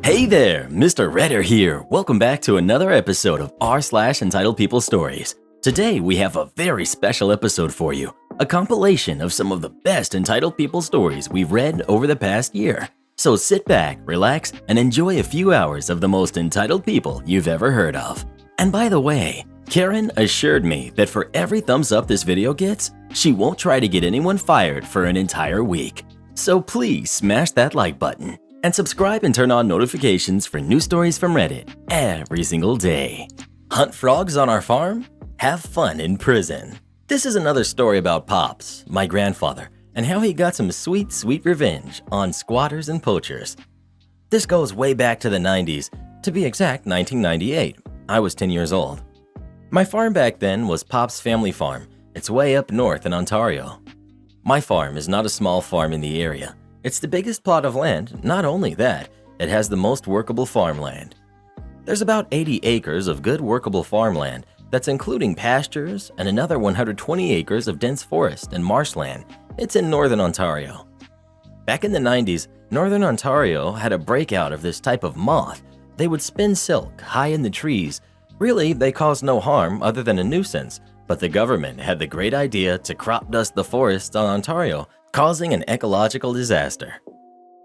Hey there, Mr. Redder here. Welcome back to another episode of r/Entitled People Stories. Today we have a very special episode for you, a compilation of some of the best entitled people stories we've read over the past year. So sit back, relax, and enjoy a few hours of the most entitled people you've ever heard of. And by the way, Karen assured me that for every thumbs up this video gets, she won't try to get anyone fired for an entire week. So please smash that like button and subscribe and turn on notifications for new stories from Reddit every single day. Hunt frogs on our farm? Have fun in prison. This is another story about Pops, my grandfather, and how he got some sweet, sweet revenge on squatters and poachers. This goes way back to the 90s, to be exact 1998. I was 10 years old. My farm back then was Pop's family farm. It's way up north in Ontario. My farm is not a small farm in the area. It's the biggest plot of land. Not only that, it has the most workable farmland. There's about 80 acres of good workable farmland that's including pastures and another 120 acres of dense forest and marshland. It's in northern Ontario. Back in the 90s, northern Ontario had a breakout of this type of moth. They would spin silk high in the trees. Really, they caused no harm other than a nuisance, but the government had the great idea to crop dust the forests on Ontario, causing an ecological disaster.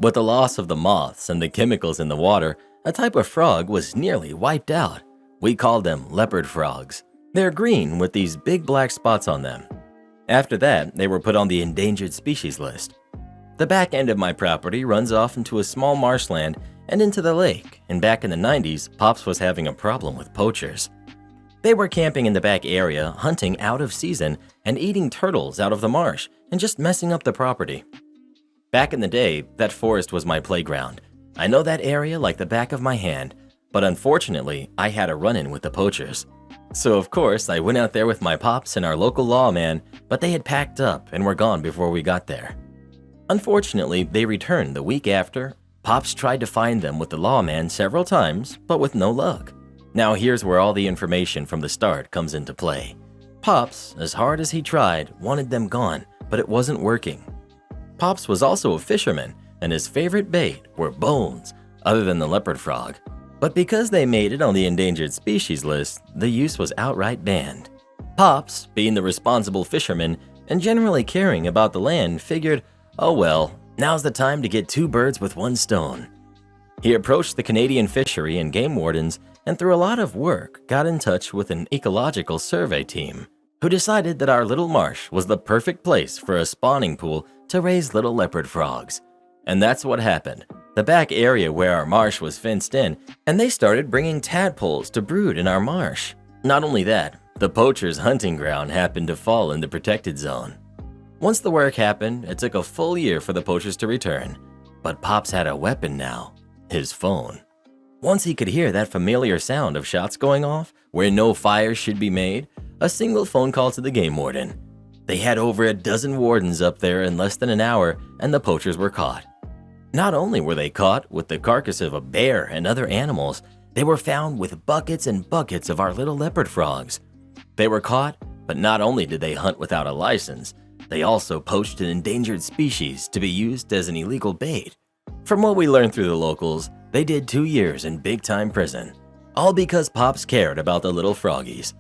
With the loss of the moths and the chemicals in the water, a type of frog was nearly wiped out. We called them leopard frogs. They're green with these big black spots on them. After that, they were put on the endangered species list. The back end of my property runs off into a small marshland and into the lake, and back in the 90s, Pops was having a problem with poachers. They were camping in the back area, hunting out of season and eating turtles out of the marsh and just messing up the property. Back in the day, that forest was my playground. I know that area like the back of my hand, but unfortunately, I had a run-in with the poachers. So of course, I went out there with my Pops and our local lawman, but they had packed up and were gone before we got there. Unfortunately, they returned the week after. Pops tried to find them with the lawman several times, but with no luck. Now here's where all the information from the start comes into play. Pops, as hard as he tried, wanted them gone, but it wasn't working. Pops was also a fisherman, and his favorite bait were bones, other than the leopard frog. But because they made it on the endangered species list, the use was outright banned. Pops, being the responsible fisherman and generally caring about the land, figured, oh well, now's the time to get two birds with one stone. He approached the Canadian Fishery and Game Wardens and through a lot of work got in touch with an ecological survey team who decided that our little marsh was the perfect place for a spawning pool to raise little leopard frogs. And that's what happened. The back area where our marsh was fenced in, and they started bringing tadpoles to brood in our marsh. Not only that, the poachers' hunting ground happened to fall in the protected zone. Once the work happened, it took a full year for the poachers to return. But Pops had a weapon now, his phone. Once he could hear that familiar sound of shots going off, where no fire should be made, a single phone call to the game warden. They had over a dozen wardens up there in less than an hour, and the poachers were caught. Not only were they caught with the carcass of a bear and other animals, they were found with buckets and buckets of our little leopard frogs. They were caught, but not only did they hunt without a license, they also poached an endangered species to be used as an illegal bait. From what we learned through the locals, they did 2 years in big-time prison, all because Pops cared about the little froggies.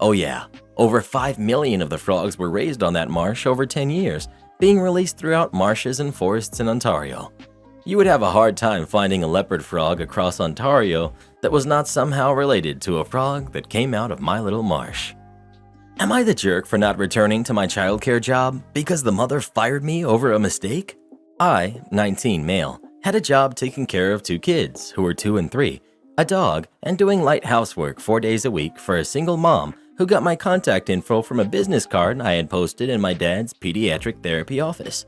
Oh yeah, over 5 million of the frogs were raised on that marsh over 10 years, being released throughout marshes and forests in Ontario. You would have a hard time finding a leopard frog across Ontario that was not somehow related to a frog that came out of my little marsh. Am I the jerk for not returning to my childcare job because the mother fired me over a mistake? I, 19 male, had a job taking care of 2 kids who were 2 and 3, a dog, and doing light housework 4 days a week for a single mom who got my contact info from a business card I had posted in my dad's pediatric therapy office.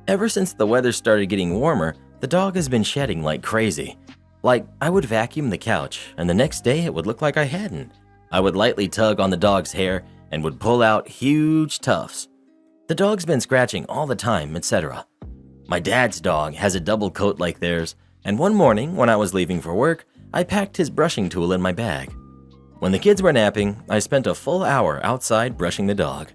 Ever since the weather started getting warmer, the dog has been shedding like crazy. Like, I would vacuum the couch, and the next day it would look like I hadn't. I would lightly tug on the dog's hair and would pull out huge tufts. The dog's been scratching all the time, etc. My dad's dog has a double coat like theirs, and one morning when I was leaving for work, I packed his brushing tool in my bag. When the kids were napping, I spent a full hour outside brushing the dog.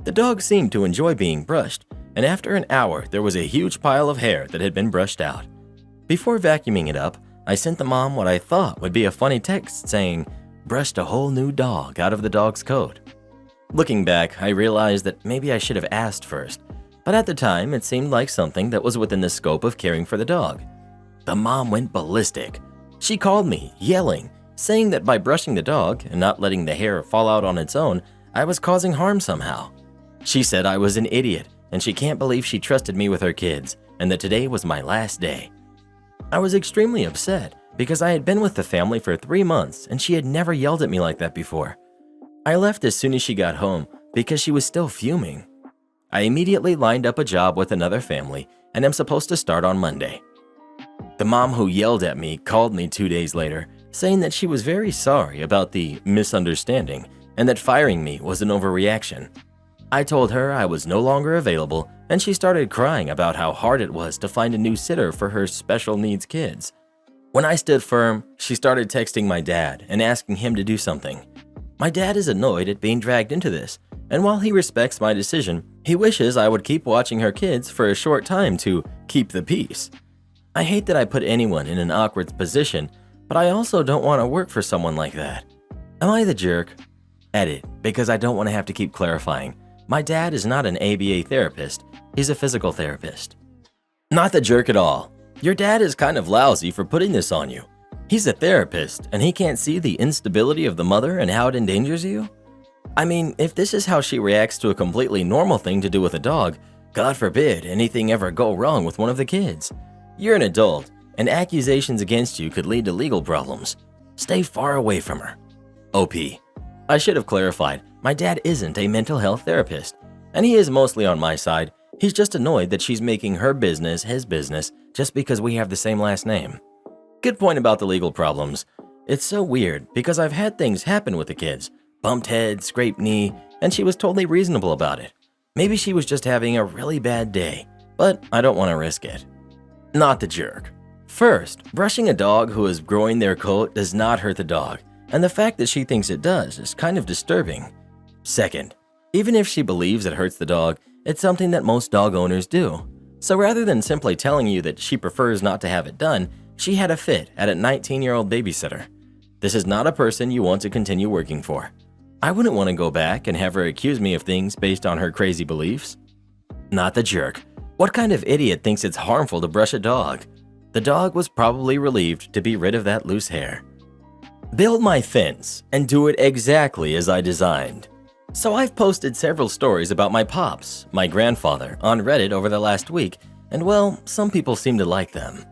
The dog seemed to enjoy being brushed, and after an hour, there was a huge pile of hair that had been brushed out. Before vacuuming it up, I sent the mom what I thought would be a funny text saying, "Brushed a whole new dog out of the dog's coat." Looking back, I realized that maybe I should have asked first, but at the time it seemed like something that was within the scope of caring for the dog. The mom went ballistic. She called me, yelling, saying that by brushing the dog and not letting the hair fall out on its own, I was causing harm somehow. She said I was an idiot and she can't believe she trusted me with her kids and that today was my last day. I was extremely upset because I had been with the family for 3 months and she had never yelled at me like that before. I left as soon as she got home because she was still fuming. I immediately lined up a job with another family and am supposed to start on Monday. The mom who yelled at me called me 2 days later, saying that she was very sorry about the misunderstanding and that firing me was an overreaction. I told her I was no longer available and she started crying about how hard it was to find a new sitter for her special needs kids. When I stood firm, she started texting my dad and asking him to do something. My dad is annoyed at being dragged into this, and while he respects my decision, he wishes I would keep watching her kids for a short time to keep the peace. I hate that I put anyone in an awkward position, but I also don't want to work for someone like that. Am I the jerk? Edit, because I don't want to have to keep clarifying. My dad is not an ABA therapist, he's a physical therapist. Not the jerk at all. Your dad is kind of lousy for putting this on you. He's a therapist and he can't see the instability of the mother and how it endangers you? I mean, if this is how she reacts to a completely normal thing to do with a dog, God forbid anything ever go wrong with one of the kids. You're an adult, and accusations against you could lead to legal problems. Stay far away from her. OP. I should have clarified, my dad isn't a mental health therapist, and he is mostly on my side. He's just annoyed that she's making her business his business just because we have the same last name. Good point about the legal problems. It's so weird because I've had things happen with the kids. Bumped head, scraped knee, and she was totally reasonable about it. Maybe she was just having a really bad day, but I don't want to risk it. Not the jerk. First, brushing a dog who is growing their coat does not hurt the dog, and the fact that she thinks it does is kind of disturbing. Second, even if she believes it hurts the dog, it's something that most dog owners do. So rather than simply telling you that she prefers not to have it done, she had a fit at a 19-year-old babysitter. This is not a person you want to continue working for. I wouldn't want to go back and have her accuse me of things based on her crazy beliefs. Not the jerk. What kind of idiot thinks it's harmful to brush a dog? The dog was probably relieved to be rid of that loose hair. Build my fence and do it exactly as I designed. So I've posted several stories about my pops, my grandfather, on Reddit over the last week, and well, some people seem to like them.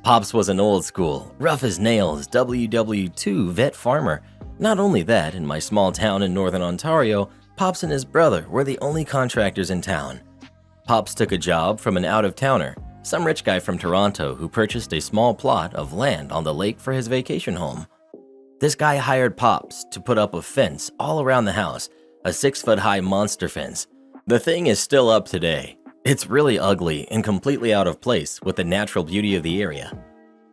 Pops was an old school, rough as nails WW2 vet farmer. Not only that, in my small town in northern Ontario, Pops and his brother were the only contractors in town. Pops took a job from an out-of-towner, some rich guy from Toronto who purchased a small plot of land on the lake for his vacation home. This guy hired Pops to put up a fence all around the house, a 6-foot-high monster fence. The thing is still up today. It's really ugly and completely out of place with the natural beauty of the area.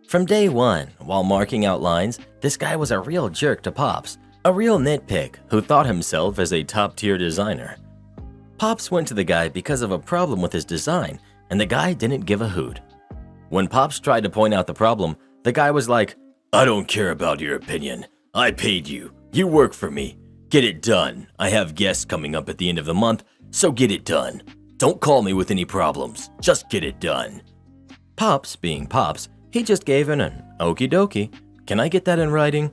From day one, while marking out lines, this guy was a real jerk to Pops, a real nitpick who thought himself as a top-tier designer. Pops went to the guy because of a problem with his design, and the guy didn't give a hoot. When Pops tried to point out the problem, the guy was like, "I don't care about your opinion. I paid you. You work for me. Get it done. I have guests coming up at the end of the month, so get it done. Don't call me with any problems. Just get it done." Pops, being Pops, he just gave an okie dokie. Can I get that in writing?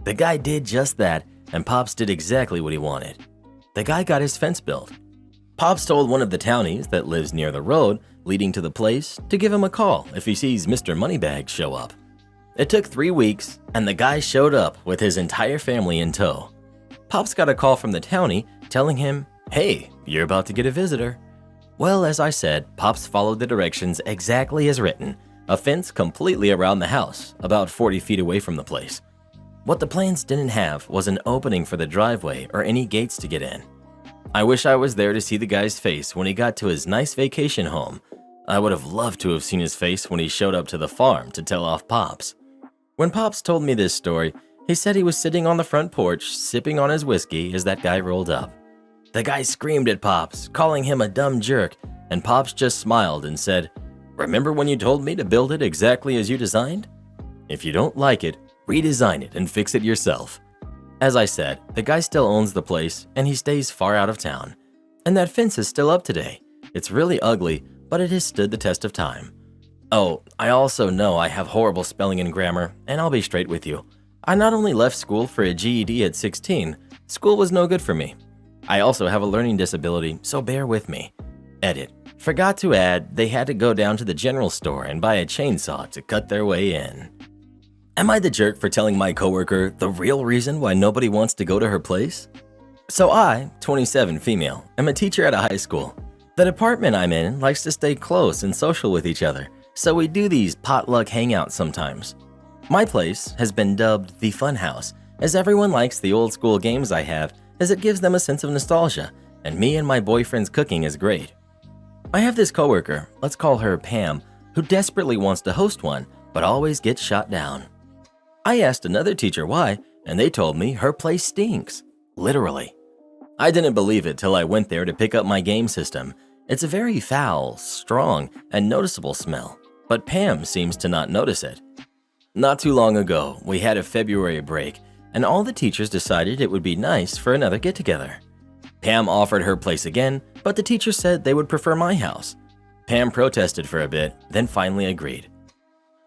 The guy did just that, and Pops did exactly what he wanted. The guy got his fence built. Pops told one of the townies that lives near the road leading to the place to give him a call if he sees Mr. Moneybags show up. It took 3 weeks, and the guy showed up with his entire family in tow. Pops got a call from the townie telling him, "Hey, you're about to get a visitor." Well, as I said, Pops followed the directions exactly as written, a fence completely around the house, about 40 feet away from the place. What the plans didn't have was an opening for the driveway or any gates to get in. I wish I was there to see the guy's face when he got to his nice vacation home. I would have loved to have seen his face when he showed up to the farm to tell off Pops. When Pops told me this story, he said he was sitting on the front porch sipping on his whiskey as that guy rolled up. The guy screamed at Pops, calling him a dumb jerk, and Pops just smiled and said, Remember when you told me to build it exactly as you designed? If you don't like it, redesign it and fix it yourself. As I said, the guy still owns the place and he stays far out of town. And that fence is still up today. It's really ugly, but it has stood the test of time. Oh, I also know I have horrible spelling and grammar, and I'll be straight with you. I not only left school for a GED at 16, school was no good for me. I also have a learning disability, so bear with me. Edit. Forgot to add, they had to go down to the general store and buy a chainsaw to cut their way in. Am I the jerk for telling my coworker the real reason why nobody wants to go to her place? So I, 27 female, am a teacher at a high school. The department I'm in likes to stay close and social with each other, so we do these potluck hangouts sometimes. My place has been dubbed the Fun House, as everyone likes the old school games I have, as it gives them a sense of nostalgia, and me and my boyfriend's cooking is great. I have this coworker, let's call her Pam, who desperately wants to host one, but always gets shot down. I asked another teacher why, and they told me her place stinks. Literally. I didn't believe it till I went there to pick up my game system. It's a very foul, strong, and noticeable smell, but Pam seems to not notice it. Not too long ago, we had a February break, and all the teachers decided it would be nice for another get-together. Pam offered her place again, but the teachers said they would prefer my house. Pam protested for a bit, then finally agreed.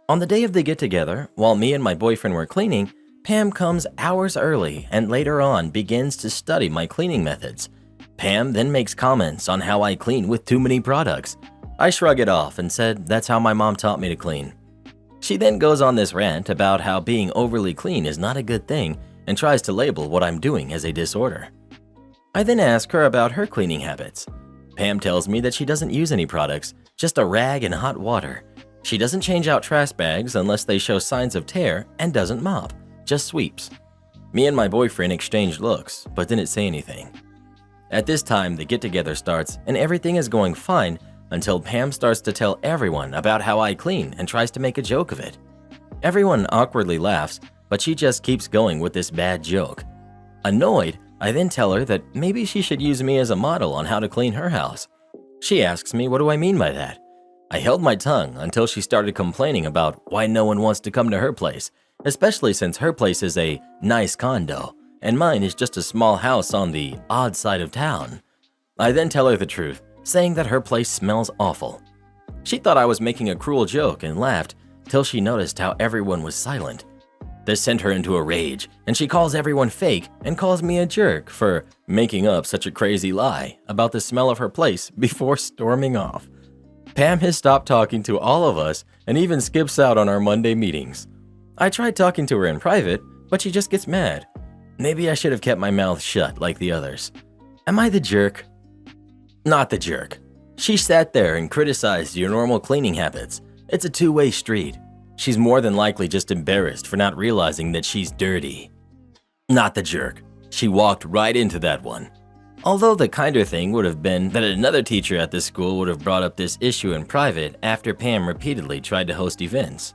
On the day of the get-together, while me and my boyfriend were cleaning, Pam comes hours early and later on begins to study my cleaning methods. Pam then makes comments on how I clean with too many products. I shrug it off and said that's how my mom taught me to clean. She then goes on this rant about how being overly clean is not a good thing and tries to label what I'm doing as a disorder. I then ask her about her cleaning habits. Pam tells me that she doesn't use any products, just a rag and hot water. She doesn't change out trash bags unless they show signs of tear and doesn't mop, just sweeps. Me and my boyfriend exchanged looks, but didn't say anything. At this time, the get-together starts and everything is going fine until Pam starts to tell everyone about how I clean and tries to make a joke of it. Everyone awkwardly laughs, but she just keeps going with this bad joke. Annoyed, I then tell her that maybe she should use me as a model on how to clean her house. She asks me what do I mean by that. I held my tongue until she started complaining about why no one wants to come to her place, especially since her place is a nice condo, and mine is just a small house on the odd side of town. I then tell her the truth, saying that her place smells awful. She thought I was making a cruel joke and laughed till she noticed how everyone was silent. This sent her into a rage, and she calls everyone fake and calls me a jerk for making up such a crazy lie about the smell of her place before storming off. Pam has stopped talking to all of us and even skips out on our Monday meetings. I tried talking to her in private, but she just gets mad. Maybe I should have kept my mouth shut like the others. Am I the jerk? Not the jerk. She sat there and criticized your normal cleaning habits. It's a two-way street. She's more than likely just embarrassed for not realizing that she's dirty. Not the jerk. She walked right into that one. Although the kinder thing would have been that another teacher at this school would have brought up this issue in private after Pam repeatedly tried to host events.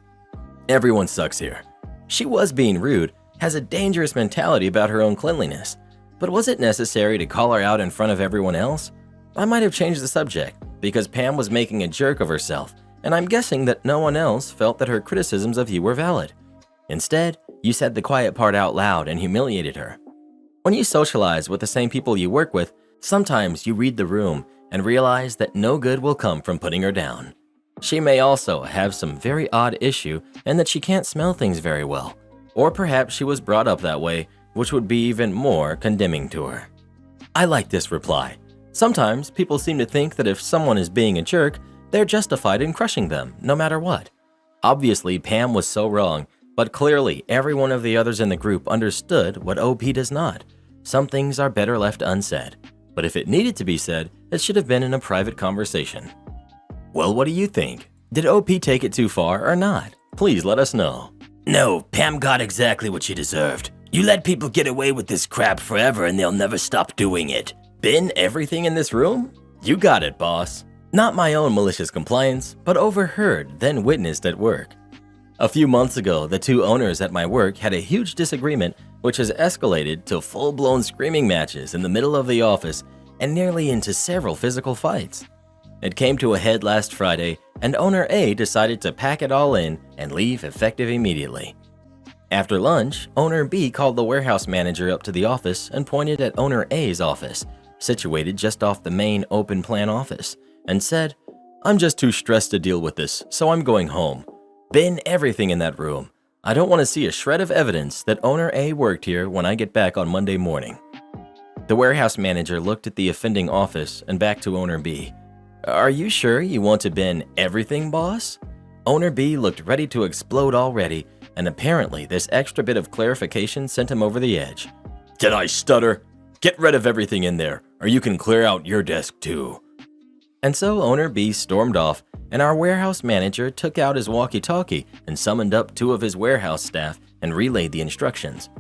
Everyone sucks here. She was being rude, has a dangerous mentality about her own cleanliness. But was it necessary to call her out in front of everyone else? I might have changed the subject because Pam was making a jerk of herself, and I'm guessing that no one else felt that her criticisms of you were valid. Instead, you said the quiet part out loud and humiliated her. When you socialize with the same people you work with, sometimes you read the room and realize that no good will come from putting her down. She may also have some very odd issue and that she can't smell things very well. Or perhaps she was brought up that way, which would be even more condemning to her. I like this reply. Sometimes people seem to think that if someone is being a jerk, they're justified in crushing them, no matter what. Obviously, Pam was so wrong, but clearly every one of the others in the group understood what OP does not. Some things are better left unsaid, but if it needed to be said, it should have been in a private conversation. Well, what do you think? Did OP take it too far or not? Please let us know. No, Pam got exactly what she deserved. You let people get away with this crap forever and they'll never stop doing it. Bin everything in this room? You got it, boss. Not my own malicious compliance, but overheard, then witnessed at work. A few months ago, the two owners at my work had a huge disagreement which has escalated to full-blown screaming matches in the middle of the office and nearly into several physical fights. It came to a head last Friday, and owner A decided to pack it all in and leave effective immediately. After lunch, owner B called the warehouse manager up to the office and pointed at owner A's office, situated just off the main open plan office, and said, "I'm just too stressed to deal with this, so I'm going home. Bin everything in that room. I don't want to see a shred of evidence that owner A worked here when I get back on Monday morning." The warehouse manager looked at the offending office and back to owner B. "Are you sure you want to bin everything, boss?" Owner B looked ready to explode already, and apparently this extra bit of clarification sent him over the edge. Did I stutter? Get rid of everything in there, or you can clear out your desk too. And so owner B stormed off, and our warehouse manager took out his walkie-talkie and summoned up 2 of his warehouse staff and relayed the instructions.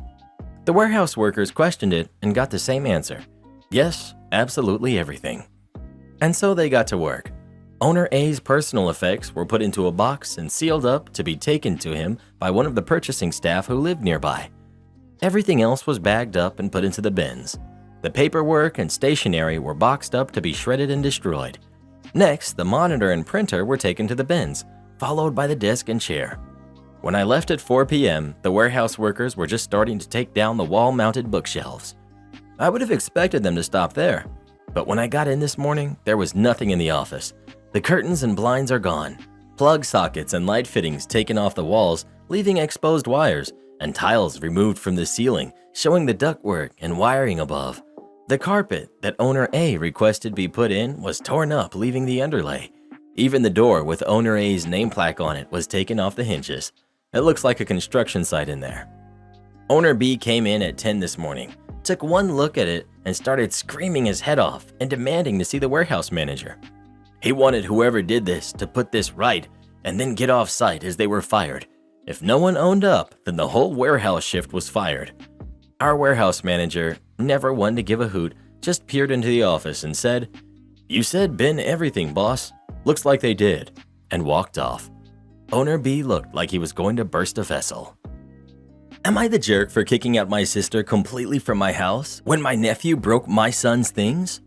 The warehouse workers questioned it and got the same answer. Yes, absolutely everything. And so they got to work. Owner A's personal effects were put into a box and sealed up to be taken to him by one of the purchasing staff who lived nearby. Everything else was bagged up and put into the bins. The paperwork and stationery were boxed up to be shredded and destroyed. Next, the monitor and printer were taken to the bins, followed by the desk and chair. When I left at 4 p.m., the warehouse workers were just starting to take down the wall-mounted bookshelves. I would have expected them to stop there, but when I got in this morning, there was nothing in the office. The curtains and blinds are gone, plug sockets and light fittings taken off the walls, leaving exposed wires, and tiles removed from the ceiling, showing the ductwork and wiring above. The carpet that owner A requested be put in was torn up, leaving the underlay. Even the door with owner A's name plaque on it was taken off the hinges. It looks like a construction site in there. Owner B came in at 10 this morning, took one look at it, and started screaming his head off and demanding to see the warehouse manager. He wanted whoever did this to put this right and then get off site as they were fired. If no one owned up, then the whole warehouse shift was fired. Our warehouse manager, never one to give a hoot, just peered into the office and said, "You said bin everything, boss. Looks like they did," and walked off. Owner B looked like he was going to burst a vessel. Am I the jerk for kicking out my sister completely from my house when my nephew broke my son's things?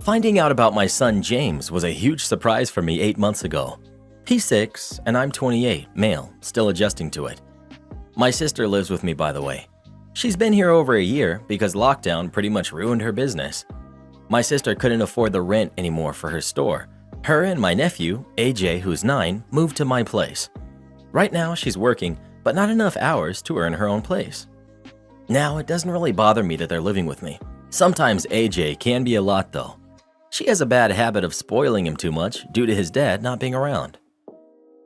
Finding out about my son James was a huge surprise for me 8 months ago. He's 6 and I'm 28, male, still adjusting to it. My sister lives with me, by the way. She's been here over a year because lockdown pretty much ruined her business. My sister couldn't afford the rent anymore for her store. Her and my nephew, AJ, who's 9, moved to my place. Right now she's working, but not enough hours to earn her own place. Now, it doesn't really bother me that they're living with me. Sometimes AJ can be a lot though. She has a bad habit of spoiling him too much due to his dad not being around.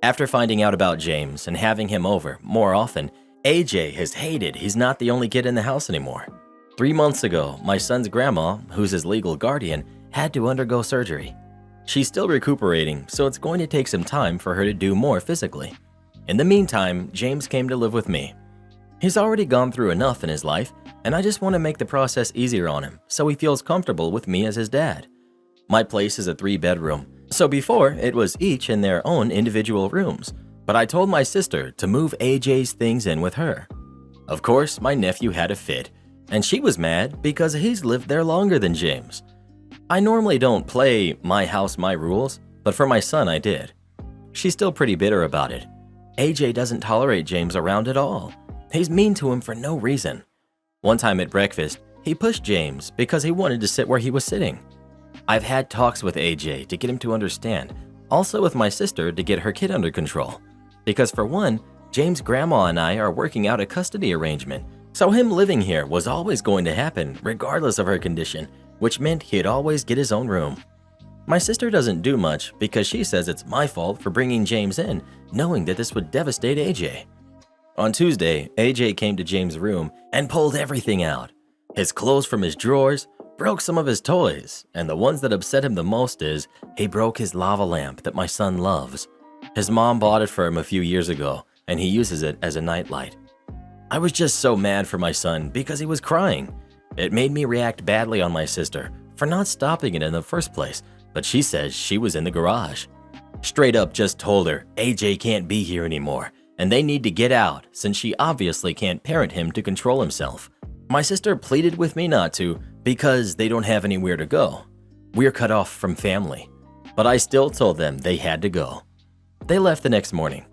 After finding out about James and having him over more often, AJ has hated he's not the only kid in the house anymore. 3 months ago, my son's grandma, who's his legal guardian, had to undergo surgery. She's still recuperating, so it's going to take some time for her to do more physically. In the meantime, James came to live with me. He's already gone through enough in his life, and I just want to make the process easier on him so he feels comfortable with me as his dad. My place is a 3-bedroom, so before it was each in their own individual rooms, but I told my sister to move AJ's things in with her. Of course, my nephew had a fit, and she was mad because he's lived there longer than James. I normally don't play my house, my rules, but for my son I did. She's still pretty bitter about it. AJ doesn't tolerate James around at all. He's mean to him for no reason. One time at breakfast, he pushed James because he wanted to sit where he was sitting. I've had talks with AJ to get him to understand, also with my sister to get her kid under control. Because for one, James' grandma and I are working out a custody arrangement, so him living here was always going to happen regardless of her condition, which meant he'd always get his own room. My sister doesn't do much because she says it's my fault for bringing James in, knowing that this would devastate AJ. On Tuesday, AJ came to James' room and pulled everything out. His clothes from his drawers, broke some of his toys, and the ones that upset him the most is he broke his lava lamp that my son loves. His mom bought it for him a few years ago, and he uses it as a nightlight. I was just so mad for my son because he was crying. It made me react badly on my sister for not stopping it in the first place, but she says she was in the garage. Straight up just told her AJ can't be here anymore, and they need to get out since she obviously can't parent him to control himself. My sister pleaded with me not to because they don't have anywhere to go. We're cut off from family. but I still told them they had to go. They left the next morning.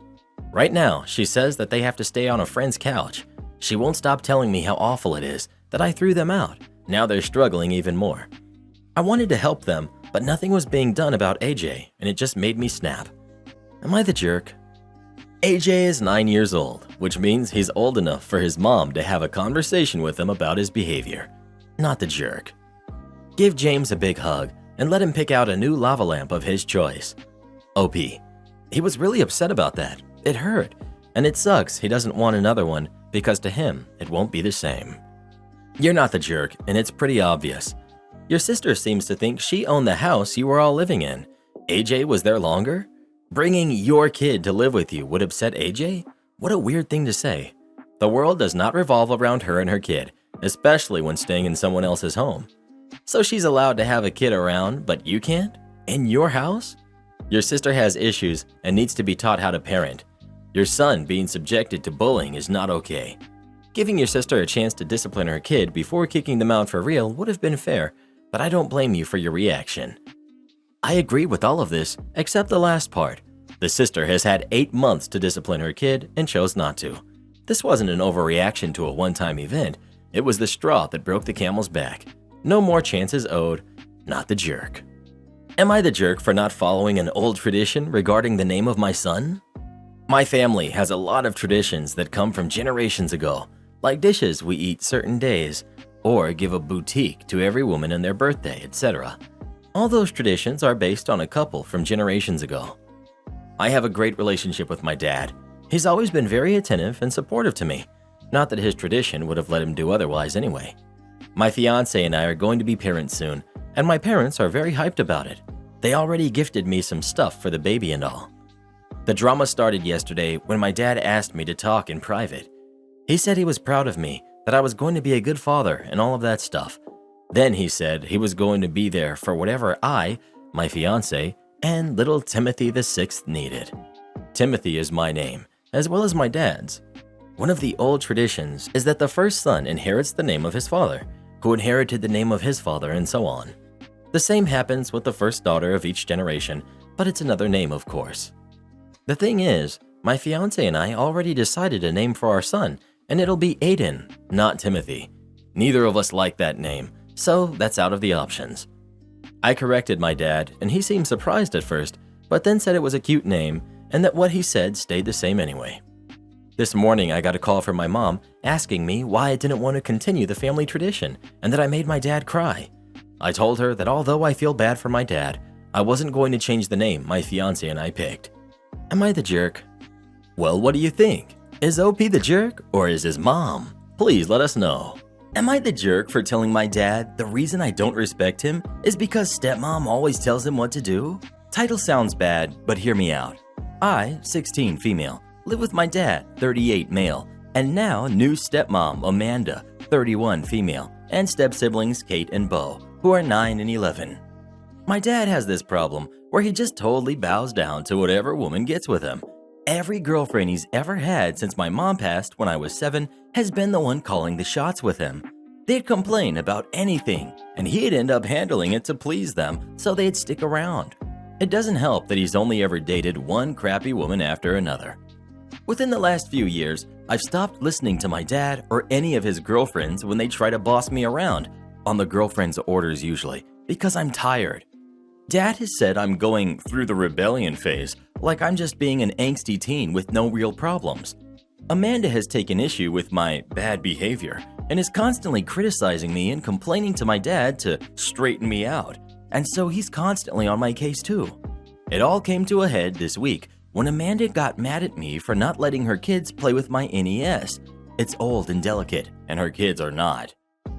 Right now, she says that they have to stay on a friend's couch. She won't stop telling me how awful it is that I threw them out. Now they're struggling even more. I wanted to help them, but nothing was being done about AJ, and it just made me snap. Am I the jerk? AJ is 9 years old, which means he's old enough for his mom to have a conversation with him about his behavior. Not the jerk. Give James a big hug and let him pick out a new lava lamp of his choice. OP. He was really upset about that. It hurt, and it sucks he doesn't want another one because to him, it won't be the same. You're not the jerk, and it's pretty obvious. Your sister seems to think she owned the house you were all living in. AJ was there longer? Bringing your kid to live with you would upset AJ? What a weird thing to say. The world does not revolve around her and her kid, especially when staying in someone else's home. So she's allowed to have a kid around, but you can't? In your house? Your sister has issues and needs to be taught how to parent. Your son being subjected to bullying is not okay. Giving your sister a chance to discipline her kid before kicking them out for real would have been fair, but I don't blame you for your reaction. I agree with all of this, except the last part. The sister has had 8 months to discipline her kid and chose not to. This wasn't an overreaction to a one-time event. It was the straw that broke the camel's back. No more chances owed. Not the jerk. Am I the jerk for not following an old tradition regarding the name of my son? My family has a lot of traditions that come from generations ago, like dishes we eat certain days, or give a boutique to every woman on their birthday, etc. All those traditions are based on a couple from generations ago. I have a great relationship with my dad. He's always been very attentive and supportive to me. Not that his tradition would have let him do otherwise anyway. My fiance and I are going to be parents soon, and my parents are very hyped about it. They already gifted me some stuff for the baby and all. The drama started yesterday when my dad asked me to talk in private. He said he was proud of me, that I was going to be a good father and all of that stuff. Then he said he was going to be there for whatever I, my fiance, and little Timothy VI needed. Timothy is my name, as well as my dad's. One of the old traditions is that the first son inherits the name of his father, who inherited the name of his father, and so on. The same happens with the first daughter of each generation, but it's another name, of course. The thing is, my fiance and I already decided a name for our son, and it'll be Aiden, not Timothy. Neither of us like that name, so that's out of the options. I corrected my dad, and he seemed surprised at first, but then said it was a cute name, and that what he said stayed the same anyway. This morning, I got a call from my mom asking me why I didn't want to continue the family tradition, and that I made my dad cry. I told her that although I feel bad for my dad, I wasn't going to change the name my fiance and I picked. Am I the jerk? Well, what do you think? Is OP the jerk, or is his mom? Please let us know. Am I the jerk for telling my dad the reason I don't respect him is because stepmom always tells him what to do? Title sounds bad, but hear me out. I, 16 female, live with my dad, 38 male, and now new stepmom Amanda, 31 female, and step-siblings Kate and Bo, who are 9 and 11. My dad has this problem where he just totally bows down to whatever woman gets with him. Every girlfriend he's ever had since my mom passed when I was 7 has been the one calling the shots with him. They'd complain about anything, and he'd end up handling it to please them so they'd stick around. It doesn't help that he's only ever dated one crappy woman after another. Within the last few years, I've stopped listening to my dad or any of his girlfriends when they try to boss me around, on the girlfriend's orders usually, because I'm tired. Dad has said I'm going through the rebellion phase, like I'm just being an angsty teen with no real problems. Amanda has taken issue with my bad behavior and is constantly criticizing me and complaining to my dad to straighten me out, and so he's constantly on my case too. It all came to a head this week when Amanda got mad at me for not letting her kids play with my NES. It's old and delicate, and her kids are not.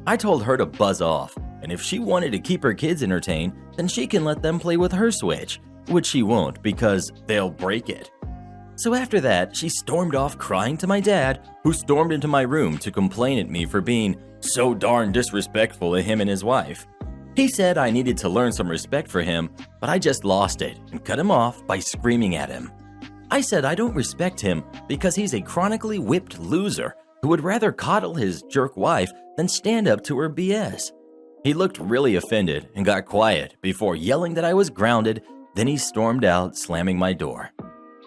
I told her to buzz off, and if she wanted to keep her kids entertained, then she can let them play with her Switch, which she won't because they'll break it. So after that, she stormed off crying to my dad, who stormed into my room to complain at me for being so darn disrespectful to him and his wife. He said I needed to learn some respect for him, but I just lost it and cut him off by screaming at him. I said I don't respect him because he's a chronically whipped loser who would rather coddle his jerk wife than stand up to her BS. He looked really offended and got quiet before yelling that I was grounded, Then he stormed out, slamming my door.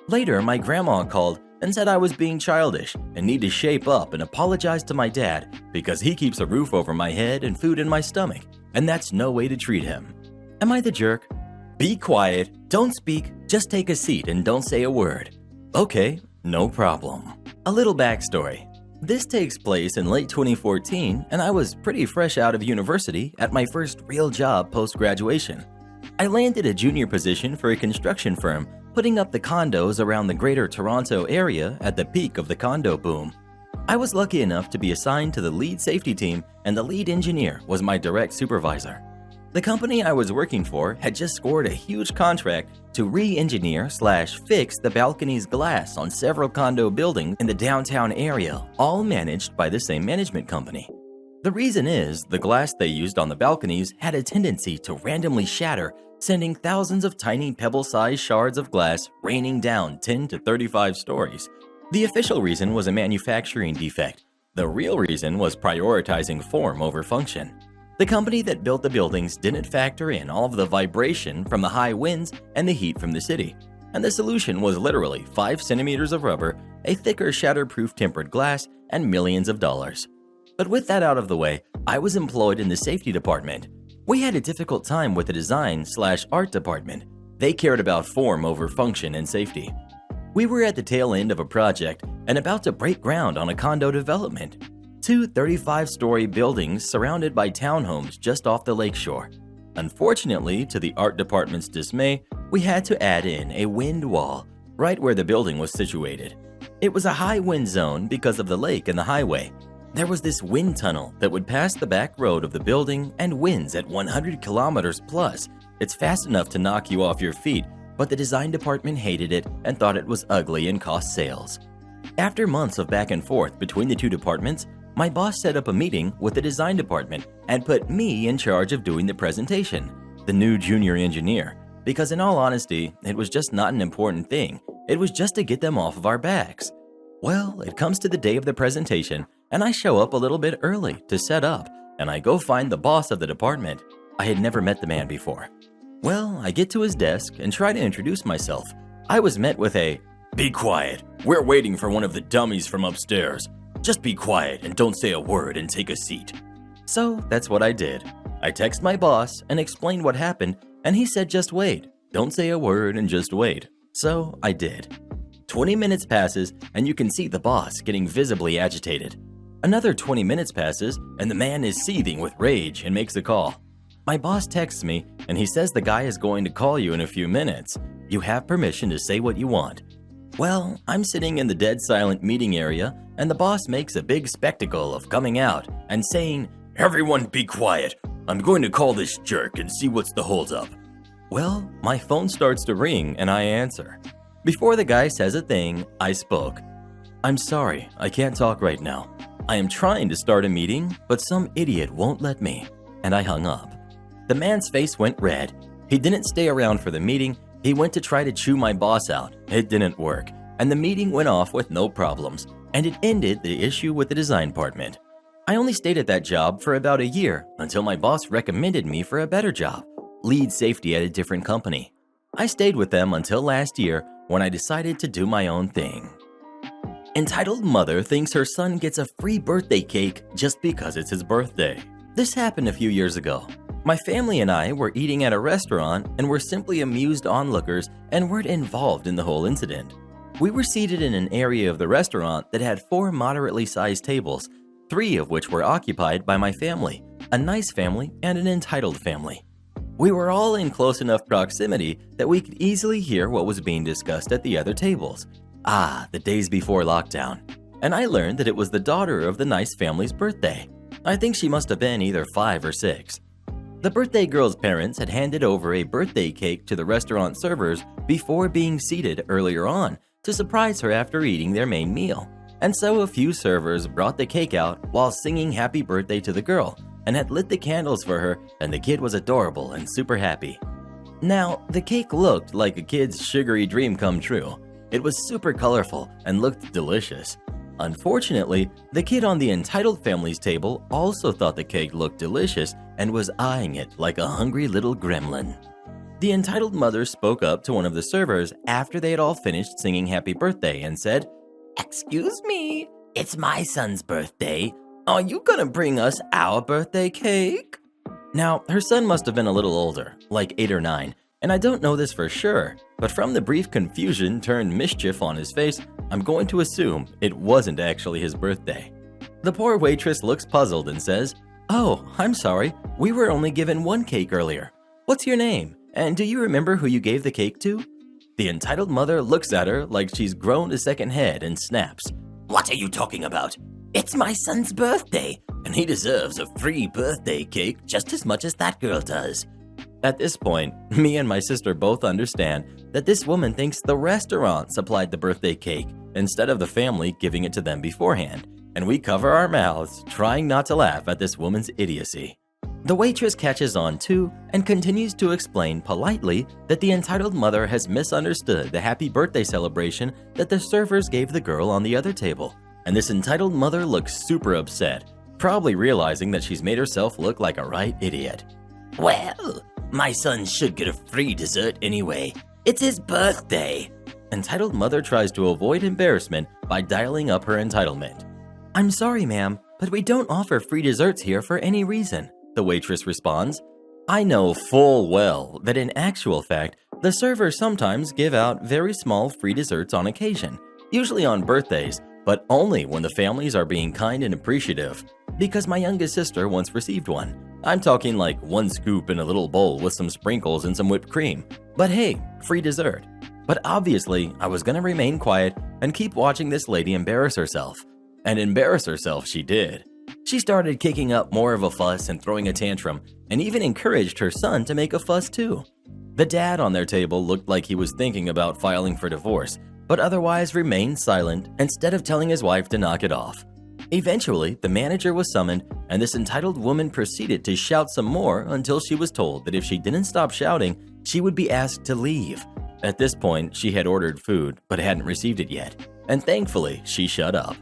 Later, my grandma called and said I was being childish and need to shape up, and apologized to my dad because he keeps a roof over my head and food in my stomach, and that's no way to treat him. Am I the jerk? Be quiet, don't speak, just take a seat and don't say a word. Okay, no problem. A little backstory. This takes place in late 2014, and I was pretty fresh out of university at my first real job post-graduation. I landed a junior position for a construction firm putting up the condos around the greater Toronto area at the peak of the condo boom. I was lucky enough to be assigned to the lead safety team, and the lead engineer was my direct supervisor. The company I was working for had just scored a huge contract to re-engineer/fix the balcony's glass on several condo buildings in the downtown area, all managed by the same management company. The reason is, the glass they used on the balconies had a tendency to randomly shatter, sending thousands of tiny pebble-sized shards of glass raining down 10 to 35 stories. The official reason was a manufacturing defect. The real reason was prioritizing form over function. The company that built the buildings didn't factor in all of the vibration from the high winds and the heat from the city, and the solution was literally 5 centimeters of rubber, a thicker shatterproof tempered glass, and millions of dollars. But with that out of the way, I was employed in the safety department. We had a difficult time with the design/art department. They cared about form over function and safety. We were at the tail end of a project and about to break ground on a condo development. 2 35-story buildings surrounded by townhomes just off the lakeshore. Unfortunately, to the art department's dismay, we had to add in a wind wall right where the building was situated. It was a high wind zone because of the lake and the highway. There was this wind tunnel that would pass the back road of the building, and winds at 100 kilometers plus. It's fast enough to knock you off your feet, but the design department hated it and thought it was ugly and cost sales. After months of back and forth between the two departments, my boss set up a meeting with the design department and put me in charge of doing the presentation, the new junior engineer, because in all honesty, it was just not an important thing. It was just to get them off of our backs. Well, it comes to the day of the presentation, and I show up a little bit early to set up, and I go find the boss of the department. I had never met the man before. Well, I get to his desk and try to introduce myself. I was met with a, "Be quiet, we're waiting for one of the dummies from upstairs. Just be quiet and don't say a word and take a seat." So that's what I did. I texted my boss and explained what happened, and he said just wait. Don't say a word and just wait. So I did. 20 minutes passes and you can see the boss getting visibly agitated. Another 20 minutes passes and the man is seething with rage and makes a call. My boss texts me and he says the guy is going to call you in a few minutes. You have permission to say what you want. Well, I'm sitting in the dead silent meeting area and the boss makes a big spectacle of coming out and saying, "Everyone be quiet. I'm going to call this jerk and see what's the holdup." Well, my phone starts to ring and I answer. Before the guy says a thing, I spoke. "I'm sorry, I can't talk right now. I am trying to start a meeting, but some idiot won't let me." And I hung up. The man's face went red. He didn't stay around for the meeting. He went to try to chew my boss out. It didn't work, and the meeting went off with no problems, and it ended the issue with the design department. I only stayed at that job for about a year until my boss recommended me for a better job, lead safety at a different company. I stayed with them until last year when I decided to do my own thing. Entitled mother thinks her son gets a free birthday cake just because it's his birthday. This happened a few years ago. My family and I were eating at a restaurant and were simply amused onlookers and weren't involved in the whole incident. We were seated in an area of the restaurant that had 4 moderately sized tables, 3 of which were occupied by my family, a nice family and an entitled family. We were all in close enough proximity that we could easily hear what was being discussed at the other tables. The days before lockdown. And I learned that it was the daughter of the nice family's birthday. I think she must have been either 5 or 6. The birthday girl's parents had handed over a birthday cake to the restaurant servers before being seated earlier on to surprise her after eating their main meal. And so a few servers brought the cake out while singing happy birthday to the girl and had lit the candles for her, and the kid was adorable and super happy. Now, the cake looked like a kid's sugary dream come true. It was super colorful and looked delicious. Unfortunately, the kid on the entitled family's table also thought the cake looked delicious and was eyeing it like a hungry little gremlin. The entitled mother spoke up to one of the servers after they had all finished singing happy birthday and said, Excuse me, it's my son's birthday. Are you gonna bring us our birthday cake? Now, her son must have been a little older, like 8 or 9, and I don't know this for sure, but from the brief confusion turned mischief on his face, I'm going to assume it wasn't actually his birthday. The poor waitress looks puzzled and says, "Oh, I'm sorry, we were only given one cake earlier. What's your name? And do you remember who you gave the cake to?" The entitled mother looks at her like she's grown a second head and snaps, What are you talking about? It's my son's birthday, and he deserves a free birthday cake just as much as that girl does. At this point, me and my sister both understand that this woman thinks the restaurant supplied the birthday cake instead of the family giving it to them beforehand, and we cover our mouths trying not to laugh at this woman's idiocy. The waitress catches on too and continues to explain politely that the entitled mother has misunderstood the happy birthday celebration that the servers gave the girl on the other table, and this entitled mother looks super upset, probably realizing that she's made herself look like a right idiot. Well, my son should get a free dessert anyway. It's his birthday. Entitled mother tries to avoid embarrassment by dialing up her entitlement. "I'm sorry, ma'am, but we don't offer free desserts here for any reason," the waitress responds. I know full well that in actual fact, the servers sometimes give out very small free desserts on occasion, usually on birthdays, but only when the families are being kind and appreciative. Because my youngest sister once received one. I'm talking like one scoop in a little bowl with some sprinkles and some whipped cream. But hey, free dessert. But obviously, I was gonna remain quiet and keep watching this lady embarrass herself. And embarrass herself she did. She started kicking up more of a fuss and throwing a tantrum, and even encouraged her son to make a fuss too. The dad on their table looked like he was thinking about filing for divorce, but otherwise remained silent instead of telling his wife to knock it off. Eventually, the manager was summoned, and this entitled woman proceeded to shout some more until she was told that if she didn't stop shouting, she would be asked to leave. At this point, she had ordered food, but hadn't received it yet, and thankfully, she shut up.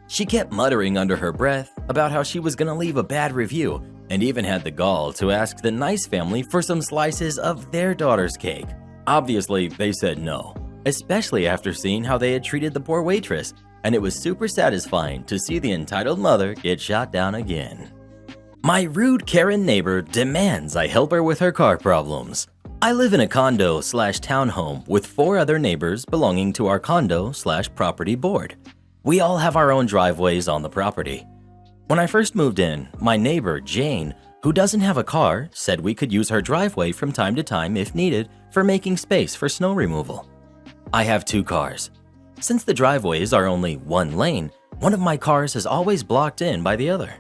She kept muttering under her breath about how she was gonna leave a bad review, and even had the gall to ask the nice family for some slices of their daughter's cake. Obviously, they said no, especially after seeing how they had treated the poor waitress, and it was super satisfying to see the entitled mother get shot down again. My rude Karen neighbor demands I help her with her car problems. I live in a condo/townhome with 4 other neighbors belonging to our condo/property board. We all have our own driveways on the property. When I first moved in, my neighbor, Jane, who doesn't have a car, said we could use her driveway from time to time if needed for making space for snow removal. I have 2 cars. Since the driveways are only 1 lane, one of my cars is always blocked in by the other.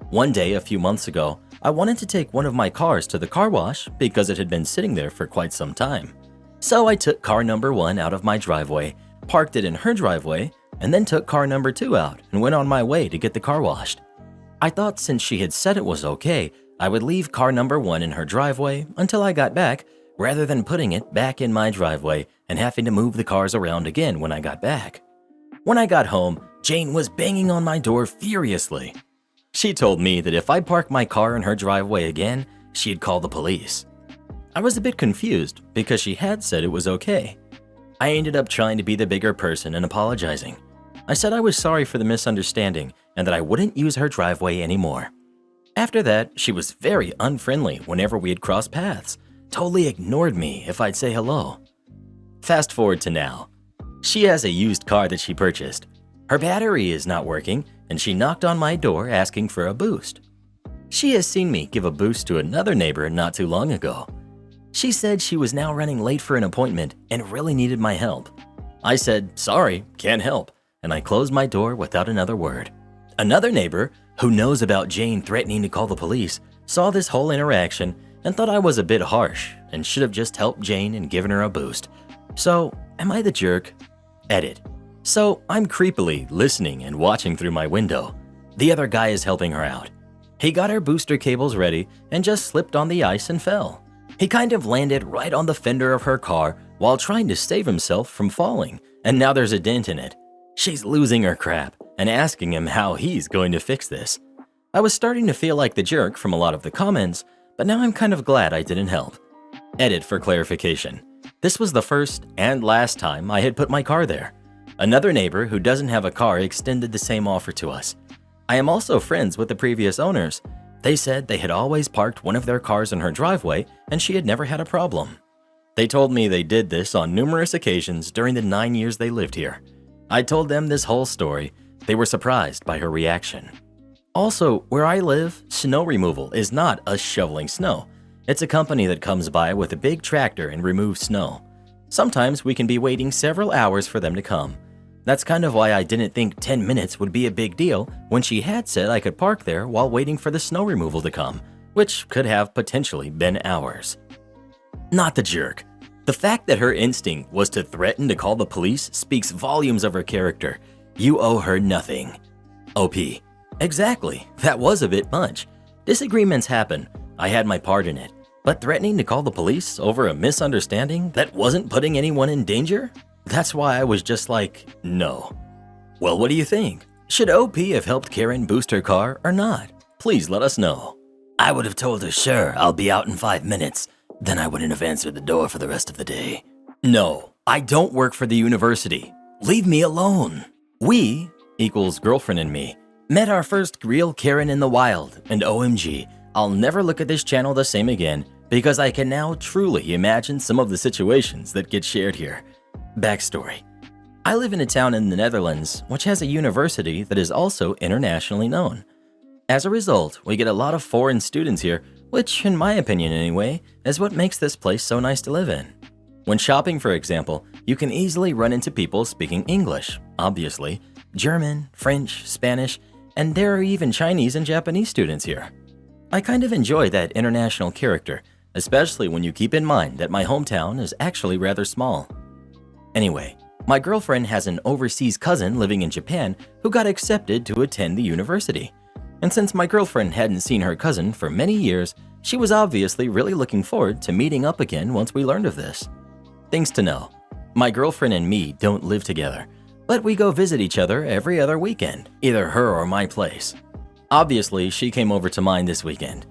One day a few months ago, I wanted to take one of my cars to the car wash because it had been sitting there for quite some time. So I took car number 1 out of my driveway, parked it in her driveway, and then took car number 2 out and went on my way to get the car washed. I thought since she had said it was okay, I would leave car number 1 in her driveway until I got back, rather than putting it back in my driveway and having to move the cars around again when I got back. When I got home, Jane was banging on my door furiously. She told me that if I parked my car in her driveway again, she'd call the police. I was a bit confused because she had said it was okay. I ended up trying to be the bigger person and apologizing. I said I was sorry for the misunderstanding and that I wouldn't use her driveway anymore. After that, she was very unfriendly whenever we had crossed paths, totally ignored me if I'd say hello. Fast forward to now. She has a used car that she purchased. Her battery is not working, and she knocked on my door asking for a boost. She has seen me give a boost to another neighbor not too long ago. She said she was now running late for an appointment and really needed my help. I said, sorry, can't help, and I closed my door without another word. Another neighbor, who knows about Jane threatening to call the police, saw this whole interaction and thought I was a bit harsh and should have just helped Jane and given her a boost. So, am I the jerk? Edit. So, I'm creepily listening and watching through my window. The other guy is helping her out. He got her booster cables ready and just slipped on the ice and fell. He kind of landed right on the fender of her car while trying to save himself from falling, and now there's a dent in it. She's losing her crap and asking him how he's going to fix this. I was starting to feel like the jerk from a lot of the comments, but now I'm kind of glad I didn't help. Edit for clarification. This was the first and last time I had put my car there. Another neighbor who doesn't have a car extended the same offer to us. I am also friends with the previous owners. They said they had always parked one of their cars in her driveway and she had never had a problem. They told me they did this on numerous occasions during the 9 years they lived here. I told them this whole story. They were surprised by her reaction. Also, where I live, snow removal is not us shoveling snow. It's a company that comes by with a big tractor and removes snow. Sometimes we can be waiting several hours for them to come. That's kind of why I didn't think 10 minutes would be a big deal when she had said I could park there while waiting for the snow removal to come, which could have potentially been hours. Not the jerk. The fact that her instinct was to threaten to call the police speaks volumes of her character. You owe her nothing. OP. Exactly, that was a bit much. Disagreements happen. I had my part in it. But threatening to call the police over a misunderstanding that wasn't putting anyone in danger? That's why I was just like, no. Well, what do you think? Should OP have helped Karen boost her car or not? Please let us know. I would have told her, sure, I'll be out in 5 minutes. Then I wouldn't have answered the door for the rest of the day. No, I don't work for the university. Leave me alone. We, equals girlfriend and me, met our first real Karen in the wild, and OMG, I'll never look at this channel the same again because I can now truly imagine some of the situations that get shared here. Backstory. I live in a town in the Netherlands which has a university that is also internationally known. As a result, we get a lot of foreign students here, which, in my opinion anyway, is what makes this place so nice to live in. When shopping, for example, you can easily run into people speaking English, obviously, German, French, Spanish, and there are even Chinese and Japanese students here. I kind of enjoy that international character, especially when you keep in mind that my hometown is actually rather small. Anyway, my girlfriend has an overseas cousin living in Japan who got accepted to attend the university. And since my girlfriend hadn't seen her cousin for many years, she was obviously really looking forward to meeting up again once we learned of this. Things to know. My girlfriend and me don't live together, but we go visit each other every other weekend, either her or my place. Obviously, she came over to mine this weekend.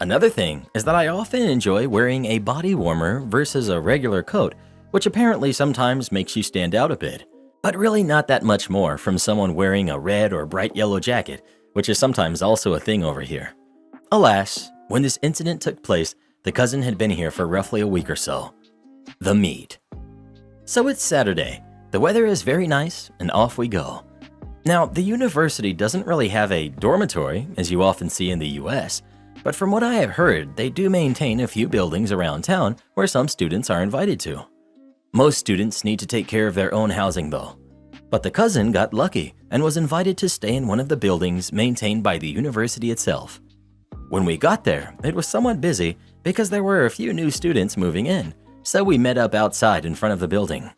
Another thing is that I often enjoy wearing a body warmer versus a regular coat, which apparently sometimes makes you stand out a bit, but really not that much more from someone wearing a red or bright yellow jacket, which is sometimes also a thing over here. Alas, when this incident took place, the cousin had been here for roughly a week or so. The meet. So it's Saturday. The weather is very nice, and off we go. Now, the university doesn't really have a dormitory, as you often see in the US, but from what I have heard, they do maintain a few buildings around town where some students are invited to. Most students need to take care of their own housing though. But the cousin got lucky and was invited to stay in one of the buildings maintained by the university itself. When we got there, it was somewhat busy because there were a few new students moving in, so we met up outside in front of the building.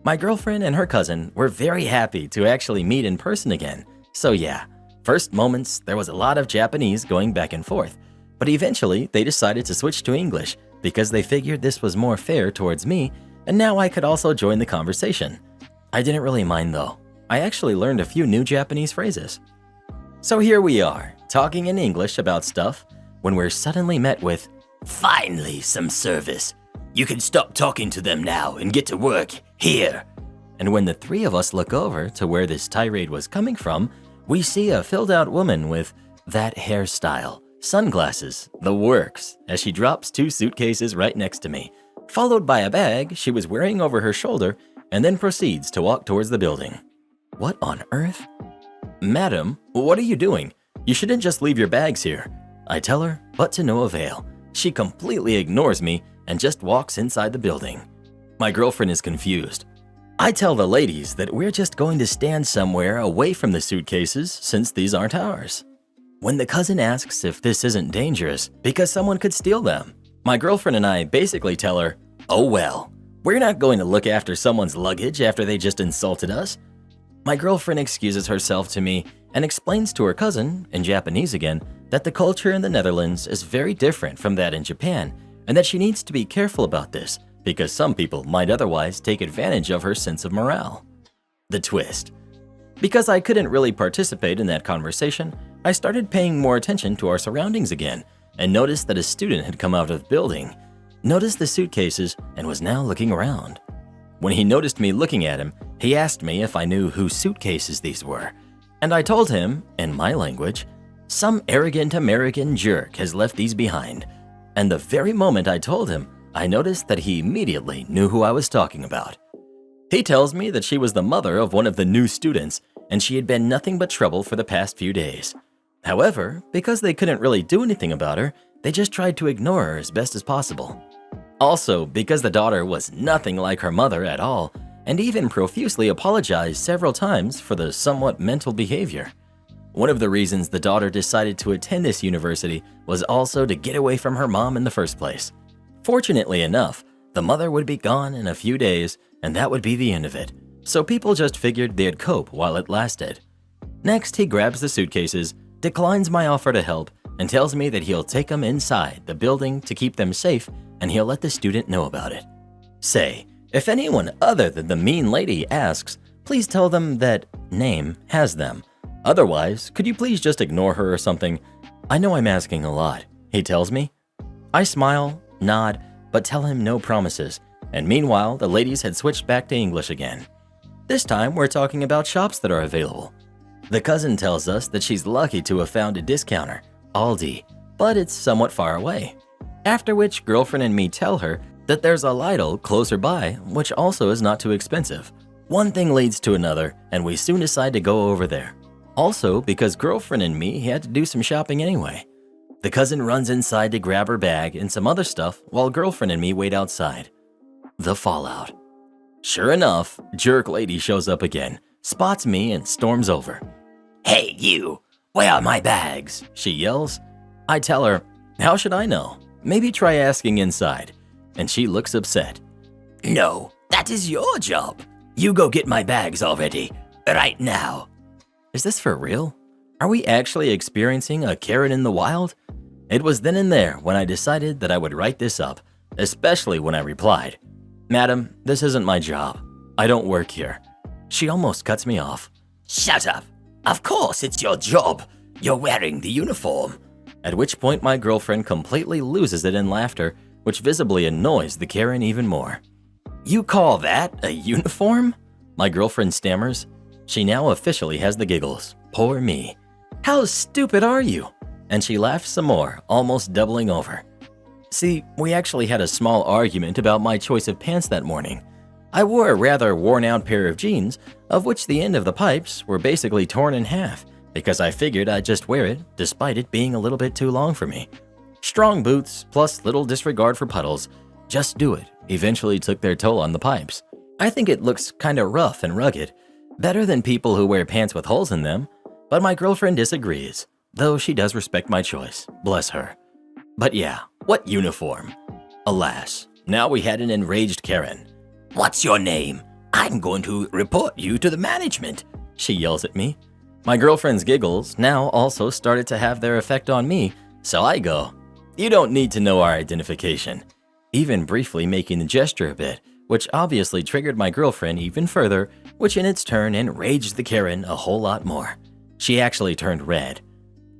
My girlfriend and her cousin were very happy to actually meet in person again, so yeah, first moments there was a lot of Japanese going back and forth, but eventually they decided to switch to English because they figured this was more fair towards me, and now I could also join the conversation. I didn't really mind though. I actually learned a few new Japanese phrases. So here we are, talking in English about stuff, when we're suddenly met with, Finally, some service. You can stop talking to them now and get to work here. And when the three of us look over to where this tirade was coming from, we see a filled-out woman with that hairstyle, sunglasses, the works, as she drops 2 suitcases right next to me, followed by a bag she was wearing over her shoulder, and then proceeds to walk towards the building. What on earth? Madam, what are you doing? You shouldn't just leave your bags here. I tell her, but to no avail. She completely ignores me and just walks inside the building. My girlfriend is confused. I tell the ladies that we're just going to stand somewhere away from the suitcases since these aren't ours. When the cousin asks if this isn't dangerous because someone could steal them, my girlfriend and I basically tell her, oh well, we're not going to look after someone's luggage after they just insulted us. My girlfriend excuses herself to me and explains to her cousin, in Japanese again, that the culture in the Netherlands is very different from that in Japan and that she needs to be careful about this because some people might otherwise take advantage of her sense of morale. The twist. Because I couldn't really participate in that conversation, I started paying more attention to our surroundings again and noticed that a student had come out of the building. noticed the suitcases and was now looking around. When he noticed me looking at him, he asked me if I knew whose suitcases these were. And I told him, in my language, some arrogant American jerk has left these behind. And the very moment I told him, I noticed that he immediately knew who I was talking about. He tells me that she was the mother of one of the new students, and she had been nothing but trouble for the past few days. However, because they couldn't really do anything about her, they just tried to ignore her as best as possible. Also, because the daughter was nothing like her mother at all, and even profusely apologized several times for the somewhat mental behavior. One of the reasons the daughter decided to attend this university was also to get away from her mom in the first place. Fortunately enough, the mother would be gone in a few days, and that would be the end of it, so people just figured they'd cope while it lasted. Next, he grabs the suitcases, declines my offer to help, and tells me that he'll take them inside the building to keep them safe, and he'll let the student know about it. Say, if anyone other than the mean lady asks, please tell them that name has them. Otherwise, could you please just ignore her or something? I know I'm asking a lot, he tells me. I smile, nod, but tell him no promises, and meanwhile, the ladies had switched back to English again. This time, we're talking about shops that are available. The cousin tells us that she's lucky to have found a discounter, Aldi, but it's somewhat far away. After which, girlfriend and me tell her that there's a Lidl closer by, which also is not too expensive. One thing leads to another, and we soon decide to go over there. Also, because girlfriend and me had to do some shopping anyway. The cousin runs inside to grab her bag and some other stuff while girlfriend and me wait outside. The fallout. Sure enough, jerk lady shows up again, spots me and storms over. Hey, you! Where are my bags? She yells. I tell her, how should I know? Maybe try asking inside. And she looks upset. No, that is your job. You go get my bags already, right now. Is this for real? Are we actually experiencing a Karen in the wild? It was then and there when I decided that I would write this up, especially when I replied, Madam, this isn't my job. I don't work here. She almost cuts me off. Shut up. Of course it's your job. You're wearing the uniform. At which point my girlfriend completely loses it in laughter, which visibly annoys the Karen even more. You call that a uniform? My girlfriend stammers. She now officially has the giggles. Poor me. How stupid are you? And she laughs some more, almost doubling over. See, we actually had a small argument about my choice of pants that morning. I wore a rather worn-out pair of jeans, of which the end of the pipes were basically torn in half, because I figured I'd just wear it, despite it being a little bit too long for me. Strong boots, plus little disregard for puddles, just do it, eventually took their toll on the pipes. I think it looks kinda rough and rugged, better than people who wear pants with holes in them, but my girlfriend disagrees, though she does respect my choice, bless her. But yeah, what uniform? Alas, now we had an enraged Karen. What's your name? I'm going to report you to the management. She yells at me. My girlfriend's giggles now also started to have their effect on me, so I go, you don't need to know our identification. Even briefly making the gesture a bit, which obviously triggered my girlfriend even further, which in its turn enraged the Karen a whole lot more. She actually turned red.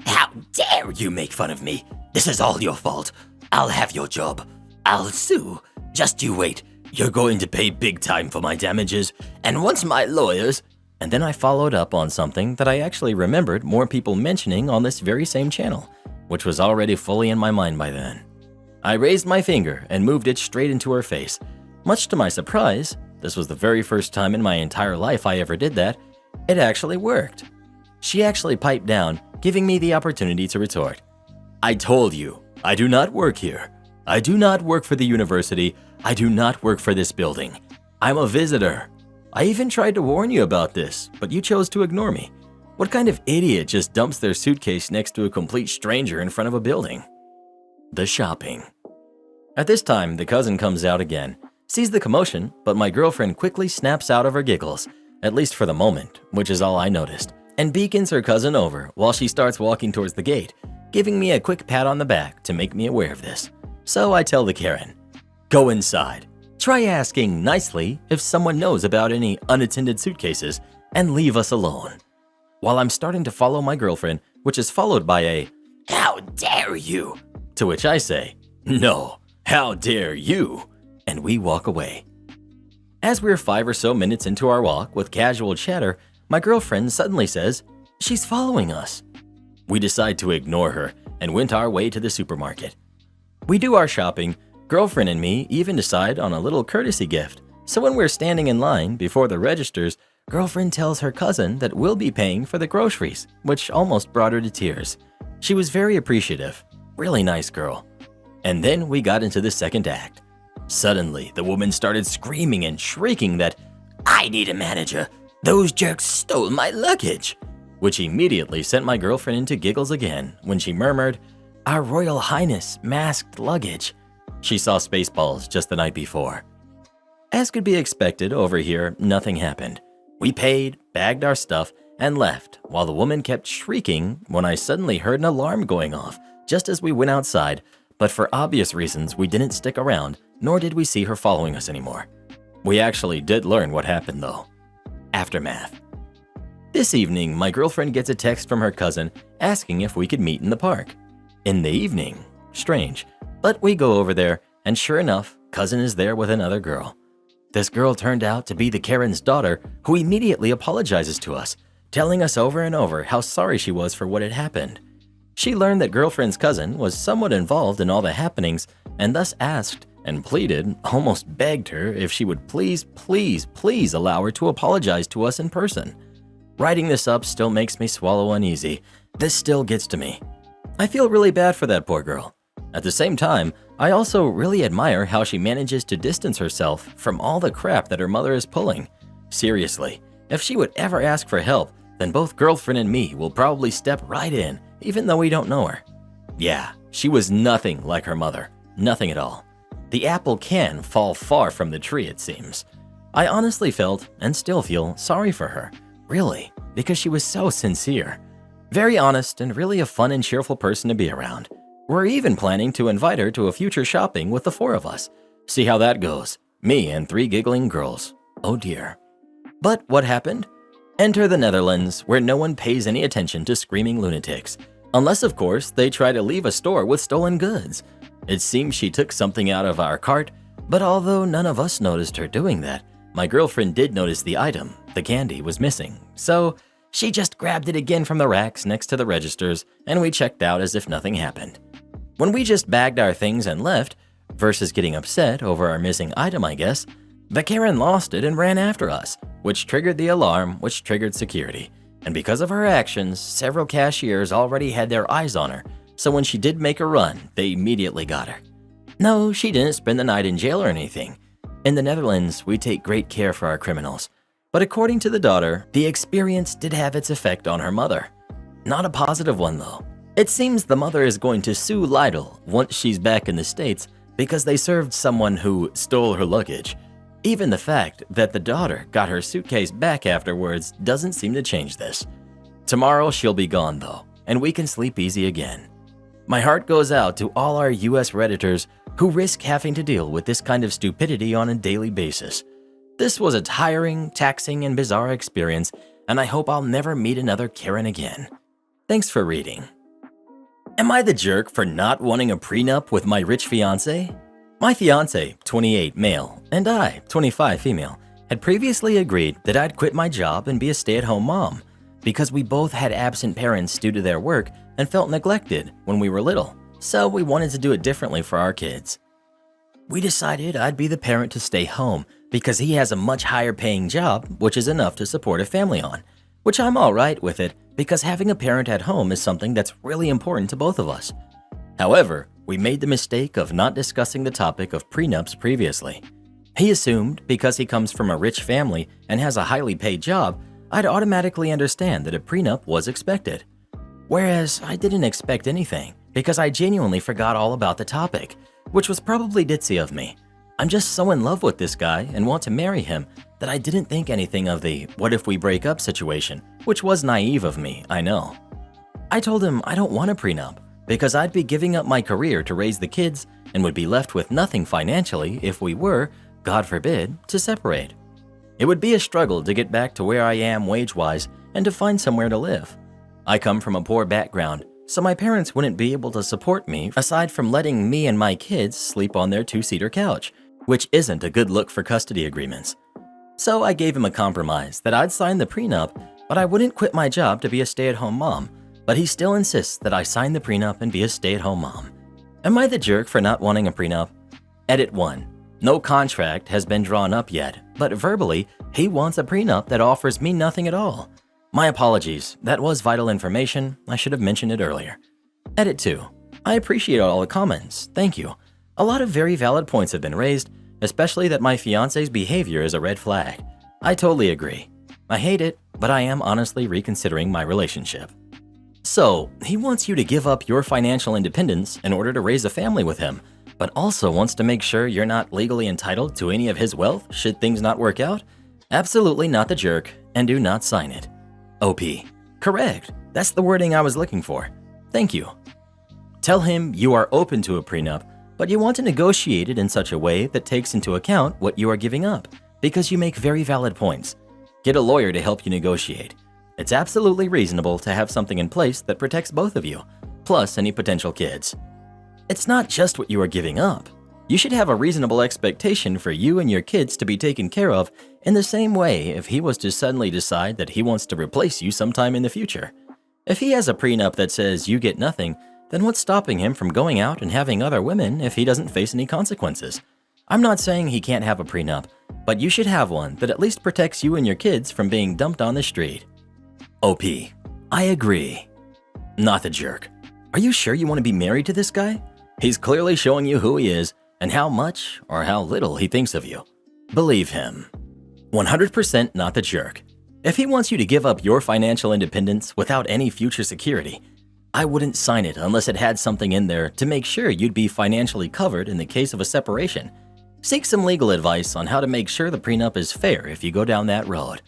How dare you make fun of me? This is all your fault. I'll have your job. I'll sue. Just you wait. You're going to pay big time for my damages, and once my lawyers... And then I followed up on something that I actually remembered more people mentioning on this very same channel, which was already fully in my mind by then. I raised my finger and moved it straight into her face. Much to my surprise, this was the very first time in my entire life I ever did that, it actually worked. She actually piped down, giving me the opportunity to retort. I told you, I do not work here. I do not work for the university. I do not work for this building. I'm a visitor. I even tried to warn you about this, but you chose to ignore me. What kind of idiot just dumps their suitcase next to a complete stranger in front of a building? The shopping. At this time, the cousin comes out again, sees the commotion, but my girlfriend quickly snaps out of her giggles, at least for the moment, which is all I noticed, and beacons her cousin over while she starts walking towards the gate, giving me a quick pat on the back to make me aware of this. So I tell the Karen, go inside. Try asking nicely if someone knows about any unattended suitcases and leave us alone. While I'm starting to follow my girlfriend, which is followed by a, how dare you? To which I say, no, How dare you? And we walk away. As we're 5 or so minutes into our walk with casual chatter, my girlfriend suddenly says, she's following us. We decide to ignore her and went our way to the supermarket. We do our shopping. Girlfriend and me even decide on a little courtesy gift. So when we're standing in line before the registers, girlfriend tells her cousin that we'll be paying for the groceries, which almost brought her to tears. She was very appreciative. Really nice girl. And then we got into the second act. Suddenly, the woman started screaming and shrieking that, I need a manager. Those jerks stole my luggage. Which immediately sent my girlfriend into giggles again when she murmured, Our Royal Highness masked luggage. She saw Spaceballs just the night before. As could be expected, over here, nothing happened. We paid, bagged our stuff, and left while the woman kept shrieking when I suddenly heard an alarm going off just as we went outside, but for obvious reasons we didn't stick around, nor did we see her following us anymore. We actually did learn what happened though. Aftermath. This evening, my girlfriend gets a text from her cousin asking if we could meet in the park. In the evening? Strange. But we go over there, and sure enough, cousin is there with another girl. This girl turned out to be the Karen's daughter, who immediately apologizes to us, telling us over and over how sorry she was for what had happened. She learned that girlfriend's cousin was somewhat involved in all the happenings, and thus asked and pleaded, almost begged her if she would please allow her to apologize to us in person. Writing this up still makes me swallow uneasy. This still gets to me. I feel really bad for that poor girl. At the same time, I also really admire how she manages to distance herself from all the crap that her mother is pulling. Seriously, if she would ever ask for help, then both girlfriend and me will probably step right in, even though we don't know her. Yeah, she was nothing like her mother. Nothing at all. The apple can fall far from the tree, it seems. I honestly felt, and still feel, sorry for her. Really, because she was so sincere. Very honest and really a fun and cheerful person to be around. We're even planning to invite her to a future shopping with the 4 of us. See how that goes. Me and 3 giggling girls. Oh dear. But what happened? Enter the Netherlands, where no one pays any attention to screaming lunatics. Unless, of course, they try to leave a store with stolen goods. It seems she took something out of our cart, but although none of us noticed her doing that, my girlfriend did notice the item, the candy, was missing. So she just grabbed it again from the racks next to the registers, and we checked out as if nothing happened. When we just bagged our things and left, versus getting upset over our missing item, I guess, the Karen lost it and ran after us, which triggered the alarm, which triggered security. And because of her actions, several cashiers already had their eyes on her, so when she did make a run, they immediately got her. No, she didn't spend the night in jail or anything. In the Netherlands, we take great care for our criminals. But according to the daughter, the experience did have its effect on her mother. Not a positive one, though. It seems the mother is going to sue Lidl once she's back in the States because they served someone who stole her luggage. Even the fact that the daughter got her suitcase back afterwards doesn't seem to change this. Tomorrow she'll be gone, though, and we can sleep easy again. My heart goes out to all our US Redditors who risk having to deal with this kind of stupidity on a daily basis. This was a tiring, taxing, and bizarre experience, and I hope I'll never meet another Karen again. Thanks for reading. Am I the jerk for not wanting a prenup with my rich fiancé? My fiancé, 28 male, and I, 25 female, had previously agreed that I'd quit my job and be a stay-at-home mom because we both had absent parents due to their work and felt neglected when we were little, so we wanted to do it differently for our kids. We decided I'd be the parent to stay home because he has a much higher paying job, which is enough to support a family on, which I'm all right with it because having a parent at home is something that's really important to both of us. However, we made the mistake of not discussing the topic of prenups previously. He assumed because he comes from a rich family and has a highly paid job, I'd automatically understand that a prenup was expected. Whereas I didn't expect anything because I genuinely forgot all about the topic, which was probably ditzy of me. I'm just so in love with this guy and want to marry him that I didn't think anything of the what if we break up situation, which was naive of me, I know. I told him I don't want a prenup because I'd be giving up my career to raise the kids and would be left with nothing financially if we were, God forbid, to separate. It would be a struggle to get back to where I am wage-wise and to find somewhere to live. I come from a poor background, so my parents wouldn't be able to support me aside from letting me and my kids sleep on their two-seater couch, which isn't a good look for custody agreements. So I gave him a compromise that I'd sign the prenup, but I wouldn't quit my job to be a stay-at-home mom, but he still insists that I sign the prenup and be a stay-at-home mom. Am I the jerk for not wanting a prenup? Edit 1. No contract has been drawn up yet, but verbally, he wants a prenup that offers me nothing at all. My apologies, that was vital information, I should have mentioned it earlier. Edit 2. I appreciate all the comments, thank you. A lot of very valid points have been raised, especially that my fiance's behavior is a red flag. I totally agree. I hate it, but I am honestly reconsidering my relationship. So, he wants you to give up your financial independence in order to raise a family with him, but also wants to make sure you're not legally entitled to any of his wealth should things not work out? Absolutely not the jerk, and do not sign it. OP. Correct. That's the wording I was looking for. Thank you. Tell him you are open to a prenup, but you want to negotiate it in such a way that takes into account what you are giving up, because you make very valid points. Get a lawyer to help you negotiate. It's absolutely reasonable to have something in place that protects both of you, plus any potential kids. It's not just what you are giving up. You should have a reasonable expectation for you and your kids to be taken care of in the same way if he was to suddenly decide that he wants to replace you sometime in the future. If he has a prenup that says you get nothing, then what's stopping him from going out and having other women if he doesn't face any consequences? I'm not saying he can't have a prenup, but you should have one that at least protects you and your kids from being dumped on the street. OP. I agree. Not the jerk. Are you sure you want to be married to this guy? He's clearly showing you who he is and how much or how little he thinks of you. Believe him. 100% not the jerk. If he wants you to give up your financial independence without any future security, I wouldn't sign it unless it had something in there to make sure you'd be financially covered in the case of a separation. Seek some legal advice on how to make sure the prenup is fair if you go down that road.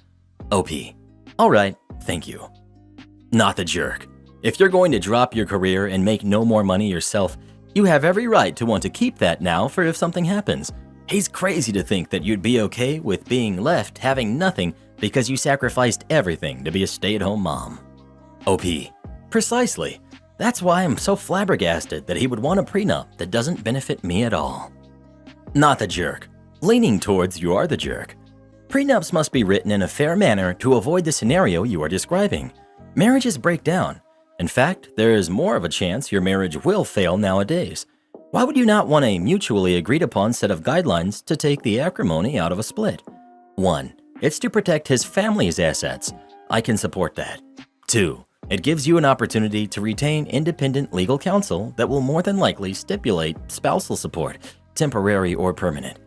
OP. Alright, thank you. Not the jerk. If you're going to drop your career and make no more money yourself, you have every right to want to keep that now for if something happens. He's crazy to think that you'd be okay with being left having nothing because you sacrificed everything to be a stay-at-home mom. OP. Precisely. That's why I'm so flabbergasted that he would want a prenup that doesn't benefit me at all. Not the jerk. Leaning towards you are the jerk. Prenups must be written in a fair manner to avoid the scenario you are describing. Marriages break down. In fact, there is more of a chance your marriage will fail nowadays. Why would you not want a mutually agreed upon set of guidelines to take the acrimony out of a split? 1. It's to protect his family's assets. I can support that. 2. It gives you an opportunity to retain independent legal counsel that will more than likely stipulate spousal support, temporary or permanent.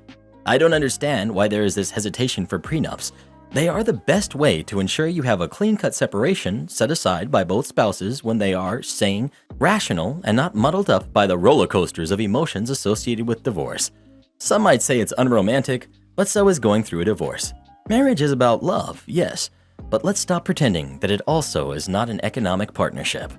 I don't understand why there is this hesitation for prenups. They are the best way to ensure you have a clean-cut separation set aside by both spouses when they are sane, rational, and not muddled up by the roller coasters of emotions associated with divorce. Some might say it's unromantic, but so is going through a divorce. Marriage is about love, yes, but let's stop pretending that it also is not an economic partnership.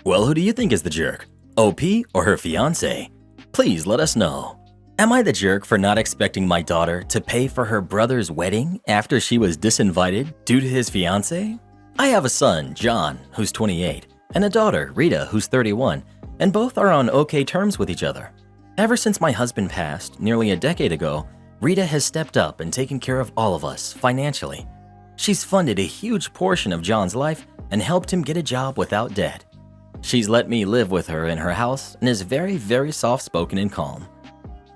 Well, who do you think is the jerk? OP or her fiancé? Please let us know. Am I the jerk for not expecting my daughter to pay for her brother's wedding after she was disinvited due to his fiancé? I have a son, John, who's 28, and a daughter, Rita, who's 31, and both are on okay terms with each other. Ever since my husband passed, nearly a decade ago, Rita has stepped up and taken care of all of us financially. She's funded a huge portion of John's life and helped him get a job without debt. She's let me live with her in her house and is very, very soft-spoken and calm.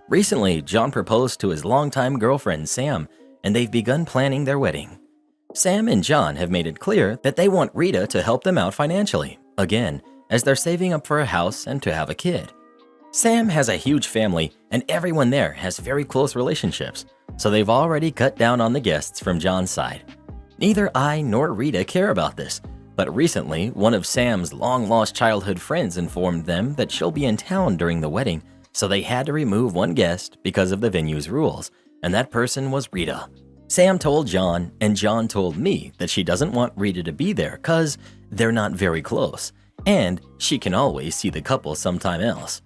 Recently, John proposed to his longtime girlfriend, Sam, and they've begun planning their wedding. Sam and John have made it clear that they want Rita to help them out financially, again, as they're saving up for a house and to have a kid. Sam has a huge family, and everyone there has very close relationships, so they've already cut down on the guests from John's side. Neither I nor Rita care about this, but recently, one of Sam's long-lost childhood friends informed them that she'll be in town during the wedding, so they had to remove one guest because of the venue's rules, and that person was Rita. Sam told John, and John told me that she doesn't want Rita to be there because they're not very close, and she can always see the couple sometime else.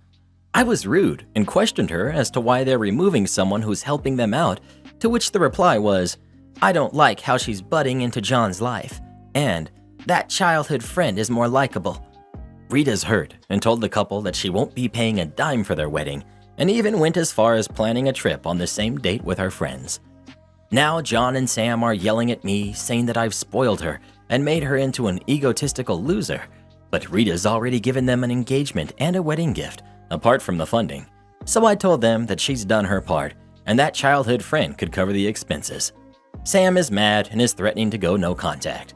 I was rude and questioned her as to why they're removing someone who's helping them out, to which the reply was, "I don't like how she's butting into John's life, and that childhood friend is more likable." Rita's hurt and told the couple that she won't be paying a dime for their wedding, and even went as far as planning a trip on the same date with her friends. Now John and Sam are yelling at me, saying that I've spoiled her and made her into an egotistical loser, but Rita's already given them an engagement and a wedding gift, apart from the funding. So I told them that she's done her part, and that childhood friend could cover the expenses. Sam is mad and is threatening to go no contact.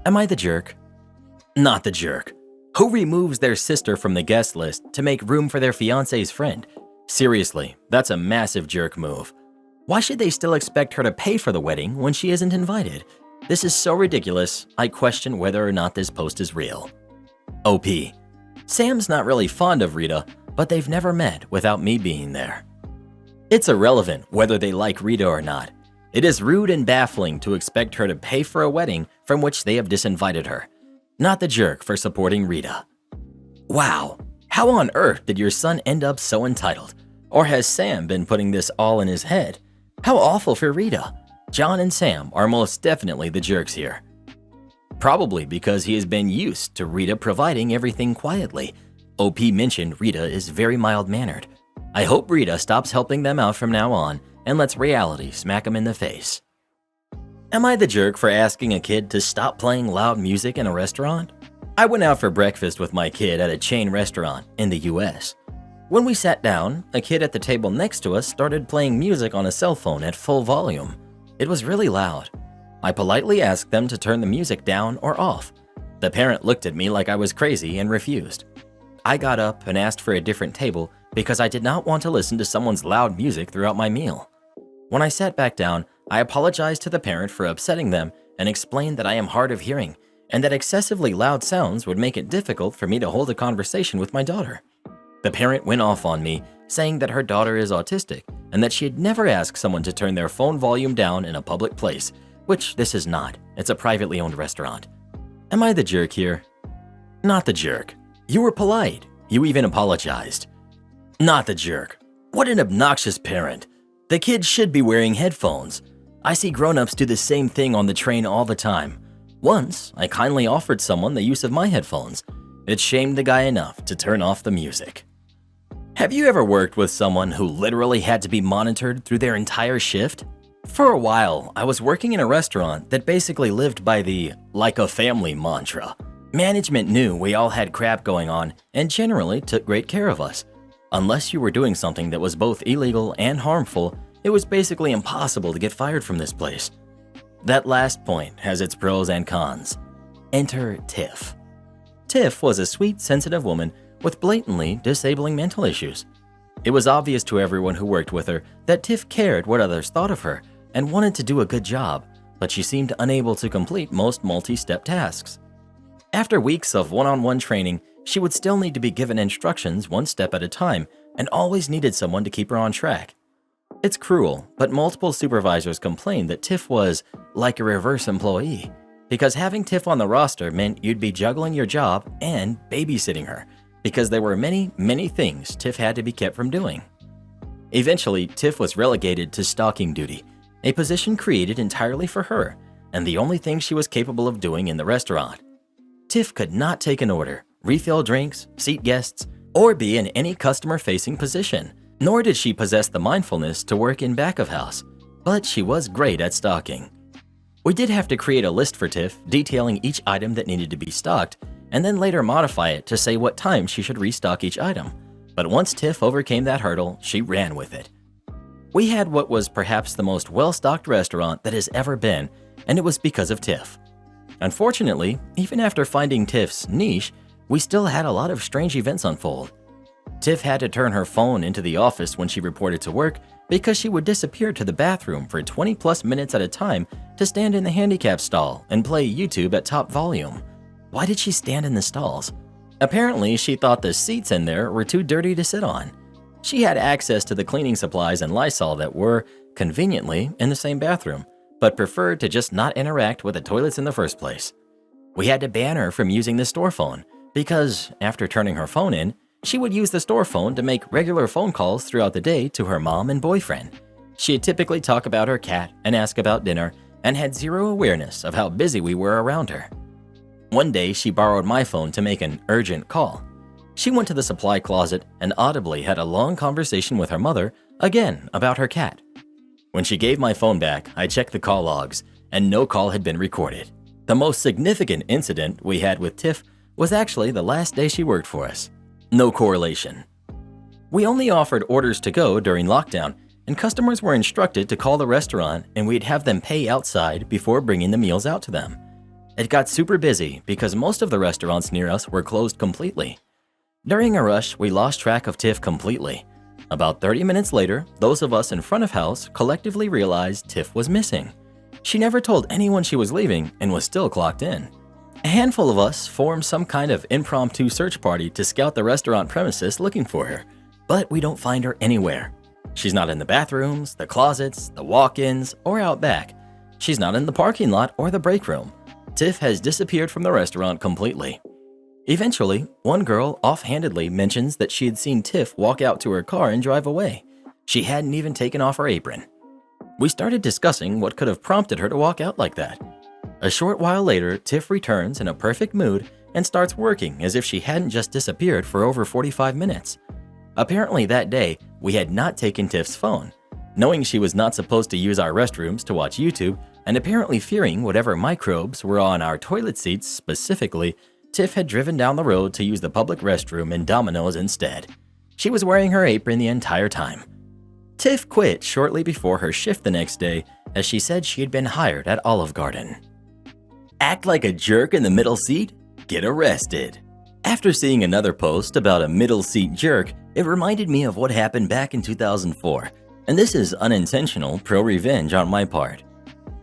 Am I the jerk? Not the jerk. Who removes their sister from the guest list to make room for their fiancé's friend? Seriously, that's a massive jerk move. Why should they still expect her to pay for the wedding when she isn't invited? This is so ridiculous, I question whether or not this post is real. OP. Sam's not really fond of Rita, but they've never met without me being there. It's irrelevant whether they like Rita or not. It is rude and baffling to expect her to pay for a wedding from which they have disinvited her. Not the jerk for supporting Rita. Wow, how on earth did your son end up so entitled? Or has Sam been putting this all in his head? How awful for Rita. John and Sam are most definitely the jerks here. Probably because he has been used to Rita providing everything quietly. OP mentioned Rita is very mild-mannered. I hope Rita stops helping them out from now on and lets reality smack him in the face. Am I the jerk for asking a kid to stop playing loud music in a restaurant? I went out for breakfast with my kid at a chain restaurant in the US. When we sat down, a kid at the table next to us started playing music on a cell phone at full volume. It was really loud. I politely asked them to turn the music down or off. The parent looked at me like I was crazy and refused. I got up and asked for a different table because I did not want to listen to someone's loud music throughout my meal. When I sat back down, I apologized to the parent for upsetting them and explained that I am hard of hearing and that excessively loud sounds would make it difficult for me to hold a conversation with my daughter. The parent went off on me, saying that her daughter is autistic and that she had never asked someone to turn their phone volume down in a public place, which this is not. It's a privately owned restaurant. Am I the jerk here? Not the jerk. You were polite. You even apologized. Not the jerk. What an obnoxious parent. The kids should be wearing headphones. I see grown-ups do the same thing on the train all the time. Once, I kindly offered someone the use of my headphones. It shamed the guy enough to turn off the music. Have you ever worked with someone who literally had to be monitored through their entire shift? For a while, I was working in a restaurant that basically lived by the like a family mantra. Management knew we all had crap going on and generally took great care of us. Unless you were doing something that was both illegal and harmful, it was basically impossible to get fired from this place. That last point has its pros and cons. Enter Tiff. Tiff was a sweet, sensitive woman with blatantly disabling mental issues. It was obvious to everyone who worked with her that Tiff cared what others thought of her and wanted to do a good job, but she seemed unable to complete most multi-step tasks. After weeks of one-on-one training, she would still need to be given instructions one step at a time and always needed someone to keep her on track. It's cruel, but multiple supervisors complained that Tiff was like a reverse employee, because having Tiff on the roster meant you'd be juggling your job and babysitting her, because there were many, many things Tiff had to be kept from doing. Eventually, Tiff was relegated to stalking duty, a position created entirely for her, and the only thing she was capable of doing in the restaurant. Tiff could not take an order, refill drinks, seat guests, or be in any customer-facing position, nor did she possess the mindfulness to work in back of house, but she was great at stalking. We did have to create a list for Tiff detailing each item that needed to be stocked, and then later modify it to say what time she should restock each item. But once Tiff overcame that hurdle, she ran with it. We had what was perhaps the most well-stocked restaurant that has ever been, and it was because of Tiff. Unfortunately, even after finding Tiff's niche, we still had a lot of strange events unfold. Tiff had to turn her phone into the office when she reported to work because she would disappear to the bathroom for 20+ minutes at a time to stand in the handicap stall and play YouTube at top volume. Why did she stand in the stalls? Apparently, she thought the seats in there were too dirty to sit on. She had access to the cleaning supplies and Lysol that were, conveniently, in the same bathroom, but preferred to just not interact with the toilets in the first place. We had to ban her from using the store phone because, after turning her phone in, she would use the store phone to make regular phone calls throughout the day to her mom and boyfriend. She'd typically talk about her cat and ask about dinner and had zero awareness of how busy we were around her. One day, she borrowed my phone to make an urgent call. She went to the supply closet and audibly had a long conversation with her mother, again about her cat. When she gave my phone back, I checked the call logs, and no call had been recorded. The most significant incident we had with Tiff was actually the last day she worked for us. No correlation. We only offered orders to go during lockdown, and customers were instructed to call the restaurant and we'd have them pay outside before bringing the meals out to them. It got super busy because most of the restaurants near us were closed completely. During a rush, we lost track of Tiff completely. About 30 minutes later, those of us in front of house collectively realized Tiff was missing. She never told anyone she was leaving and was still clocked in. A handful of us formed some kind of impromptu search party to scout the restaurant premises looking for her, but we don't find her anywhere. She's not in the bathrooms, the closets, the walk-ins, or out back. She's not in the parking lot or the break room. Tiff has disappeared from the restaurant completely. Eventually, one girl offhandedly mentions that she had seen Tiff walk out to her car and drive away. She hadn't even taken off her apron. We started discussing what could have prompted her to walk out like that. A short while later, Tiff returns in a perfect mood and starts working as if she hadn't just disappeared for over 45 minutes. Apparently that day, we had not taken Tiff's phone. Knowing she was not supposed to use our restrooms to watch YouTube, and apparently fearing whatever microbes were on our toilet seats specifically, Tiff had driven down the road to use the public restroom in Domino's instead. She was wearing her apron the entire time. Tiff quit shortly before her shift the next day as she said she had been hired at Olive Garden. Act like a jerk in the middle seat? Get arrested. After seeing another post about a middle seat jerk, it reminded me of what happened back in 2004, and this is unintentional pro-revenge on my part.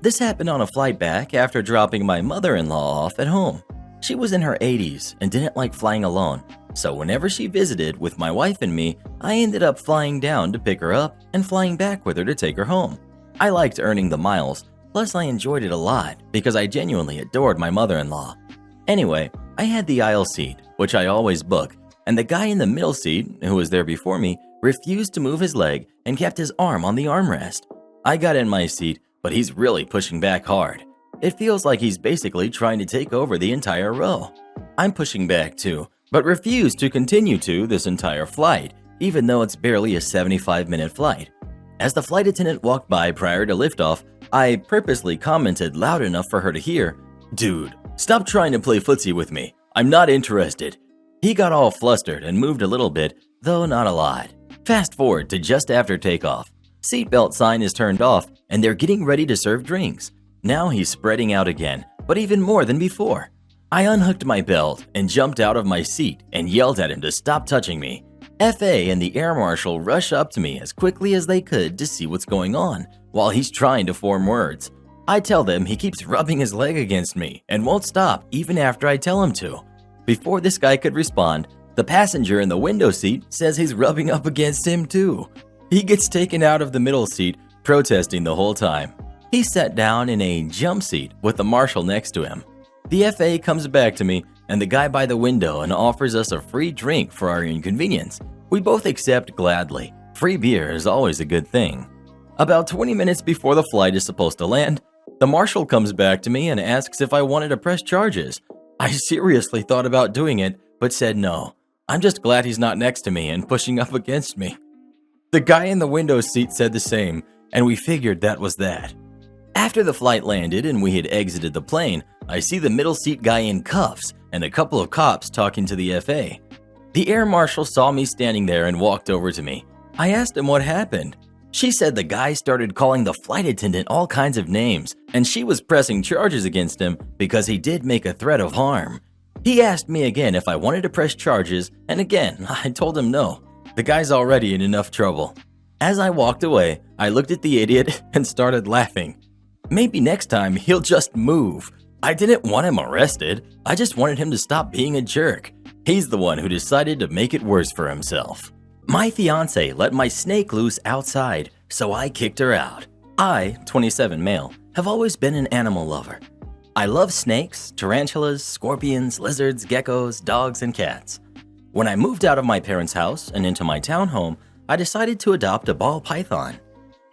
This happened on a flight back after dropping my mother-in-law off at home. She was in her 80s and didn't like flying alone, so whenever she visited with my wife and me, I ended up flying down to pick her up and flying back with her to take her home. I liked earning the miles, plus I enjoyed it a lot because I genuinely adored my mother-in-law. Anyway, I had the aisle seat, which I always book, and the guy in the middle seat, who was there before me, refused to move his leg and kept his arm on the armrest. I got in my seat, but he's really pushing back hard. It feels like he's basically trying to take over the entire row. I'm pushing back too, but refuse to continue to this entire flight, even though it's barely a 75-minute flight. As the flight attendant walked by prior to liftoff, I purposely commented loud enough for her to hear, "Dude, stop trying to play footsie with me. I'm not interested." He got all flustered and moved a little bit, though not a lot. Fast forward to just after takeoff. Seatbelt sign is turned off and they're getting ready to serve drinks. Now he's spreading out again, but even more than before. I unhooked my belt and jumped out of my seat and yelled at him to stop touching me. FA and the air marshal rush up to me as quickly as they could to see what's going on, while he's trying to form words. I tell them he keeps rubbing his leg against me and won't stop even after I tell him to. Before this guy could respond, the passenger in the window seat says he's rubbing up against him too. He gets taken out of the middle seat, protesting the whole time. He sat down in a jump seat with the marshal next to him. The FA comes back to me and the guy by the window and offers us a free drink for our inconvenience. We both accept gladly. Free beer is always a good thing. About 20 minutes before the flight is supposed to land, the marshal comes back to me and asks if I wanted to press charges. I seriously thought about doing it, but said no. I'm just glad he's not next to me and pushing up against me. The guy in the window seat said the same, and we figured that was that. After the flight landed and we had exited the plane, I see the middle seat guy in cuffs and a couple of cops talking to the FA. The air marshal saw me standing there and walked over to me. I asked him what happened. She said the guy started calling the flight attendant all kinds of names, and she was pressing charges against him because he did make a threat of harm. He asked me again if I wanted to press charges, and again, I told him no. The guy's already in enough trouble. As I walked away, I looked at the idiot and started laughing. Maybe next time he'll just move. I didn't want him arrested. I just wanted him to stop being a jerk. He's the one who decided to make it worse for himself. My fiance let my snake loose outside, so I kicked her out. I, 27 male, have always been an animal lover. I love snakes, tarantulas, scorpions, lizards, geckos, dogs, and cats. When I moved out of my parents' house and into my townhome, I decided to adopt a ball python.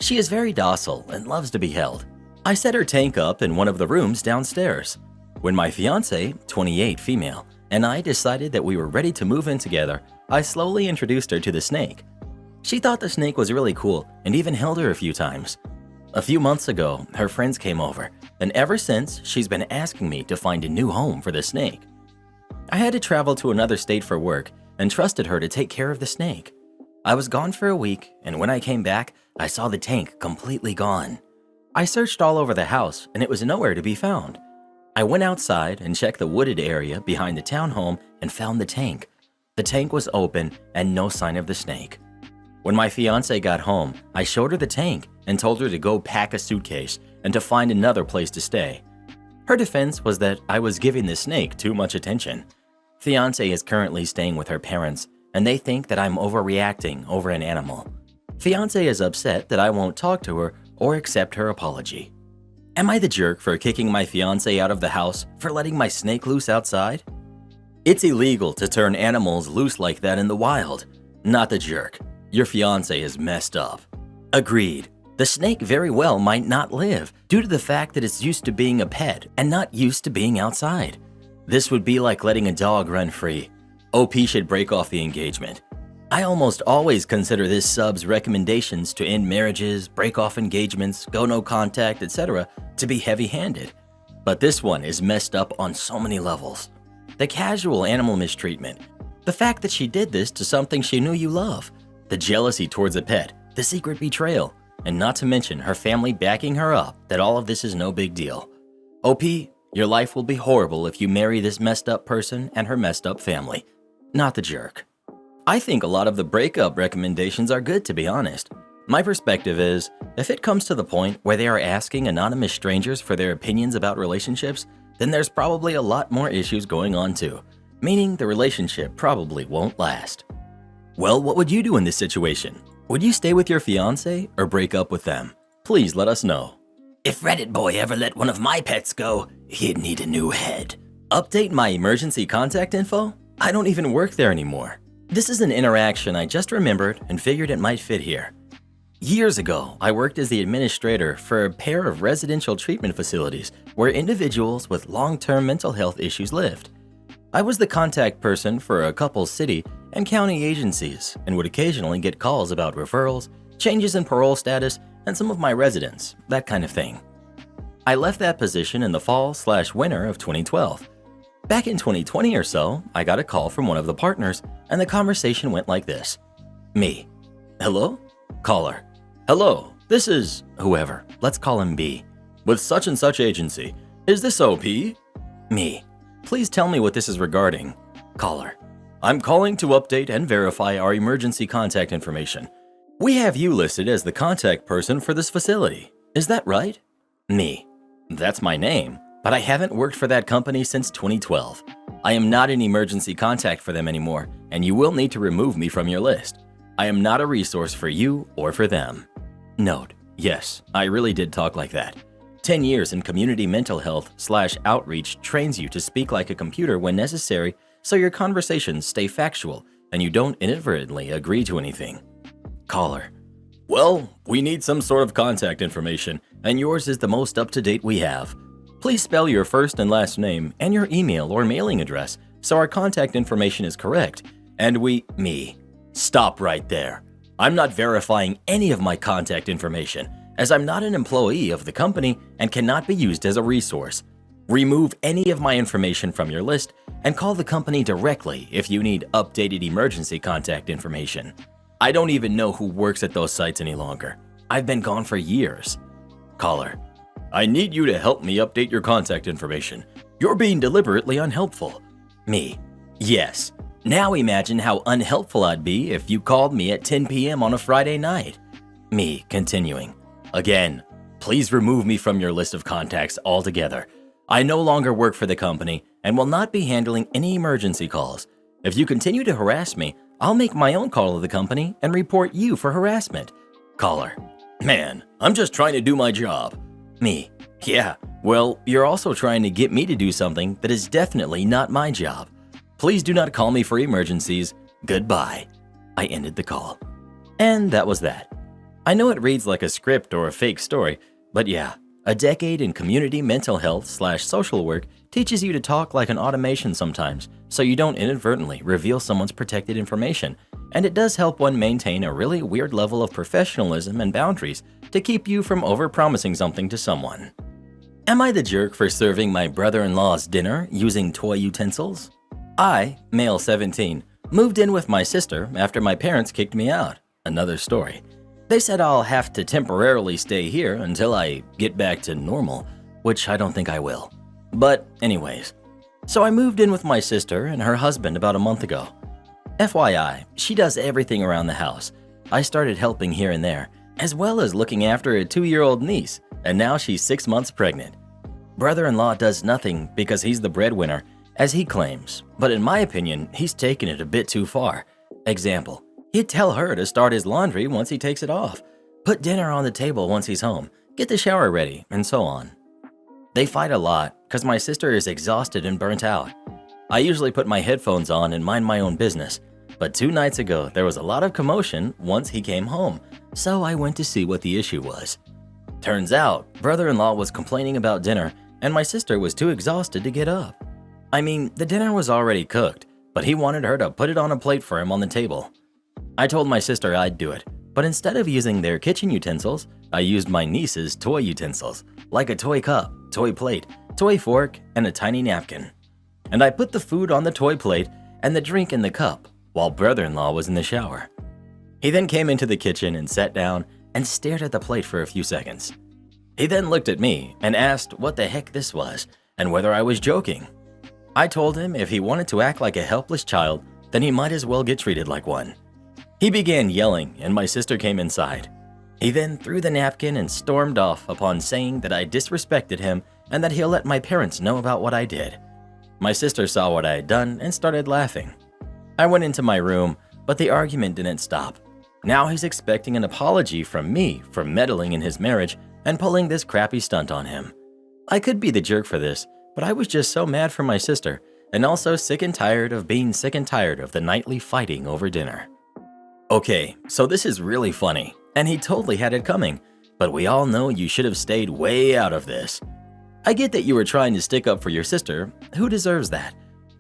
She is very docile and loves to be held. I set her tank up in one of the rooms downstairs. When my fiance, 28 female, and I decided that we were ready to move in together, I slowly introduced her to the snake. She thought the snake was really cool and even held her a few times. A few months ago, her friends came over, and ever since, she's been asking me to find a new home for the snake. I had to travel to another state for work and trusted her to take care of the snake. I was gone for a week, and when I came back, I saw the tank completely gone. I searched all over the house, and it was nowhere to be found. I went outside and checked the wooded area behind the townhome and found the tank. The tank was open and no sign of the snake. When my fiance got home, I showed her the tank and told her to go pack a suitcase and to find another place to stay. Her defense was that I was giving the snake too much attention. Fiance is currently staying with her parents, and they think that I'm overreacting over an animal. Fiance is upset that I won't talk to her or accept her apology. Am I the jerk for kicking my fiance out of the house for letting my snake loose outside? It's illegal to turn animals loose like that in the wild. Not the jerk. Your fiance is messed up. Agreed. The snake very well might not live due to the fact that it's used to being a pet and not used to being outside. This would be like letting a dog run free. OP should break off the engagement. I almost always consider this sub's recommendations to end marriages, break off engagements, go no contact, etc. to be heavy-handed. But this one is messed up on so many levels. The casual animal mistreatment, the fact that she did this to something she knew you love, the jealousy towards a pet, the secret betrayal, and not to mention her family backing her up that all of this is no big deal. OP, your life will be horrible if you marry this messed up person and her messed up family. Not the jerk. I think a lot of the breakup recommendations are good, to be honest. My perspective is, if it comes to the point where they are asking anonymous strangers for their opinions about relationships, then there's probably a lot more issues going on too, meaning the relationship probably won't last. Well, what would you do in this situation? Would you stay with your fiancé or break up with them? Please let us know. If Reddit boy ever let one of my pets go, he'd need a new head. Update my emergency contact info? I don't even work there anymore. This is an interaction I just remembered and figured it might fit here. Years ago, I worked as the administrator for a pair of residential treatment facilities where individuals with long-term mental health issues lived. I was the contact person for a couple city and county agencies and would occasionally get calls about referrals, changes in parole status, and some of my residents, that kind of thing. I left that position in the fall/winter of 2012. Back in 2020 or so, I got a call from one of the partners, and the conversation went like this. Me. Hello? Caller. Hello, this is whoever. Let's call him B. With such and such agency. Is this OP? Me. Please tell me what this is regarding. Caller. I'm calling to update and verify our emergency contact information. We have you listed as the contact person for this facility. Is that right? Me. That's my name, but I haven't worked for that company since 2012. I am not an emergency contact for them anymore, and you will need to remove me from your list. I am not a resource for you or for them. Note, yes, I really did talk like that. 10 years in community mental health/outreach trains you to speak like a computer when necessary so your conversations stay factual and you don't inadvertently agree to anything. Caller. Well, we need some sort of contact information, and yours is the most up-to-date we have. Please spell your first and last name and your email or mailing address so our contact information is correct, and me. Stop right there. I'm not verifying any of my contact information, as I'm not an employee of the company and cannot be used as a resource. Remove any of my information from your list and call the company directly if you need updated emergency contact information. I don't even know who works at those sites any longer. I've been gone for years. Caller. I need you to help me update your contact information. You're being deliberately unhelpful. Me. Yes. Now imagine how unhelpful I'd be if you called me at 10 p.m. on a Friday night. Me, continuing. Again, please remove me from your list of contacts altogether. I no longer work for the company and will not be handling any emergency calls. If you continue to harass me, I'll make my own call to the company and report you for harassment. Caller. Man, I'm just trying to do my job. Me. Yeah, well, you're also trying to get me to do something that is definitely not my job. Please do not call me for emergencies. Goodbye. I ended the call. And that was that. I know it reads like a script or a fake story, but yeah, A decade in community mental health/social work teaches you to talk like an automation sometimes, so you don't inadvertently reveal someone's protected information, and it does help one maintain a really weird level of professionalism and boundaries to keep you from overpromising something to someone. Am I the jerk for serving my brother-in-law's dinner using toy utensils? I, male 17, moved in with my sister after my parents kicked me out. Another story. They said I'll have to temporarily stay here until I get back to normal, which I don't think I will. But anyways, so I moved in with my sister and her husband about a month ago. FYI, she does everything around the house. I started helping here and there, as well as looking after a 2-year-old niece, and now she's 6 months pregnant. Brother-in-law does nothing because he's the breadwinner, as he claims, but in my opinion, he's taken it a bit too far. Example, he'd tell her to start his laundry once he takes it off, put dinner on the table once he's home, get the shower ready, and so on. They fight a lot because my sister is exhausted and burnt out. I usually put my headphones on and mind my own business, but 2 nights ago there was a lot of commotion once he came home, so I went to see what the issue was. Turns out, brother-in-law was complaining about dinner and my sister was too exhausted to get up. I mean, the dinner was already cooked, but he wanted her to put it on a plate for him on the table. I told my sister I'd do it, but instead of using their kitchen utensils, I used my niece's toy utensils, like a toy cup, toy plate, toy fork, and a tiny napkin. And I put the food on the toy plate and the drink in the cup while brother-in-law was in the shower. He then came into the kitchen and sat down and stared at the plate for a few seconds. He then looked at me and asked what the heck this was and whether I was joking. I told him if he wanted to act like a helpless child, then he might as well get treated like one. He began yelling and my sister came inside. He then threw the napkin and stormed off upon saying that I disrespected him and that he'll let my parents know about what I did. My sister saw what I had done and started laughing. I went into my room, but the argument didn't stop. Now he's expecting an apology from me for meddling in his marriage and pulling this crappy stunt on him. I could be the jerk for this, but I was just so mad for my sister and also sick and tired of being sick and tired of the nightly fighting over dinner. Okay, so this is really funny, and he totally had it coming, but we all know you should have stayed way out of this. I get that you were trying to stick up for your sister. Who deserves that?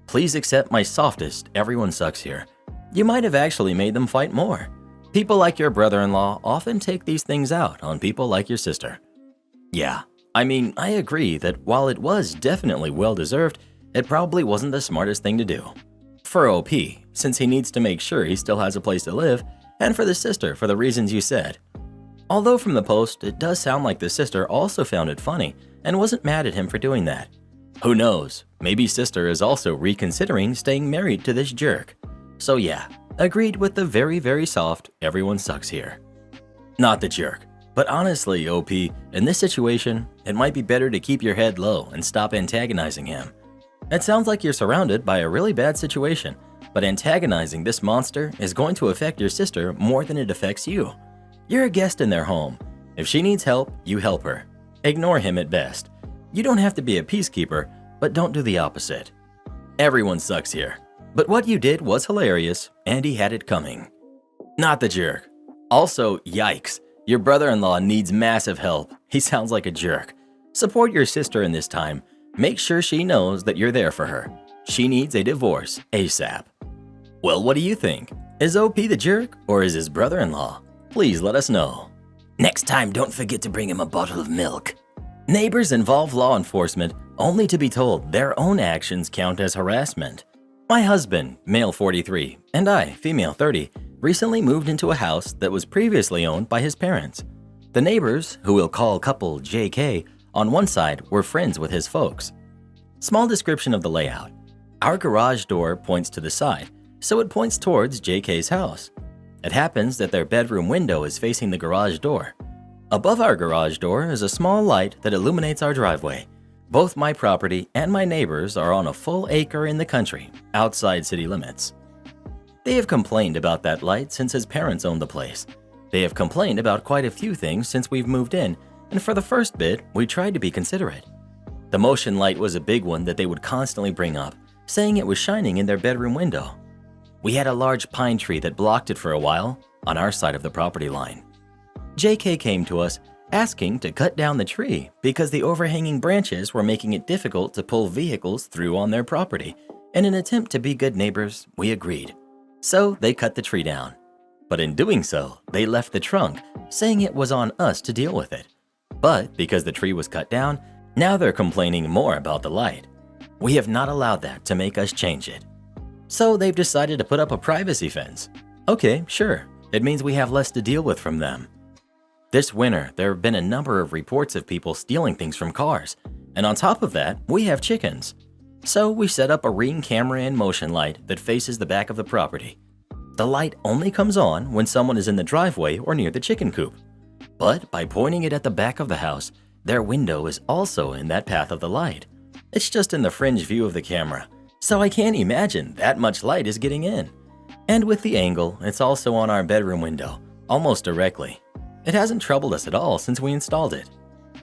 Please accept my softest, everyone sucks here. You might have actually made them fight more. People like your brother-in-law often take these things out on people like your sister. Yeah, I mean, I agree that while it was definitely well-deserved, it probably wasn't the smartest thing to do. For OP, since he needs to make sure he still has a place to live, and for the sister for the reasons you said. Although from the post, it does sound like the sister also found it funny and wasn't mad at him for doing that. Who knows, maybe sister is also reconsidering staying married to this jerk. So yeah, agreed with the very, very soft, everyone sucks here. Not the jerk, but honestly, OP, in this situation, it might be better to keep your head low and stop antagonizing him. It sounds like you're surrounded by a really bad situation, but antagonizing this monster is going to affect your sister more than it affects you. You're a guest in their home. If she needs help, you help her. Ignore him at best. You don't have to be a peacekeeper, but don't do the opposite. Everyone sucks here. But what you did was hilarious, and he had it coming. Not the jerk. Also, yikes. Your brother-in-law needs massive help. He sounds like a jerk. Support your sister in this time. Make sure she knows that you're there for her. She needs a divorce ASAP. Well, what do you think? Is OP the jerk, or is his brother-in-law? Please let us know. Next time, don't forget to bring him a bottle of milk. Neighbors involve law enforcement only to be told their own actions count as harassment. My husband, male 43, and I, female 30, recently moved into a house that was previously owned by his parents. The neighbors, who we'll call couple JK, on one side were friends with his folks. Small description of the layout. Our garage door points to the side, so it points towards JK's house. It happens that their bedroom window is facing the garage door. Above our garage door is a small light that illuminates our driveway. Both my property and my neighbors are on a full acre in the country, outside city limits. They have complained about that light since his parents owned the place. They have complained about quite a few things since we've moved in, and for the first bit, we tried to be considerate. The motion light was a big one that they would constantly bring up, saying it was shining in their bedroom window. We had a large pine tree that blocked it for a while on our side of the property line. JK came to us asking to cut down the tree because the overhanging branches were making it difficult to pull vehicles through on their property. In an attempt to be good neighbors, we agreed. So they cut the tree down. But in doing so, they left the trunk, saying it was on us to deal with it. But because the tree was cut down, now they're complaining more about the light. We have not allowed that to make us change it. So they've decided to put up a privacy fence. Okay, sure. It means we have less to deal with from them. This winter, there have been a number of reports of people stealing things from cars. And on top of that, we have chickens. So we set up a Ring camera in motion light that faces the back of the property. The light only comes on when someone is in the driveway or near the chicken coop. But by pointing it at the back of the house, their window is also in that path of the light. It's just in the fringe view of the camera, so I can't imagine that much light is getting in. And with the angle, it's also on our bedroom window, almost directly. It hasn't troubled us at all since we installed it.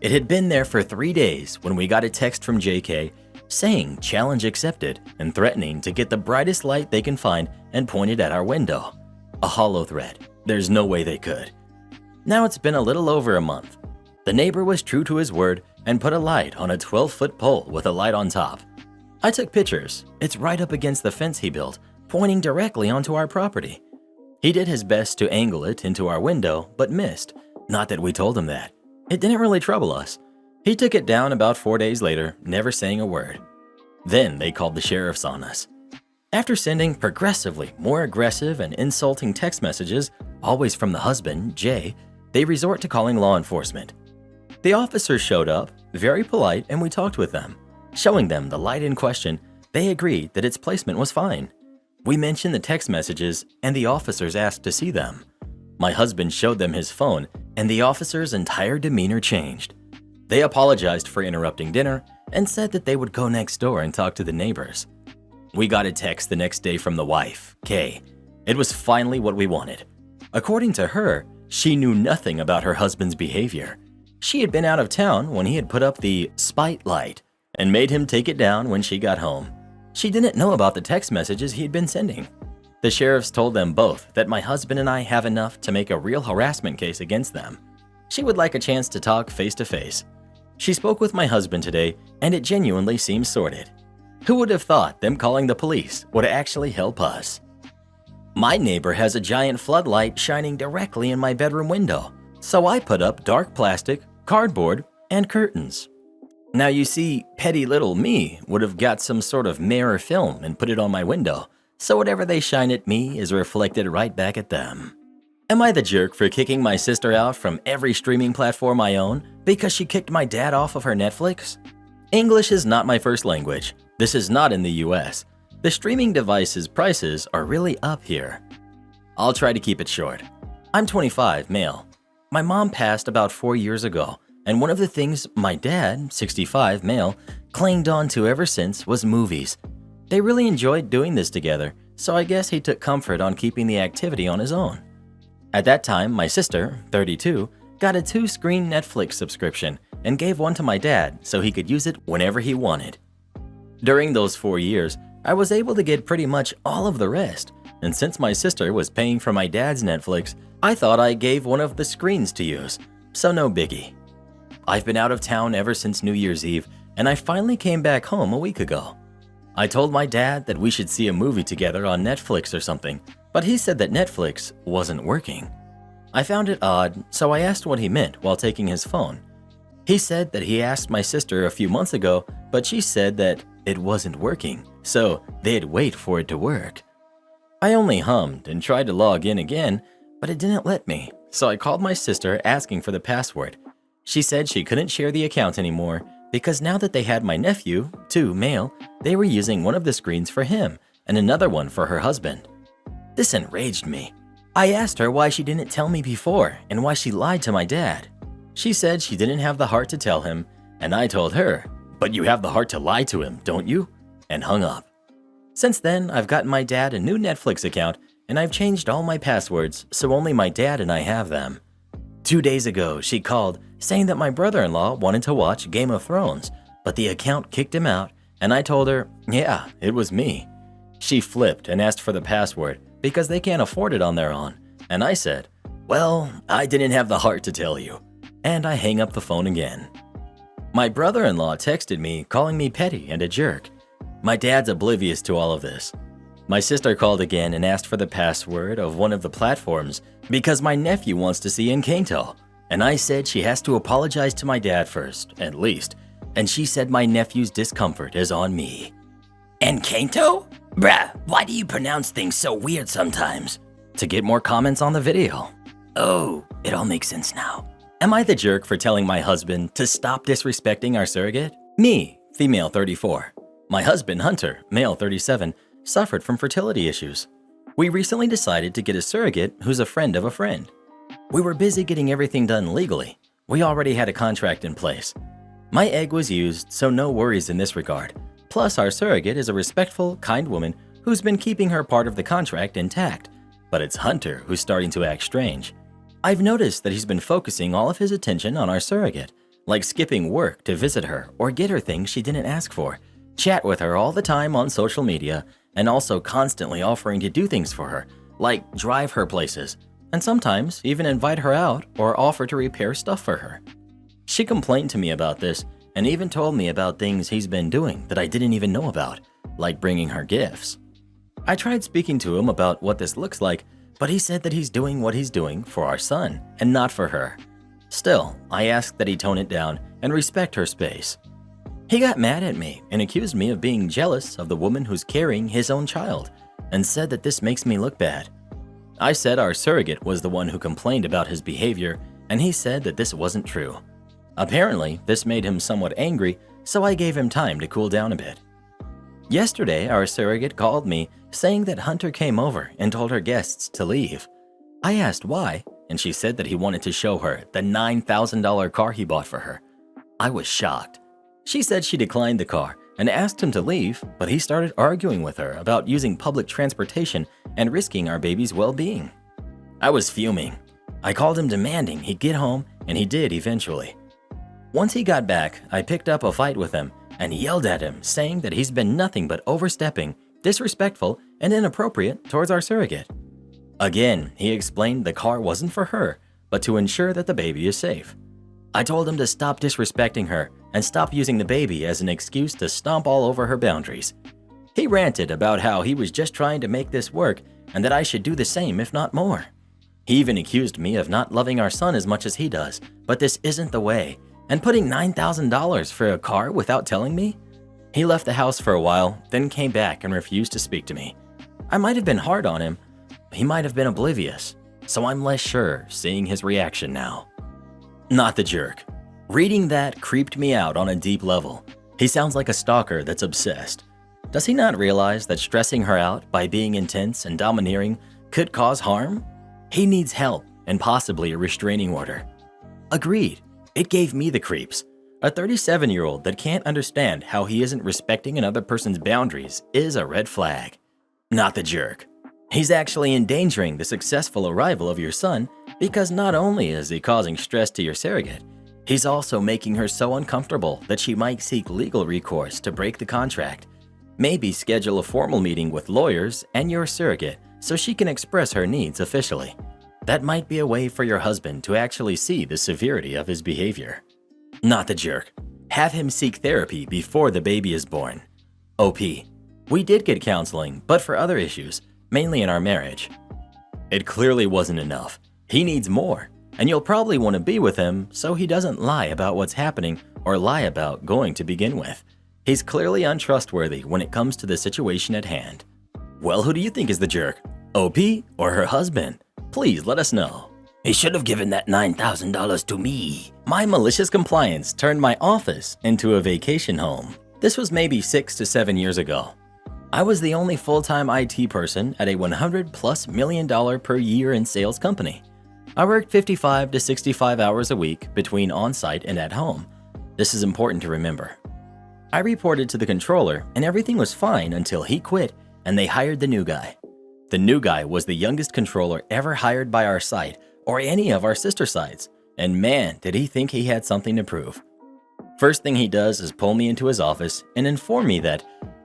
It had been there for 3 days when we got a text from JK saying challenge accepted and threatening to get the brightest light they can find and point it at our window. A hollow threat. There's no way they could. Now it's been a little over a month. The neighbor was true to his word and put a light on a 12-foot pole with a light on top. I took pictures. It's right up against the fence he built, pointing directly onto our property. He did his best to angle it into our window, but missed. Not that we told him that. It didn't really trouble us. He took it down about 4 days later, never saying a word. Then they called the sheriffs on us. After sending progressively more aggressive and insulting text messages, always from the husband, Jay, they resort to calling law enforcement. The officers showed up, very polite, and we talked with them. Showing them the light in question, they agreed that its placement was fine. We mentioned the text messages, and the officers asked to see them. My husband showed them his phone, and the officers' entire demeanor changed. They apologized for interrupting dinner and said that they would go next door and talk to the neighbors. We got a text the next day from the wife, Kay. It was finally what we wanted. According to her, she knew nothing about her husband's behavior. She had been out of town when he had put up the spite light and made him take it down when she got home. She didn't know about the text messages he had been sending. The sheriffs told them both that my husband and I have enough to make a real harassment case against them. She would like a chance to talk face to face. She spoke with my husband today, and it genuinely seems sorted. Who would have thought them calling the police would actually help us? My neighbor has a giant floodlight shining directly in my bedroom window, so I put up dark plastic, cardboard, and curtains. Now you see, petty little me would have got some sort of mirror film and put it on my window, so whatever they shine at me is reflected right back at them. Am I the jerk for kicking my sister out from every streaming platform I own because she kicked my dad off of her Netflix? English is not my first language. This is not in the US. The streaming devices' prices are really up here. I'll try to keep it short. I'm 25, male. My mom passed about 4 years ago, and one of the things my dad, 65, male, clinged on to ever since was movies. They really enjoyed doing this together, so I guess he took comfort on keeping the activity on his own. At that time, my sister, 32, got a 2-screen Netflix subscription and gave one to my dad so he could use it whenever he wanted. During those 4 years, I was able to get pretty much all of the rest, and since my sister was paying for my dad's Netflix, I thought I gave one of the screens to use, so no biggie. I've been out of town ever since New Year's Eve, and I finally came back home a week ago. I told my dad that we should see a movie together on Netflix or something, but he said that Netflix wasn't working. I found it odd, so I asked what he meant while taking his phone. He said that he asked my sister a few months ago, but she said that it wasn't working, so they'd wait for it to work. I only hummed and tried to log in again, but it didn't let me, so I called my sister asking for the password. She said she couldn't share the account anymore because now that they had my nephew, 2, male, they were using one of the screens for him and another one for her husband. This enraged me. I asked her why she didn't tell me before and why she lied to my dad. She said she didn't have the heart to tell him, and I told her, "But you have the heart to lie to him, don't you?" and hung up. Since then, I've gotten my dad a new Netflix account, and I've changed all my passwords so only my dad and I have them. 2 days ago, she called saying that my brother-in-law wanted to watch Game of Thrones, but the account kicked him out, and I told her, yeah, it was me. She flipped and asked for the password because they can't afford it on their own, and I said, well, I didn't have the heart to tell you. and I hang up the phone again. My brother-in-law texted me calling me petty and a jerk. My dad's oblivious to all of this. My sister called again and asked for the password of one of the platforms because my nephew wants to see Encanto, and I said she has to apologize to my dad first, at least, and she said my nephew's discomfort is on me. Encanto? Bruh, why do you pronounce things so weird sometimes? To get more comments on the video. Oh, it all makes sense now. Am I the jerk for telling my husband to stop disrespecting our surrogate? Me, female 34. My husband, Hunter, male 37, suffered from fertility issues. We recently decided to get a surrogate who's a friend of a friend. We were busy getting everything done legally. We already had a contract in place. My egg was used, so no worries in this regard. Plus, our surrogate is a respectful, kind woman who's been keeping her part of the contract intact. But it's Hunter who's starting to act strange. I've noticed that he's been focusing all of his attention on our surrogate, like skipping work to visit her or get her things she didn't ask for, chat with her all the time on social media, and also constantly offering to do things for her, like drive her places, and sometimes even invite her out or offer to repair stuff for her. She complained to me about this and even told me about things he's been doing that I didn't even know about, like bringing her gifts. I tried speaking to him about what this looks like, but he said that he's doing what he's doing for our son and not for her. Still, I asked that he tone it down and respect her space. He got mad at me and accused me of being jealous of the woman who's carrying his own child and said that this makes me look bad. I said our surrogate was the one who complained about his behavior, and he said that this wasn't true. Apparently, this made him somewhat angry, so I gave him time to cool down a bit. Yesterday, our surrogate called me saying that Hunter came over and told her guests to leave. I asked why, and she said that he wanted to show her the $9,000 car he bought for her. I was shocked. She said she declined the car and asked him to leave, but he started arguing with her about using public transportation and risking our baby's well-being. I was fuming. I called him demanding he get home, and he did eventually. Once he got back, I picked up a fight with him and yelled at him, saying that he's been nothing but overstepping, disrespectful, and inappropriate towards our surrogate. Again, he explained the car wasn't for her, but to ensure that the baby is safe. I told him to stop disrespecting her and stop using the baby as an excuse to stomp all over her boundaries. He ranted about how he was just trying to make this work and that I should do the same, if not more. He even accused me of not loving our son as much as he does, but this isn't the way, and putting $9,000 for a car without telling me? He left the house for a while, then came back and refused to speak to me. I might have been hard on him. He might have been oblivious, so I'm less sure seeing his reaction now. Not the jerk. Reading that creeped me out on a deep level. He sounds like a stalker that's obsessed. Does he not realize that stressing her out by being intense and domineering could cause harm? He needs help and possibly a restraining order. Agreed. It gave me the creeps. A 37-year-old that can't understand how he isn't respecting another person's boundaries is a red flag. Not the jerk. He's actually endangering the successful arrival of your son because not only is he causing stress to your surrogate, he's also making her so uncomfortable that she might seek legal recourse to break the contract. Maybe schedule a formal meeting with lawyers and your surrogate so she can express her needs officially. That might be a way for your husband to actually see the severity of his behavior. Not the jerk. Have him seek therapy before the baby is born. OP. We did get counseling, but for other issues, mainly in our marriage. It clearly wasn't enough. He needs more, and you'll probably want to be with him so he doesn't lie about what's happening or lie about going to begin with. He's clearly untrustworthy when it comes to the situation at hand. Well, who do you think is the jerk? OP or her husband? Please let us know. He should have given that $9,000 to me. My malicious compliance turned my office into a vacation home. This was maybe 6 to 7 years ago. I was the only full-time IT person at a $100+ million per year in sales company. I worked 55 to 65 hours a week between on-site and at home. This is important to remember. I reported to the controller and everything was fine until he quit and they hired the new guy. The new guy was the youngest controller ever hired by our site or any of our sister sites, and man, did he think he had something to prove. First thing he does is pull me into his office and inform me that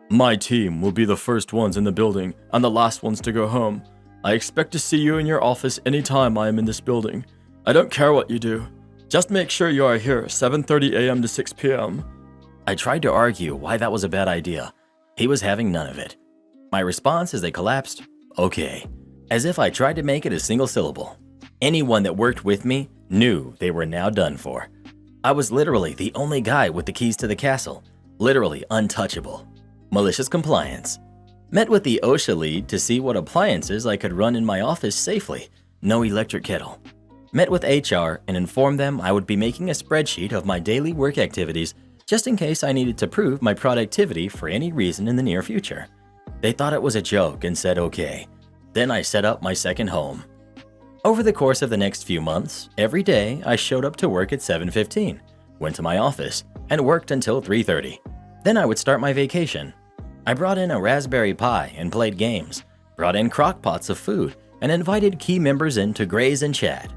my team will be the first ones in the building and the last ones to go home. I expect to see you in your office anytime I am in this building. I don't care what you do. Just make sure you are here 7:30 a.m. to 6 p.m. I tried to argue why that was a bad idea. He was having none of it. My response as they collapsed, okay, as if I tried to make it a single syllable. Anyone that worked with me knew they were now done for. I was literally the only guy with the keys to the castle, literally untouchable. Malicious compliance. Met with the OSHA lead to see what appliances I could run in my office safely. No electric kettle. Met with HR and informed them I would be making a spreadsheet of my daily work activities just in case I needed to prove my productivity for any reason in the near future. They thought it was a joke and said okay. Then I set up my second home. Over the course of the next few months, every day I showed up to work at 7:15, went to my office, and worked until 3:30. Then I would start my vacation. I brought in a Raspberry Pi and played games, brought in crock pots of food, and invited key members in to graze and chat.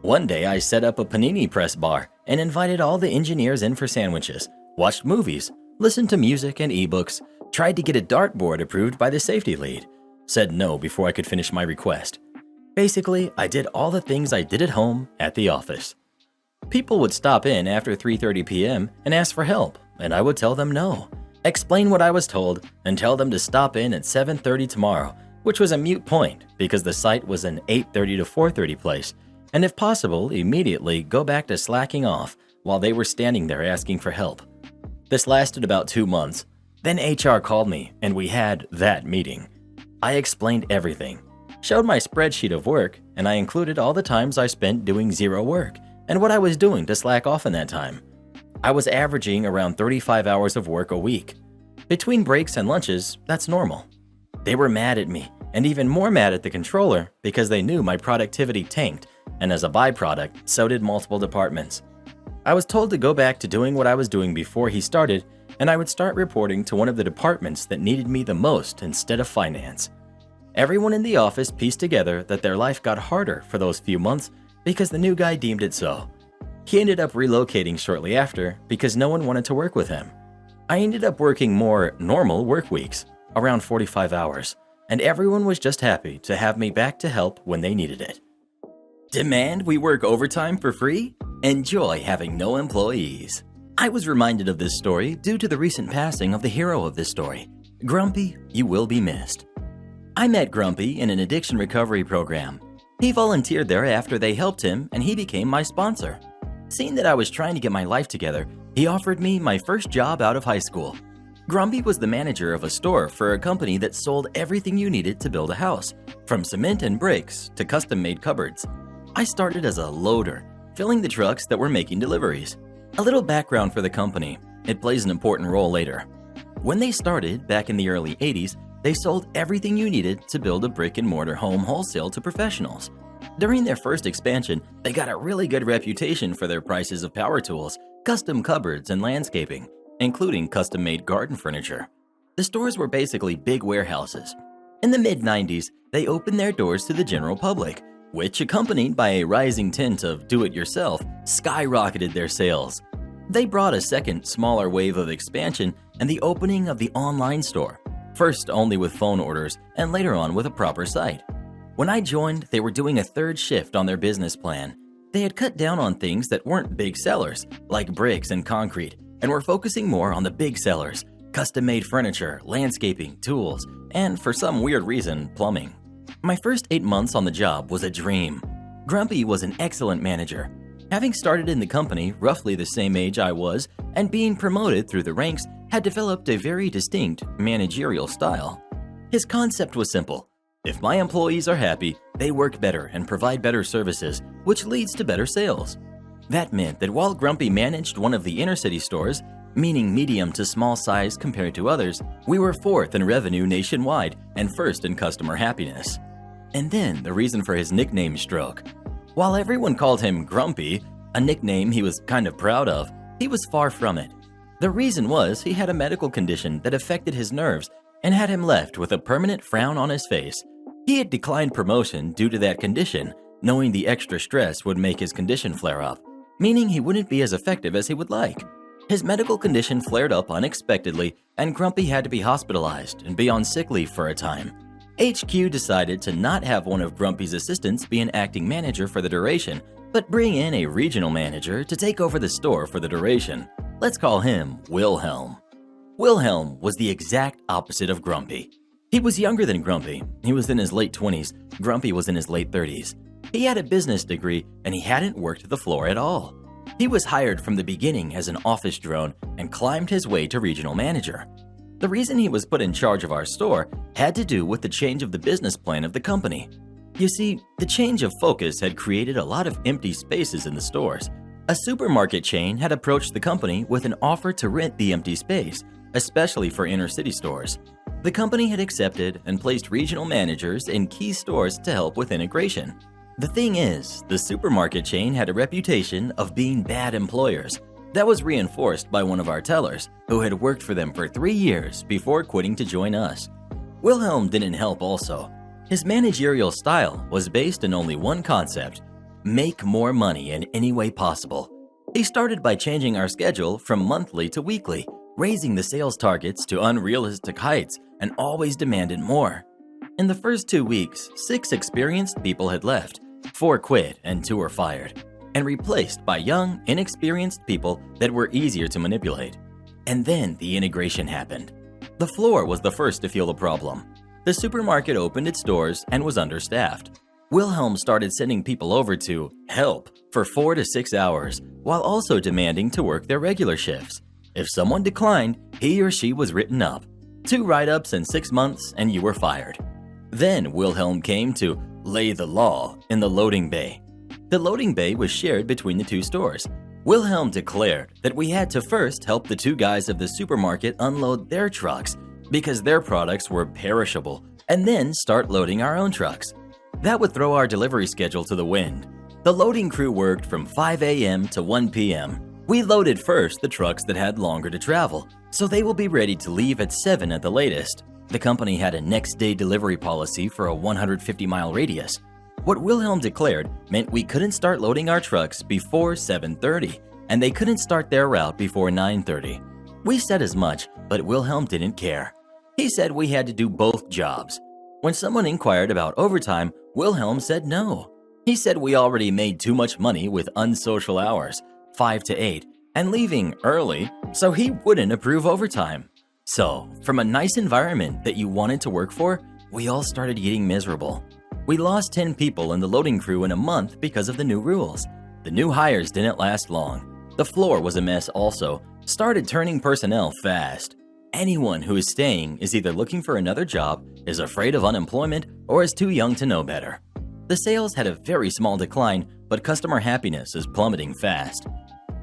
One day I set up a panini press bar and invited all the engineers in for sandwiches, watched movies, listened to music and ebooks, tried to get a dartboard approved by the safety lead, said no before I could finish my request. Basically, I did all the things I did at home at the office. People would stop in after 3:30 p.m. and ask for help, and I would tell them no, explain what I was told, and tell them to stop in at 7:30 tomorrow, which was a moot point because the site was an 8:30 to 4:30 place, and if possible, immediately go back to slacking off while they were standing there asking for help. This lasted about 2 months. Then HR called me and we had that meeting. I explained everything, showed my spreadsheet of work, and I included all the times I spent doing zero work and what I was doing to slack off in that time. I was averaging around 35 hours of work a week. Between breaks and lunches, that's normal. They were mad at me and even more mad at the controller because they knew my productivity tanked, and as a byproduct, so did multiple departments. I was told to go back to doing what I was doing before he started, and I would start reporting to one of the departments that needed me the most instead of finance. Everyone in the office pieced together that their life got harder for those few months because the new guy deemed it so. He ended up relocating shortly after because no one wanted to work with him. I ended up working more normal work weeks, around 45 hours, and everyone was just happy to have me back to help when they needed it. Demand we work overtime for free? Enjoy having no employees. I was reminded of this story due to the recent passing of the hero of this story. Grumpy, you will be missed. I met Grumpy in an addiction recovery program. He volunteered there after they helped him and he became my sponsor. Seeing that I was trying to get my life together, he offered me my first job out of high school. Grumpy was the manager of a store for a company that sold everything you needed to build a house, from cement and bricks to custom-made cupboards. I started as a loader, filling the trucks that were making deliveries. A little background for the company. It plays an important role later. When they started, back in the early 80s, they sold everything you needed to build a brick-and-mortar home wholesale to professionals. During their first expansion, they got a really good reputation for their prices of power tools, custom cupboards, and landscaping, including custom-made garden furniture. The stores were basically big warehouses. In the mid-90s, they opened their doors to the general public, which, accompanied by a rising tint of do-it-yourself, skyrocketed their sales. They brought a second, smaller wave of expansion and the opening of the online store, first only with phone orders and later on with a proper site. When I joined, they were doing a third shift on their business plan. They had cut down on things that weren't big sellers, like bricks and concrete, and were focusing more on the big sellers, custom-made furniture, landscaping, tools, and for some weird reason, plumbing. My first 8 months on the job was a dream. Grumpy was an excellent manager. Having started in the company roughly the same age I was and being promoted through the ranks, had developed a very distinct managerial style. His concept was simple. If my employees are happy, they work better and provide better services, which leads to better sales. That meant that while Grumpy managed one of the inner city stores, meaning medium to small size compared to others, we were fourth in revenue nationwide and first in customer happiness. And then the reason for his nickname stroke. While everyone called him Grumpy, a nickname he was kind of proud of, he was far from it. The reason was he had a medical condition that affected his nerves and had him left with a permanent frown on his face. He had declined promotion due to that condition, knowing the extra stress would make his condition flare up, meaning he wouldn't be as effective as he would like. His medical condition flared up unexpectedly, and Grumpy had to be hospitalized and be on sick leave for a time. HQ decided to not have one of Grumpy's assistants be an acting manager for the duration, but bring in a regional manager to take over the store for the duration. Let's call him Wilhelm. Wilhelm was the exact opposite of Grumpy. He was younger than Grumpy. He was in his late 20s. Grumpy was in his late 30s. He had a business degree and he hadn't worked the floor at all. He was hired from the beginning as an office drone and climbed his way to regional manager. The reason he was put in charge of our store had to do with the change of the business plan of the company. You see, the change of focus had created a lot of empty spaces in the stores. A supermarket chain had approached the company with an offer to rent the empty space, especially for inner-city stores. The company had accepted and placed regional managers in key stores to help with integration. The thing is, the supermarket chain had a reputation of being bad employers. That was reinforced by one of our tellers, who had worked for them for 3 years before quitting to join us. Wilhelm didn't help also. His managerial style was based in only one concept: make more money in any way possible. He started by changing our schedule from monthly to weekly, raising the sales targets to unrealistic heights, and always demanded more. In the first 2 weeks, 6 experienced people had left, 4 quit and 2 were fired, and replaced by young, inexperienced people that were easier to manipulate. And then the integration happened. The floor was the first to feel the problem. The supermarket opened its doors and was understaffed. Wilhelm started sending people over to help for 4 to 6 hours, while also demanding to work their regular shifts. If someone declined, he or she was written up. 2 write-ups in 6 months and you were fired. Then Wilhelm came to lay the law in the loading bay. The loading bay was shared between the 2 stores. Wilhelm declared that we had to first help the 2 guys of the supermarket unload their trucks because their products were perishable, and then start loading our own trucks. That would throw our delivery schedule to the wind. The loading crew worked from 5 a.m. to 1 p.m. We loaded first the trucks that had longer to travel, so they will be ready to leave at 7 at the latest. The company had a next-day delivery policy for a 150-mile radius. What Wilhelm declared meant we couldn't start loading our trucks before 7:30, and they couldn't start their route before 9:30. We said as much, but Wilhelm didn't care. He said we had to do both jobs. When someone inquired about overtime, Wilhelm said no. He said we already made too much money with unsocial hours, 5 to 8, and leaving early, so he wouldn't approve overtime. So, from a nice environment that you wanted to work for, we all started getting miserable. We lost 10 people in the loading crew in a month because of the new rules. The new hires didn't last long. The floor was a mess also, started turning personnel fast. Anyone who is staying is either looking for another job, is afraid of unemployment, or is too young to know better. The sales had a very small decline, but customer happiness is plummeting fast.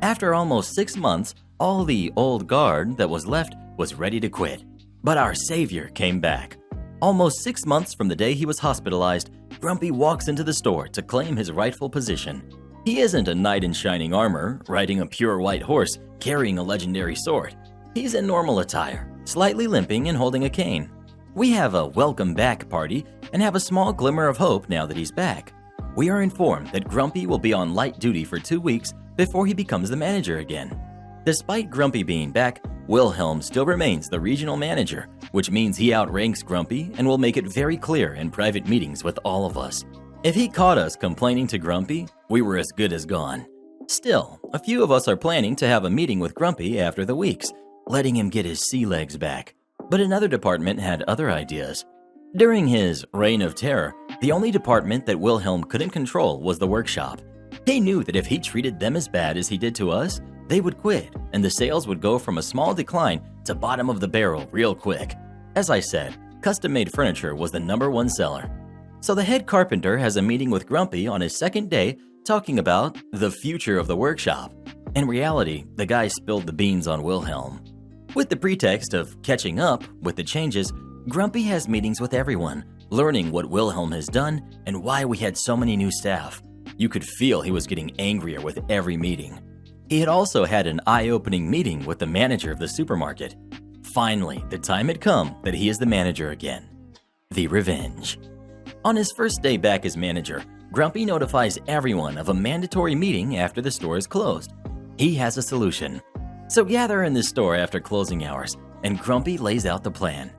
After almost 6 months, all the old guard that was left was ready to quit. But our savior came back. Almost 6 months from the day he was hospitalized, Grumpy walks into the store to claim his rightful position. He isn't a knight in shining armor, riding a pure white horse, carrying a legendary sword. He's in normal attire, slightly limping and holding a cane. We have a welcome back party and have a small glimmer of hope now that he's back. We are informed that Grumpy will be on light duty for 2 weeks before he becomes the manager again. Despite Grumpy being back, Wilhelm still remains the regional manager, which means he outranks Grumpy and will make it very clear in private meetings with all of us. If he caught us complaining to Grumpy, we were as good as gone. Still, a few of us are planning to have a meeting with Grumpy after the weeks, letting him get his sea legs back. But another department had other ideas. During his reign of terror, the only department that Wilhelm couldn't control was the workshop. He knew that if he treated them as bad as he did to us, they would quit, and the sales would go from a small decline to bottom of the barrel real quick. As I said, custom-made furniture was the #1 seller. So the head carpenter has a meeting with Grumpy on his second day talking about the future of the workshop. In reality, the guy spilled the beans on Wilhelm. With the pretext of catching up with the changes, Grumpy has meetings with everyone, learning what Wilhelm has done and why we had so many new staff. You could feel he was getting angrier with every meeting. He had also had an eye-opening meeting with the manager of the supermarket. Finally, the time had come that he is the manager again. The revenge. On his first day back as manager, Grumpy notifies everyone of a mandatory meeting after the store is closed. He has a solution. So gather in the store after closing hours, and Grumpy lays out the plan.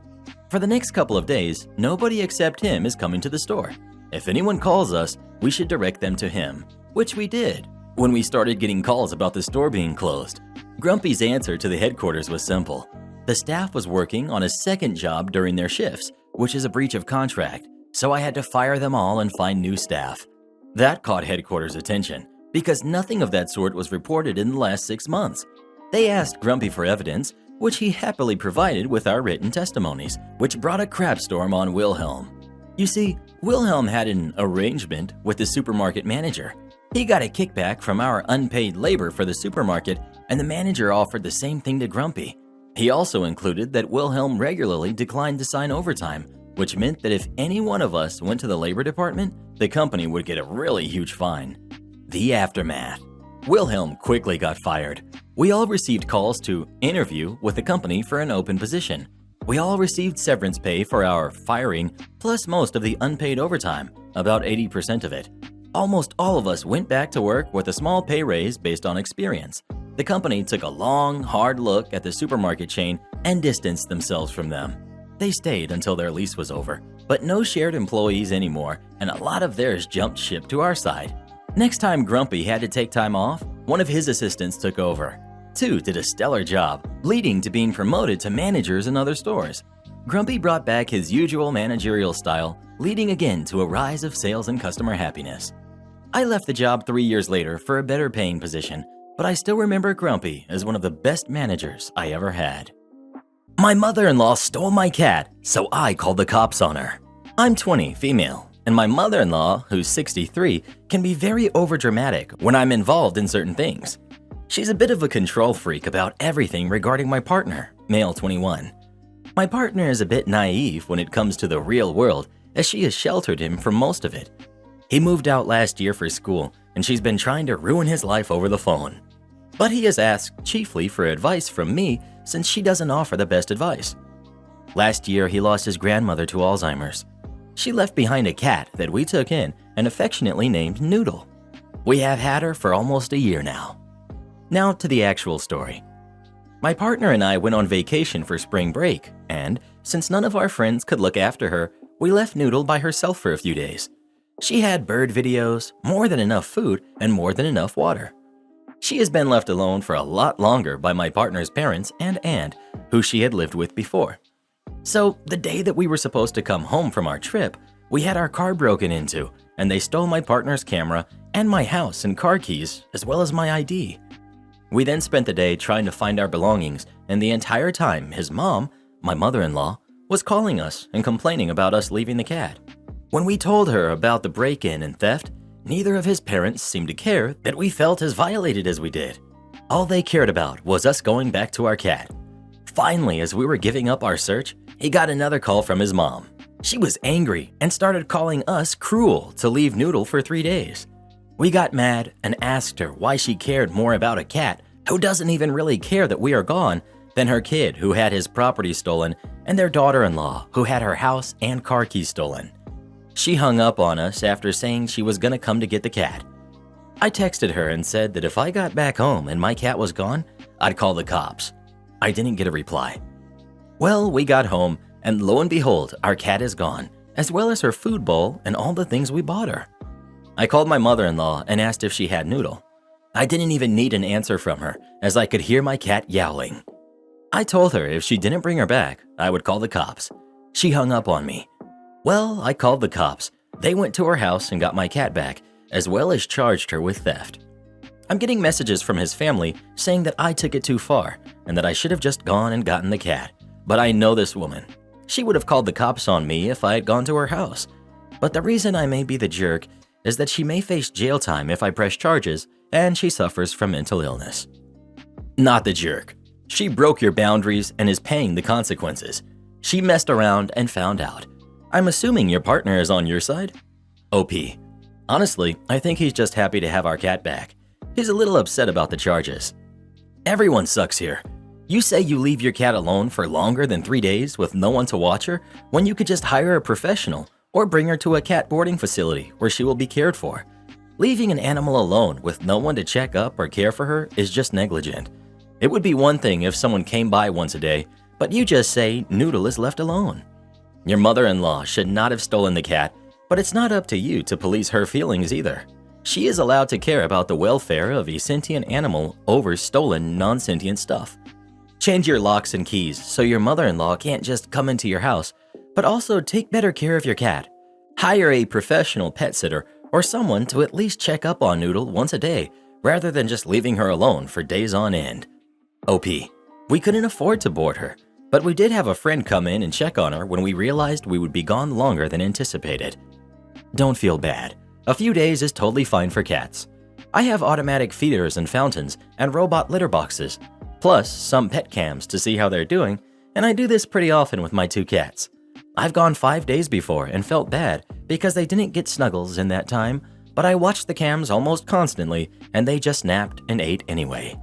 For the next couple of days, nobody except him is coming to the store. If anyone calls us, we should direct them to him. which we did. When we started getting calls about the store being closed, Grumpy's answer to the headquarters was simple. The staff was working on a second job during their shifts, which is a breach of contract, so I had to fire them all and find new staff. That caught headquarters' attention, because nothing of that sort was reported in the last 6 months. They asked Grumpy for evidence, which he happily provided with our written testimonies, which brought a crapstorm on Wilhelm. You see, Wilhelm had an arrangement with the supermarket manager. He got a kickback from our unpaid labor for the supermarket, and the manager offered the same thing to Grumpy. He also included that Wilhelm regularly declined to sign overtime, which meant that if any one of us went to the labor department, the company would get a really huge fine. The aftermath. Wilhelm quickly got fired. We all received calls to interview with the company for an open position. We all received severance pay for our firing, plus most of the unpaid overtime, about 80% of it. Almost all of us went back to work with a small pay raise based on experience. The company took a long, hard look at the supermarket chain and distanced themselves from them. They stayed until their lease was over, but no shared employees anymore, and a lot of theirs jumped ship to our side. Next time Grumpy had to take time off, one of his assistants took over. 2 did a stellar job, leading to being promoted to managers in other stores. Grumpy brought back his usual managerial style, leading again to a rise of sales and customer happiness. I left the job 3 years later for a better paying position, but I still remember Grumpy as one of the best managers I ever had. My mother-in-law stole my cat, so I called the cops on her. I'm 20, female, and my mother-in-law, who's 63, can be very overdramatic when I'm involved in certain things. She's a bit of a control freak about everything regarding my partner, male 21. My partner is a bit naive when it comes to the real world, as she has sheltered him from most of it. He moved out last year for school, and she's been trying to ruin his life over the phone. But he has asked chiefly for advice from me since she doesn't offer the best advice. Last year, he lost his grandmother to Alzheimer's. She left behind a cat that we took in and affectionately named Noodle. We have had her for almost a year now. Now to the actual story. My partner and I went on vacation for spring break, and since none of our friends could look after her, we left Noodle by herself for a few days. She had bird videos, more than enough food, and more than enough water. She has been left alone for a lot longer by my partner's parents and aunt, who she had lived with before. So the day that we were supposed to come home from our trip, we had our car broken into, and they stole my partner's camera and my house and car keys, as well as my ID. We then spent the day trying to find our belongings, and the entire time his mom, my mother-in-law, was calling us and complaining about us leaving the cat. When we told her about the break-in and theft, neither of his parents seemed to care that we felt as violated as we did. All they cared about was us going back to our cat. Finally, as we were giving up our search, he got another call from his mom. She was angry and started calling us cruel to leave Noodle for 3 days. We got mad and asked her why she cared more about a cat who doesn't even really care that we are gone than her kid who had his property stolen and their daughter-in-law who had her house and car keys stolen. She hung up on us after saying she was gonna come to get the cat. I texted her and said that if I got back home and my cat was gone, I'd call the cops. I didn't get a reply. Well, we got home, and lo and behold, our cat is gone, as well as her food bowl and all the things we bought her. I called my mother-in-law and asked if she had Noodle. I didn't even need an answer from her, as I could hear my cat yowling. I told her if she didn't bring her back, I would call the cops. She hung up on me. Well, I called the cops. They went to her house and got my cat back, as well as charged her with theft. I'm getting messages from his family saying that I took it too far and that I should have just gone and gotten the cat. But I know this woman. She would have called the cops on me if I had gone to her house. But the reason I may be the jerk is that she may face jail time if I press charges, and she suffers from mental illness. Not the jerk. She broke your boundaries and is paying the consequences. She messed around and found out. I'm assuming your partner is on your side? OP. Honestly, I think he's just happy to have our cat back. He's a little upset about the charges. Everyone sucks here. You say you leave your cat alone for longer than 3 days with no one to watch her when you could just hire a professional or bring her to a cat boarding facility where she will be cared for. Leaving an animal alone with no one to check up or care for her is just negligent. It would be one thing if someone came by once a day, but you just say Noodle is left alone. Your mother-in-law should not have stolen the cat, but it's not up to you to police her feelings either. She is allowed to care about the welfare of a sentient animal over stolen, non-sentient stuff. Change your locks and keys so your mother-in-law can't just come into your house, but also take better care of your cat. Hire a professional pet sitter or someone to at least check up on Noodle once a day, rather than just leaving her alone for days on end. OP. We couldn't afford to board her, but we did have a friend come in and check on her when we realized we would be gone longer than anticipated. Don't feel bad. A few days is totally fine for cats. I have automatic feeders and fountains and robot litter boxes, plus some pet cams to see how they're doing, and I do this pretty often with my 2 cats. I've gone 5 days before and felt bad because they didn't get snuggles in that time, but I watched the cams almost constantly and they just napped and ate anyway.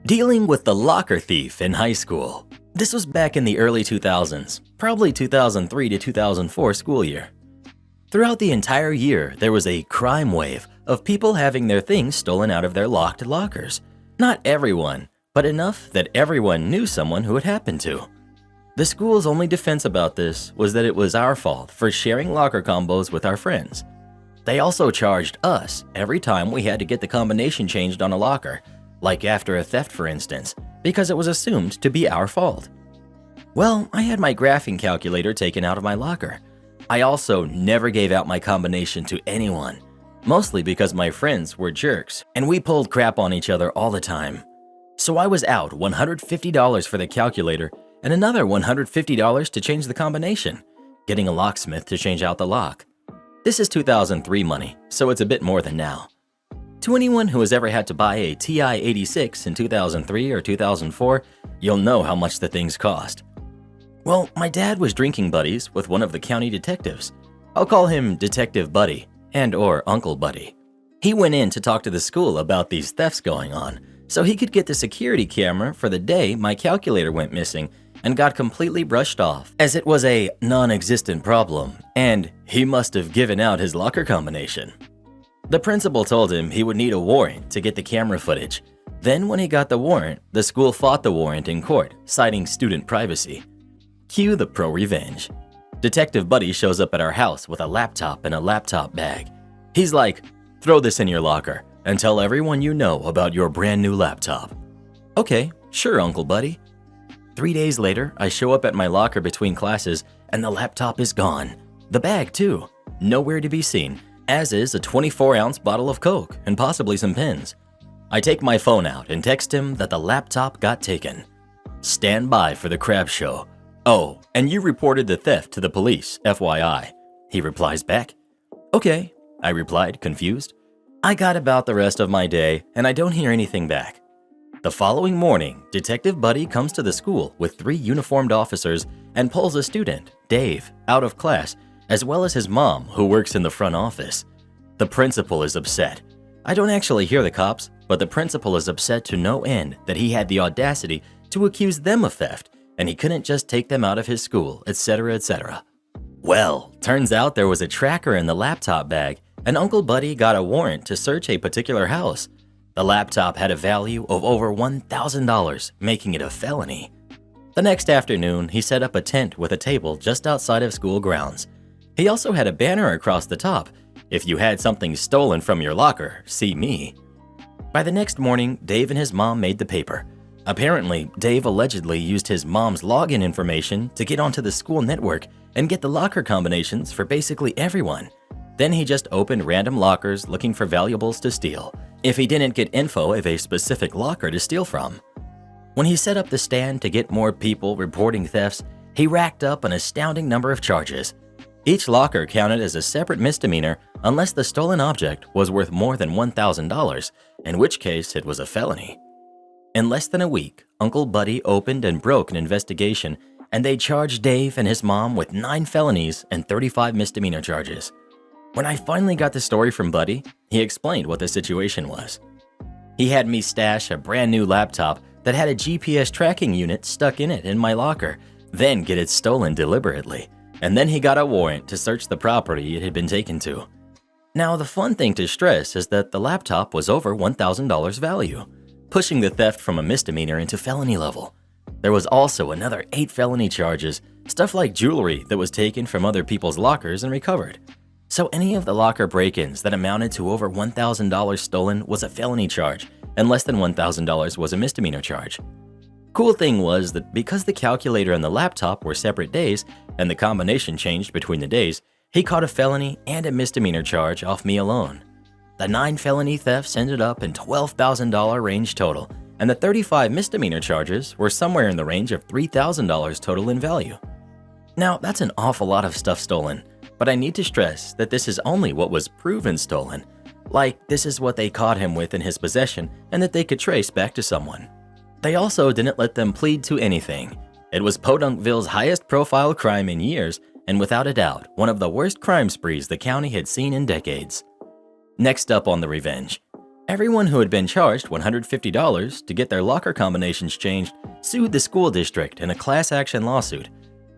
Dealing with the locker thief in high school. This was back in the early 2000s, probably 2003 to 2004 school year. Throughout the entire year, there was a crime wave of people having their things stolen out of their locked lockers. Not everyone, but enough that everyone knew someone who it happened to. The school's only defense about this was that it was our fault for sharing locker combos with our friends. They also charged us every time we had to get the combination changed on a locker, like after a theft for instance, because it was assumed to be our fault. Well, I had my graphing calculator taken out of my locker. I also never gave out my combination to anyone, mostly because my friends were jerks and we pulled crap on each other all the time. So I was out $150 for the calculator and another $150 to change the combination, getting a locksmith to change out the lock. This is 2003 money, so it's a bit more than now. To anyone who has ever had to buy a TI-86 in 2003 or 2004, you'll know how much the things cost. Well, my dad was drinking buddies with one of the county detectives. I'll call him Detective Buddy and/or Uncle Buddy. He went in to talk to the school about these thefts going on, so he could get the security camera for the day my calculator went missing and got completely brushed off, as it was a non-existent problem, and he must have given out his locker combination. The principal told him he would need a warrant to get the camera footage. Then when he got the warrant, the school fought the warrant in court, citing student privacy. Cue the pro-revenge. Detective Buddy shows up at our house with a laptop and a laptop bag. He's like, "Throw this in your locker and tell everyone you know about your brand new laptop." Okay, sure, Uncle Buddy. 3 days later, I show up at my locker between classes and the laptop is gone. The bag too, nowhere to be seen, as is a 24-ounce bottle of Coke and possibly some pens. I take my phone out and text him that the laptop got taken. Stand by for the crab show. Oh, and you reported the theft to the police, FYI. He replies back. Okay, I replied, confused. I got about the rest of my day and I don't hear anything back. The following morning, Detective Buddy comes to the school with 3 uniformed officers and pulls a student, Dave, out of class, as well as his mom, who works in the front office. The principal is upset. I don't actually hear the cops, but the principal is upset to no end that he had the audacity to accuse them of theft, and he couldn't just take them out of his school, etc., etc. Well, turns out there was a tracker in the laptop bag, and Uncle Buddy got a warrant to search a particular house. The laptop had a value of over $1,000, making it a felony. The next afternoon, he set up a tent with a table just outside of school grounds. He also had a banner across the top, "If you had something stolen from your locker, see me." By the next morning, Dave and his mom made the paper. Apparently, Dave allegedly used his mom's login information to get onto the school network and get the locker combinations for basically everyone. Then he just opened random lockers looking for valuables to steal, if he didn't get info of a specific locker to steal from. When he set up the stand to get more people reporting thefts, he racked up an astounding number of charges. Each locker counted as a separate misdemeanor unless the stolen object was worth more than $1,000, in which case it was a felony. In less than a week, Uncle Buddy opened and broke an investigation, and they charged Dave and his mom with 9 felonies and 35 misdemeanor charges. When I finally got the story from Buddy, he explained what the situation was. He had me stash a brand new laptop that had a GPS tracking unit stuck in it in my locker, then get it stolen deliberately, and then he got a warrant to search the property it had been taken to. Now, the fun thing to stress is that the laptop was over $1,000 value, pushing the theft from a misdemeanor into felony level. There was also another 8 felony charges, stuff like jewelry that was taken from other people's lockers and recovered. So any of the locker break-ins that amounted to over $1,000 stolen was a felony charge, and less than $1,000 was a misdemeanor charge. Cool thing was that because the calculator and the laptop were separate days, and the combination changed between the days, he caught a felony and a misdemeanor charge off me alone. The 9 felony thefts ended up in $12,000 range total, and the 35 misdemeanor charges were somewhere in the range of $3,000 total in value. Now, that's an awful lot of stuff stolen, but I need to stress that this is only what was proven stolen. Like, this is what they caught him with in his possession and that they could trace back to someone. They also didn't let them plead to anything. It was Podunkville's highest profile crime in years, and without a doubt, one of the worst crime sprees the county had seen in decades. Next up on the revenge. Everyone who had been charged $150 to get their locker combinations changed sued the school district in a class action lawsuit.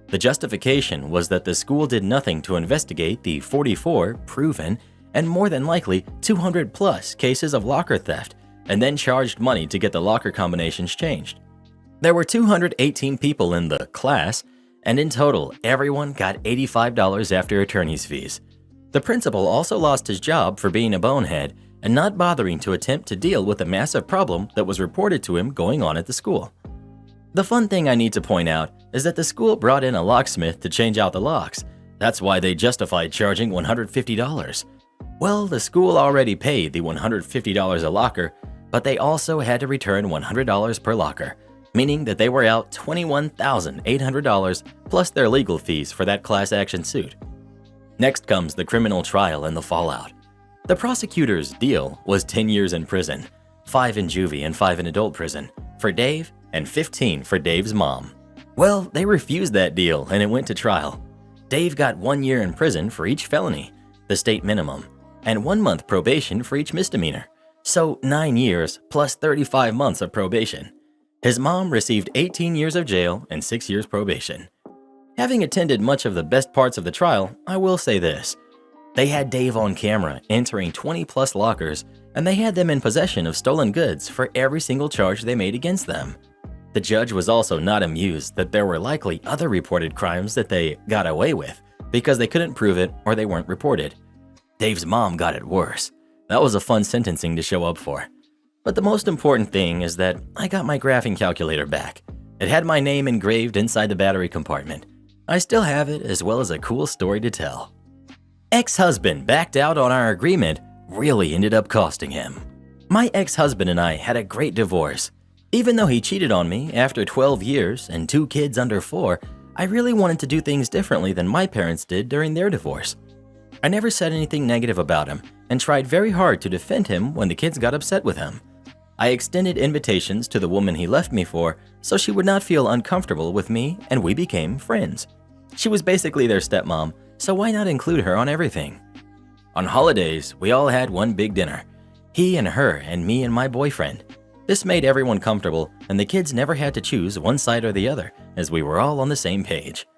The justification was that the school did nothing to investigate the 44 proven and more than likely 200 plus cases of locker theft, and then charged money to get the locker combinations changed. There were 218 people in the class, and in total, everyone got $85 after attorney's fees. The principal also lost his job for being a bonehead and not bothering to attempt to deal with the massive problem that was reported to him going on at the school. The fun thing I need to point out is that the school brought in a locksmith to change out the locks. That's why they justified charging $150. Well, the school already paid the $150 a locker, but they also had to return $100 per locker, meaning that they were out $21,800 plus their legal fees for that class action suit. Next comes the criminal trial and the fallout. The prosecutor's deal was 10 years in prison, 5 in juvie and 5 in adult prison, for Dave and 15 for Dave's mom. Well, they refused that deal and it went to trial. Dave got 1 year in prison for each felony, the state minimum, and 1 month probation for each misdemeanor. So 9 years plus 35 months of probation. His mom received 18 years of jail and 6 years probation. Having attended much of the best parts of the trial, I will say this. They had Dave on camera entering 20 plus lockers, and they had them in possession of stolen goods for every single charge they made against them. The judge was also not amused that there were likely other reported crimes that they got away with because they couldn't prove it or they weren't reported. Dave's mom got it worse. That was a fun sentencing to show up for. But the most important thing is that I got my graphing calculator back. It had my name engraved inside the battery compartment. I still have it, as well as a cool story to tell. Ex-husband backed out on our agreement really ended up costing him. My ex-husband and I had a great divorce. Even though he cheated on me after 12 years and 2 kids under 4, I really wanted to do things differently than my parents did during their divorce. I never said anything negative about him and tried very hard to defend him when the kids got upset with him. I extended invitations to the woman he left me for so she would not feel uncomfortable with me, and we became friends. She was basically their stepmom, so why not include her on everything? On holidays, we all had one big dinner. He and her and me and my boyfriend. This made everyone comfortable, and the kids never had to choose one side or the other, as we were all on the same page.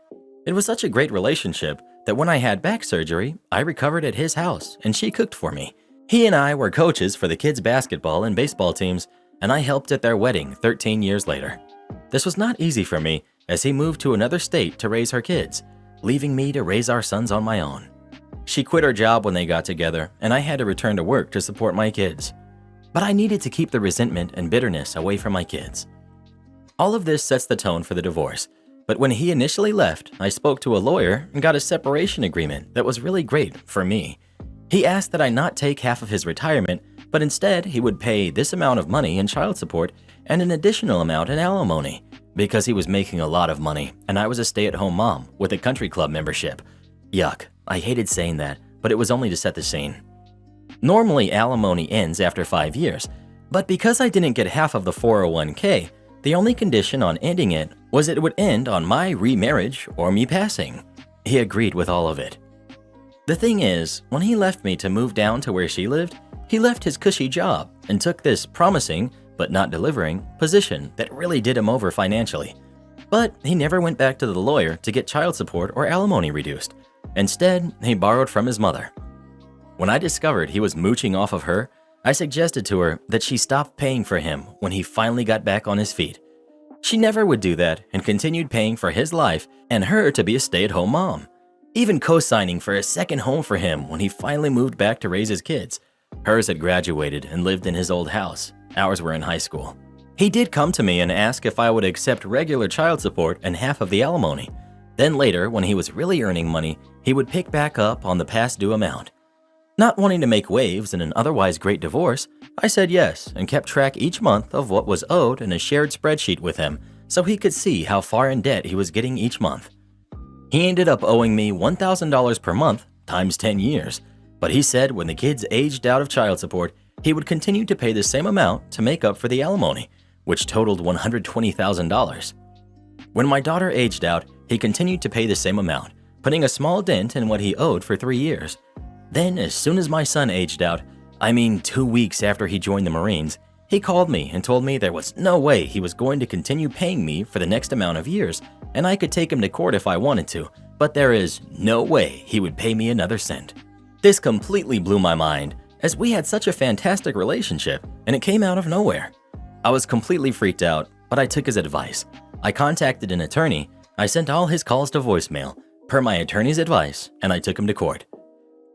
It was such a great relationship that when I had back surgery, I recovered at his house, and she cooked for me. He and I were coaches for the kids' basketball and baseball teams, and I helped at their wedding 13 years later. This was not easy for me, as he moved to another state to raise her kids, leaving me to raise our sons on my own. She quit her job when they got together, and I had to return to work to support my kids. But I needed to keep the resentment and bitterness away from my kids. All of this sets the tone for the divorce, but when he initially left, I spoke to a lawyer and got a separation agreement that was really great for me. He asked that I not take half of his retirement, but instead he would pay this amount of money in child support and an additional amount in alimony, because he was making a lot of money and I was a stay-at-home mom with a country club membership. Yuck, I hated saying that, but it was only to set the scene. Normally alimony ends after 5 years, but because I didn't get half of the 401k, the only condition on ending it was it would end on my remarriage or me passing. He agreed with all of it. The thing is, when he left me to move down to where she lived, he left his cushy job and took this promising, but not delivering, position that really did him over financially. But he never went back to the lawyer to get child support or alimony reduced. Instead, he borrowed from his mother. When I discovered he was mooching off of her, I suggested to her that she stop paying for him when he finally got back on his feet. She never would do that and continued paying for his life and her to be a stay-at-home mom. even co-signing for a second home for him when he finally moved back to raise his kids. Hers had graduated and lived in his old house. Ours were in high school. He did come to me and ask if I would accept regular child support and half of the alimony. Then later, when he was really earning money, he would pick back up on the past due amount. Not wanting to make waves in an otherwise great divorce, I said yes and kept track each month of what was owed in a shared spreadsheet with him so he could see how far in debt he was getting each month. He ended up owing me $1,000 per month times 10 years, but he said when the kids aged out of child support, he would continue to pay the same amount to make up for the alimony, which totaled $120,000. When my daughter aged out, he continued to pay the same amount, putting a small dent in what he owed for 3 years. Then, as soon as my son aged out, 2 weeks after he joined the Marines, he called me and told me there was no way he was going to continue paying me for the next amount of years, and I could take him to court if I wanted to, but there is no way he would pay me another cent. This completely blew my mind, as we had such a fantastic relationship, and it came out of nowhere. I was completely freaked out, but I took his advice. I contacted an attorney, I sent all his calls to voicemail, per my attorney's advice, and I took him to court.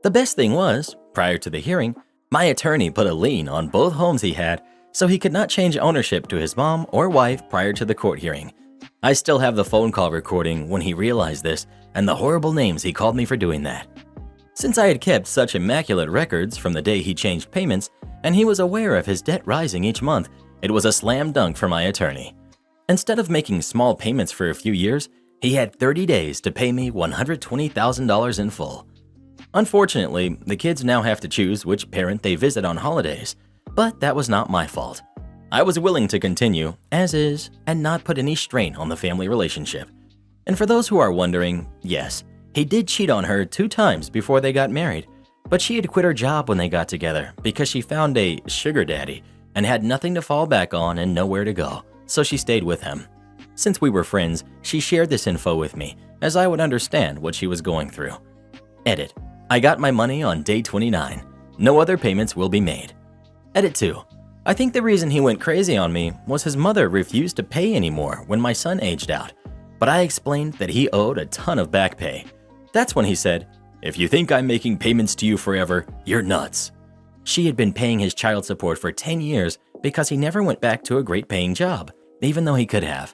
The best thing was, prior to the hearing, my attorney put a lien on both homes he had, so he could not change ownership to his mom or wife prior to the court hearing. I still have the phone call recording when he realized this and the horrible names he called me for doing that. Since I had kept such immaculate records from the day he changed payments, and he was aware of his debt rising each month, it was a slam dunk for my attorney. Instead of making small payments for a few years, he had 30 days to pay me $120,000 in full. Unfortunately, the kids now have to choose which parent they visit on holidays, but that was not my fault. I was willing to continue, as is, and not put any strain on the family relationship. And for those who are wondering, yes, he did cheat on her 2 times before they got married, but she had quit her job when they got together because she found a sugar daddy and had nothing to fall back on and nowhere to go, so she stayed with him. Since we were friends, she shared this info with me, as I would understand what she was going through. Edit. I got my money on day 29. No other payments will be made. Edit 2. I think the reason he went crazy on me was his mother refused to pay anymore when my son aged out, but I explained that he owed a ton of back pay. That's when he said, "If you think I'm making payments to you forever, you're nuts." She had been paying his child support for 10 years because he never went back to a great paying job, even though he could have.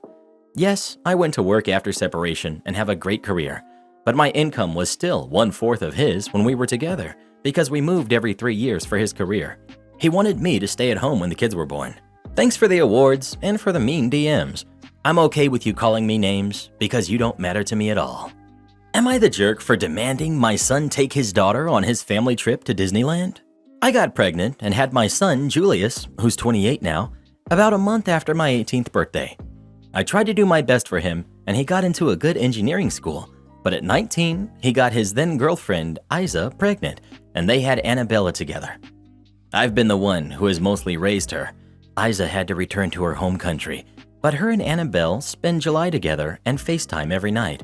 Yes, I went to work after separation and have a great career, but my income was still 1/4 of his when we were together because we moved every 3 years for his career. He wanted me to stay at home when the kids were born. Thanks for the awards and for the mean DMs. I'm okay with you calling me names because you don't matter to me at all. Am I the jerk for demanding my son take his daughter on his family trip to Disneyland? I got pregnant and had my son, Julius, who's 28 now, about a month after my 18th birthday. I tried to do my best for him, and he got into a good engineering school, but at 19, he got his then-girlfriend, Isa, pregnant, and they had Annabella together. I've been the one who has mostly raised her. Isa had to return to her home country, but her and Annabelle spend July together and FaceTime every night.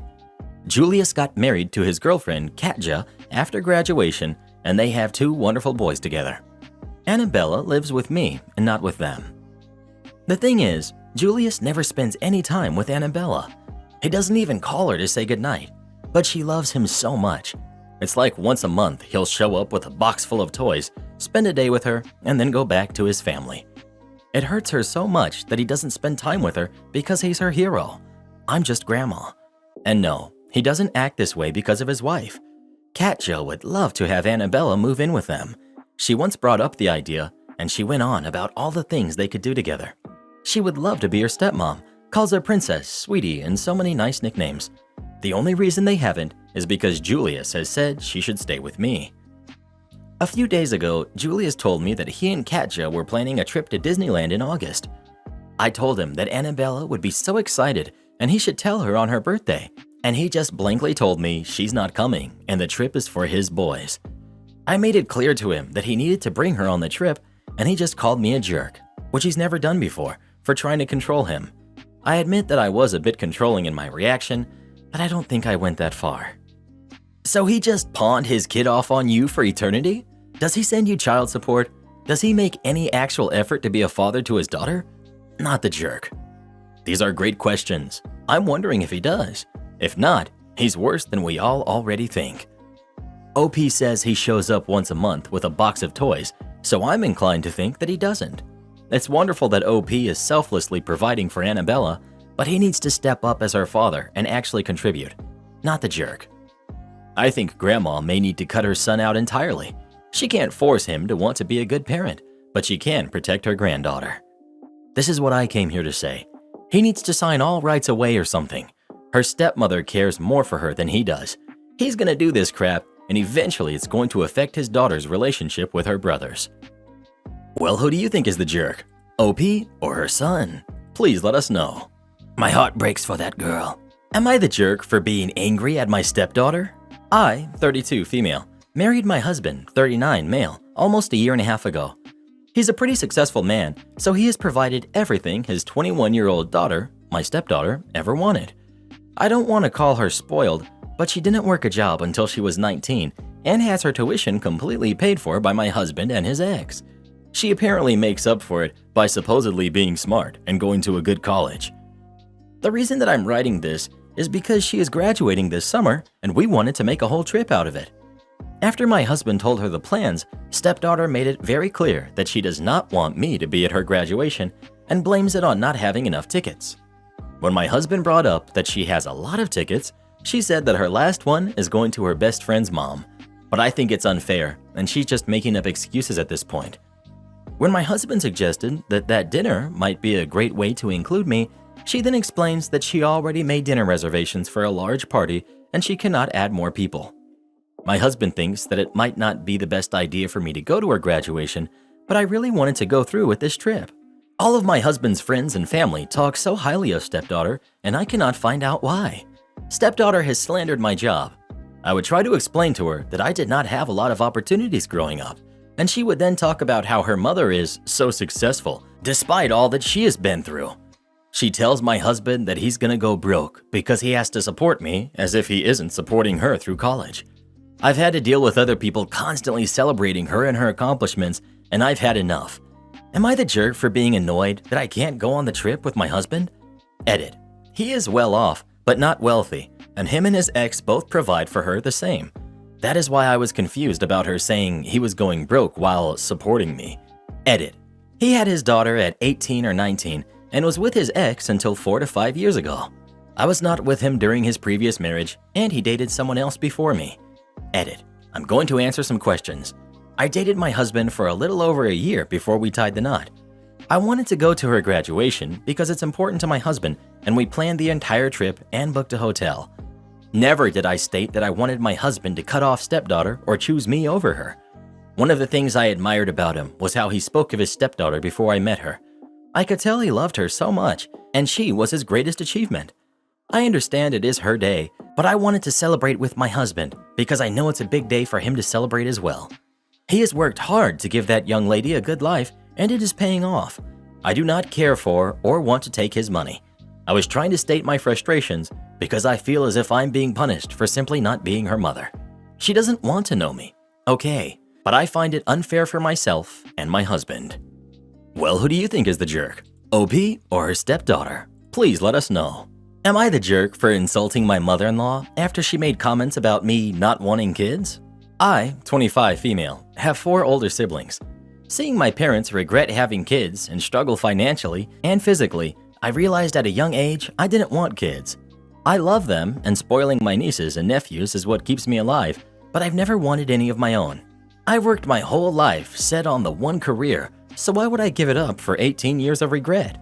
Julius got married to his girlfriend, Katja, after graduation, and they have 2 wonderful boys together. Annabella lives with me and not with them. The thing is, Julius never spends any time with Annabella. He doesn't even call her to say goodnight, but she loves him so much. It's like once a month he'll show up with a box full of toys, spend a day with her, and then go back to his family. It hurts her so much that he doesn't spend time with her because he's her hero. I'm just grandma. And no, he doesn't act this way because of his wife. Katja would love to have Annabella move in with them. She once brought up the idea, and she went on about all the things they could do together. She would love to be her stepmom, calls her princess, sweetie, and so many nice nicknames. The only reason they haven't is because Julius has said she should stay with me. A few days ago, Julius told me that he and Katja were planning a trip to Disneyland in August. I told him that Annabella would be so excited and he should tell her on her birthday, and he just blankly told me she's not coming and the trip is for his boys. I made it clear to him that he needed to bring her on the trip, and he just called me a jerk, which he's never done before, for trying to control him. I admit that I was a bit controlling in my reaction, but I don't think I went that far. So he just pawned his kid off on you for eternity? Does he send you child support? Does he make any actual effort to be a father to his daughter? Not the jerk. These are great questions. I'm wondering if he does. If not, He's worse than we all already think. OP says he shows up once a month with a box of toys, so I'm inclined to think that he doesn't. It's wonderful that OP is selflessly providing for Annabella, but he needs to step up as her father and actually contribute, not the jerk. I think Grandma may need to cut her son out entirely. She can't force him to want to be a good parent, but she can protect her granddaughter. This is what I came here to say. He needs to sign all rights away or something. Her stepmother cares more for her than he does. He's gonna do this crap, and eventually it's going to affect his daughter's relationship with her brothers. Well, who do you think is the jerk? OP or her son? Please let us know. My heart breaks for that girl. Am I the jerk for being angry at my stepdaughter? I, 32 female, married my husband, 39 male, almost a year and a half ago. He's a pretty successful man, so he has provided everything his 21-year-old daughter, my stepdaughter, ever wanted. I don't want to call her spoiled, but she didn't work a job until she was 19 and has her tuition completely paid for by my husband and his ex. She apparently makes up for it by supposedly being smart and going to a good college. The reason that I'm writing this is because she is graduating this summer and we wanted to make a whole trip out of it. After my husband told her the plans, stepdaughter made it very clear that she does not want me to be at her graduation and blames it on not having enough tickets. When my husband brought up that she has a lot of tickets, she said that her last one is going to her best friend's mom. But I think it's unfair and she's just making up excuses at this point. When my husband suggested that that dinner might be a great way to include me, she then explains that she already made dinner reservations for a large party and she cannot add more people. My husband thinks that it might not be the best idea for me to go to her graduation, but I really wanted to go through with this trip. All of my husband's friends and family talk so highly of stepdaughter, and I cannot find out why. Stepdaughter has slandered my job. I would try to explain to her that I did not have a lot of opportunities growing up, and she would then talk about how her mother is so successful, despite all that she has been through. She tells my husband that he's gonna go broke because he has to support me as if he isn't supporting her through college. I've had to deal with other people constantly celebrating her and her accomplishments, and I've had enough. Am I the jerk for being annoyed that I can't go on the trip with my husband? Edit. He is well off, but not wealthy, and him and his ex both provide for her the same. That is why I was confused about her saying he was going broke while supporting me. Edit. He had his daughter at 18 or 19 and was with his ex until 4 to 5 years ago. I was not with him during his previous marriage, and he dated someone else before me. Edit. I'm going to answer some questions. I dated my husband for a little over a year before we tied the knot. I wanted to go to her graduation because it's important to my husband, and we planned the entire trip and booked a hotel. Never did I state that I wanted my husband to cut off stepdaughter or choose me over her. One of the things I admired about him was how he spoke of his stepdaughter before I met her. I could tell he loved her so much, and she was his greatest achievement. I understand it is her day, but I wanted to celebrate with my husband because I know it's a big day for him to celebrate as well. He has worked hard to give that young lady a good life, and it is paying off. I do not care for or want to take his money. I was trying to state my frustrations because I feel as if I'm being punished for simply not being her mother. She doesn't want to know me. Okay, but I find it unfair for myself and my husband. Well, who do you think is the jerk? OP or her stepdaughter? Please let us know. Am I the jerk for insulting my mother-in-law after she made comments about me not wanting kids? I, 25 female, have 4 older siblings. Seeing my parents regret having kids and struggle financially and physically, I realized at a young age I didn't want kids. I love them, and spoiling my nieces and nephews is what keeps me alive, but I've never wanted any of my own. I've worked my whole life set on the one career, so why would I give it up for 18 years of regret?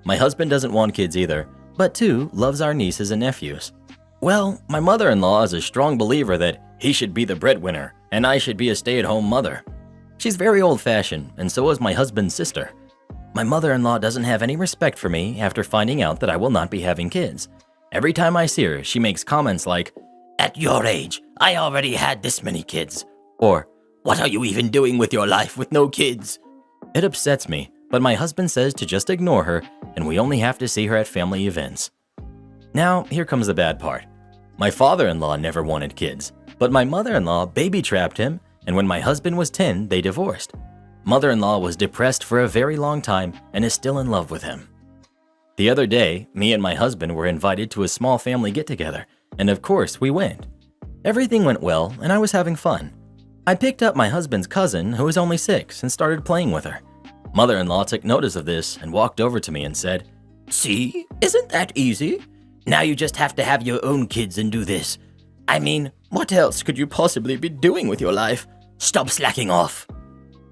My husband doesn't want kids either, but too loves our nieces and nephews. Well, my mother-in-law is a strong believer that he should be the breadwinner and I should be a stay-at-home mother. She's very old-fashioned, and so is my husband's sister. My mother-in-law doesn't have any respect for me after finding out that I will not be having kids. Every time I see her, she makes comments like, "At your age, I already had this many kids." or, "What are you even doing with your life with no kids?" It upsets me, but my husband says to just ignore her, and we only have to see her at family events. Now, here comes the bad part. My father-in-law never wanted kids, but my mother-in-law baby-trapped him, and when my husband was 10, they divorced. Mother-in-law was depressed for a very long time and is still in love with him. The other day, me and my husband were invited to a small family get-together, and of course we went. Everything went well, and I was having fun. I picked up my husband's cousin, who was only 6, and started playing with her. Mother-in-law took notice of this and walked over to me and said, See, isn't that easy? Now you just have to have your own kids and do this. I mean, what else could you possibly be doing with your life? Stop slacking off.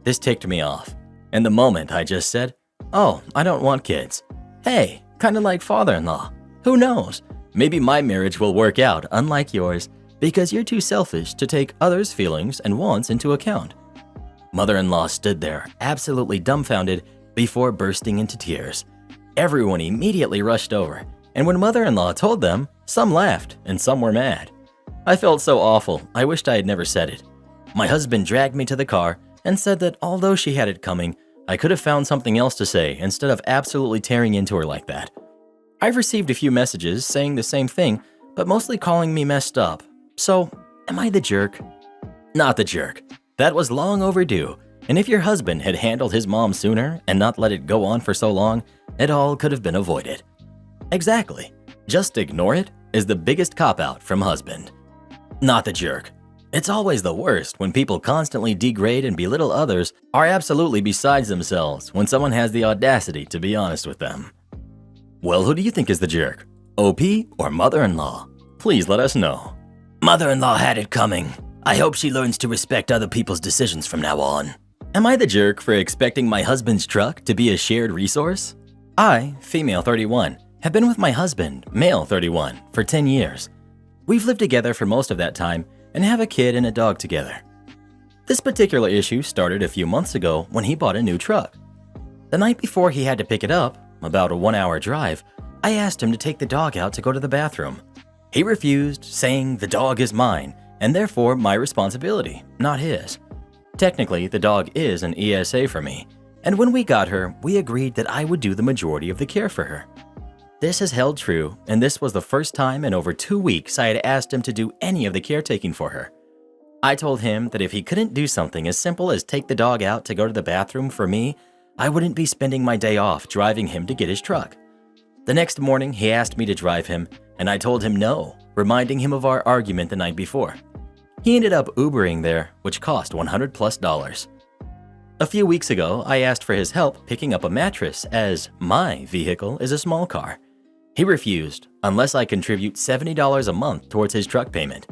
This ticked me off. In the moment, I just said, oh, I don't want kids. Hey, kind of like father-in-law. Who knows? Maybe my marriage will work out, unlike yours, because you're too selfish to take others' feelings and wants into account. Mother-in-law stood there, absolutely dumbfounded, before bursting into tears. Everyone immediately rushed over, and when mother-in-law told them, some laughed and some were mad. I felt so awful, I wished I had never said it. My husband dragged me to the car and said that although she had it coming, I could have found something else to say instead of absolutely tearing into her like that. I've received a few messages saying the same thing, but mostly calling me messed up. So, am I the jerk? Not the jerk. That was long overdue, and if your husband had handled his mom sooner and not let it go on for so long, it all could have been avoided. Exactly. Just ignore it is the biggest cop-out from husband. Not the jerk. It's always the worst when people constantly degrade and belittle others are absolutely besides themselves when someone has the audacity to be honest with them. Well, who do you think is the jerk? OP or mother-in-law? Please let us know. Mother-in-law had it coming. I hope she learns to respect other people's decisions from now on. Am I the jerk for expecting my husband's truck to be a shared resource? I, female 31, have been with my husband, male 31, for 10 years. We've lived together for most of that time and have a kid and a dog together. This particular issue started a few months ago when he bought a new truck. The night before he had to pick it up, about a 1-hour drive, I asked him to take the dog out to go to the bathroom. He refused, saying the dog is mine and therefore my responsibility, not his. Technically, the dog is an ESA for me, and when we got her, we agreed that I would do the majority of the care for her. This has held true, and this was the first time in over 2 weeks I had asked him to do any of the caretaking for her. I told him that if he couldn't do something as simple as take the dog out to go to the bathroom for me, I wouldn't be spending my day off driving him to get his truck. The next morning, he asked me to drive him, and I told him no, reminding him of our argument the night before. He ended up Ubering there, which cost $100+. A few weeks ago, I asked for his help picking up a mattress as my vehicle is a small car. He refused, unless I contribute $70 a month towards his truck payment.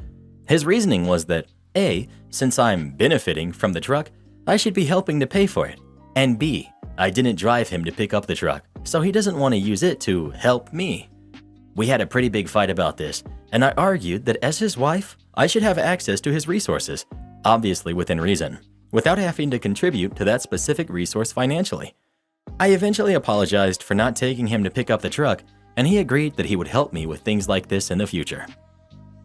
His reasoning was that A, since I'm benefiting from the truck, I should be helping to pay for it, and B, I didn't drive him to pick up the truck, so he doesn't want to use it to help me. We had a pretty big fight about this, and I argued that as his wife, I should have access to his resources, obviously within reason, without having to contribute to that specific resource financially. I eventually apologized for not taking him to pick up the truck, and he agreed that he would help me with things like this in the future.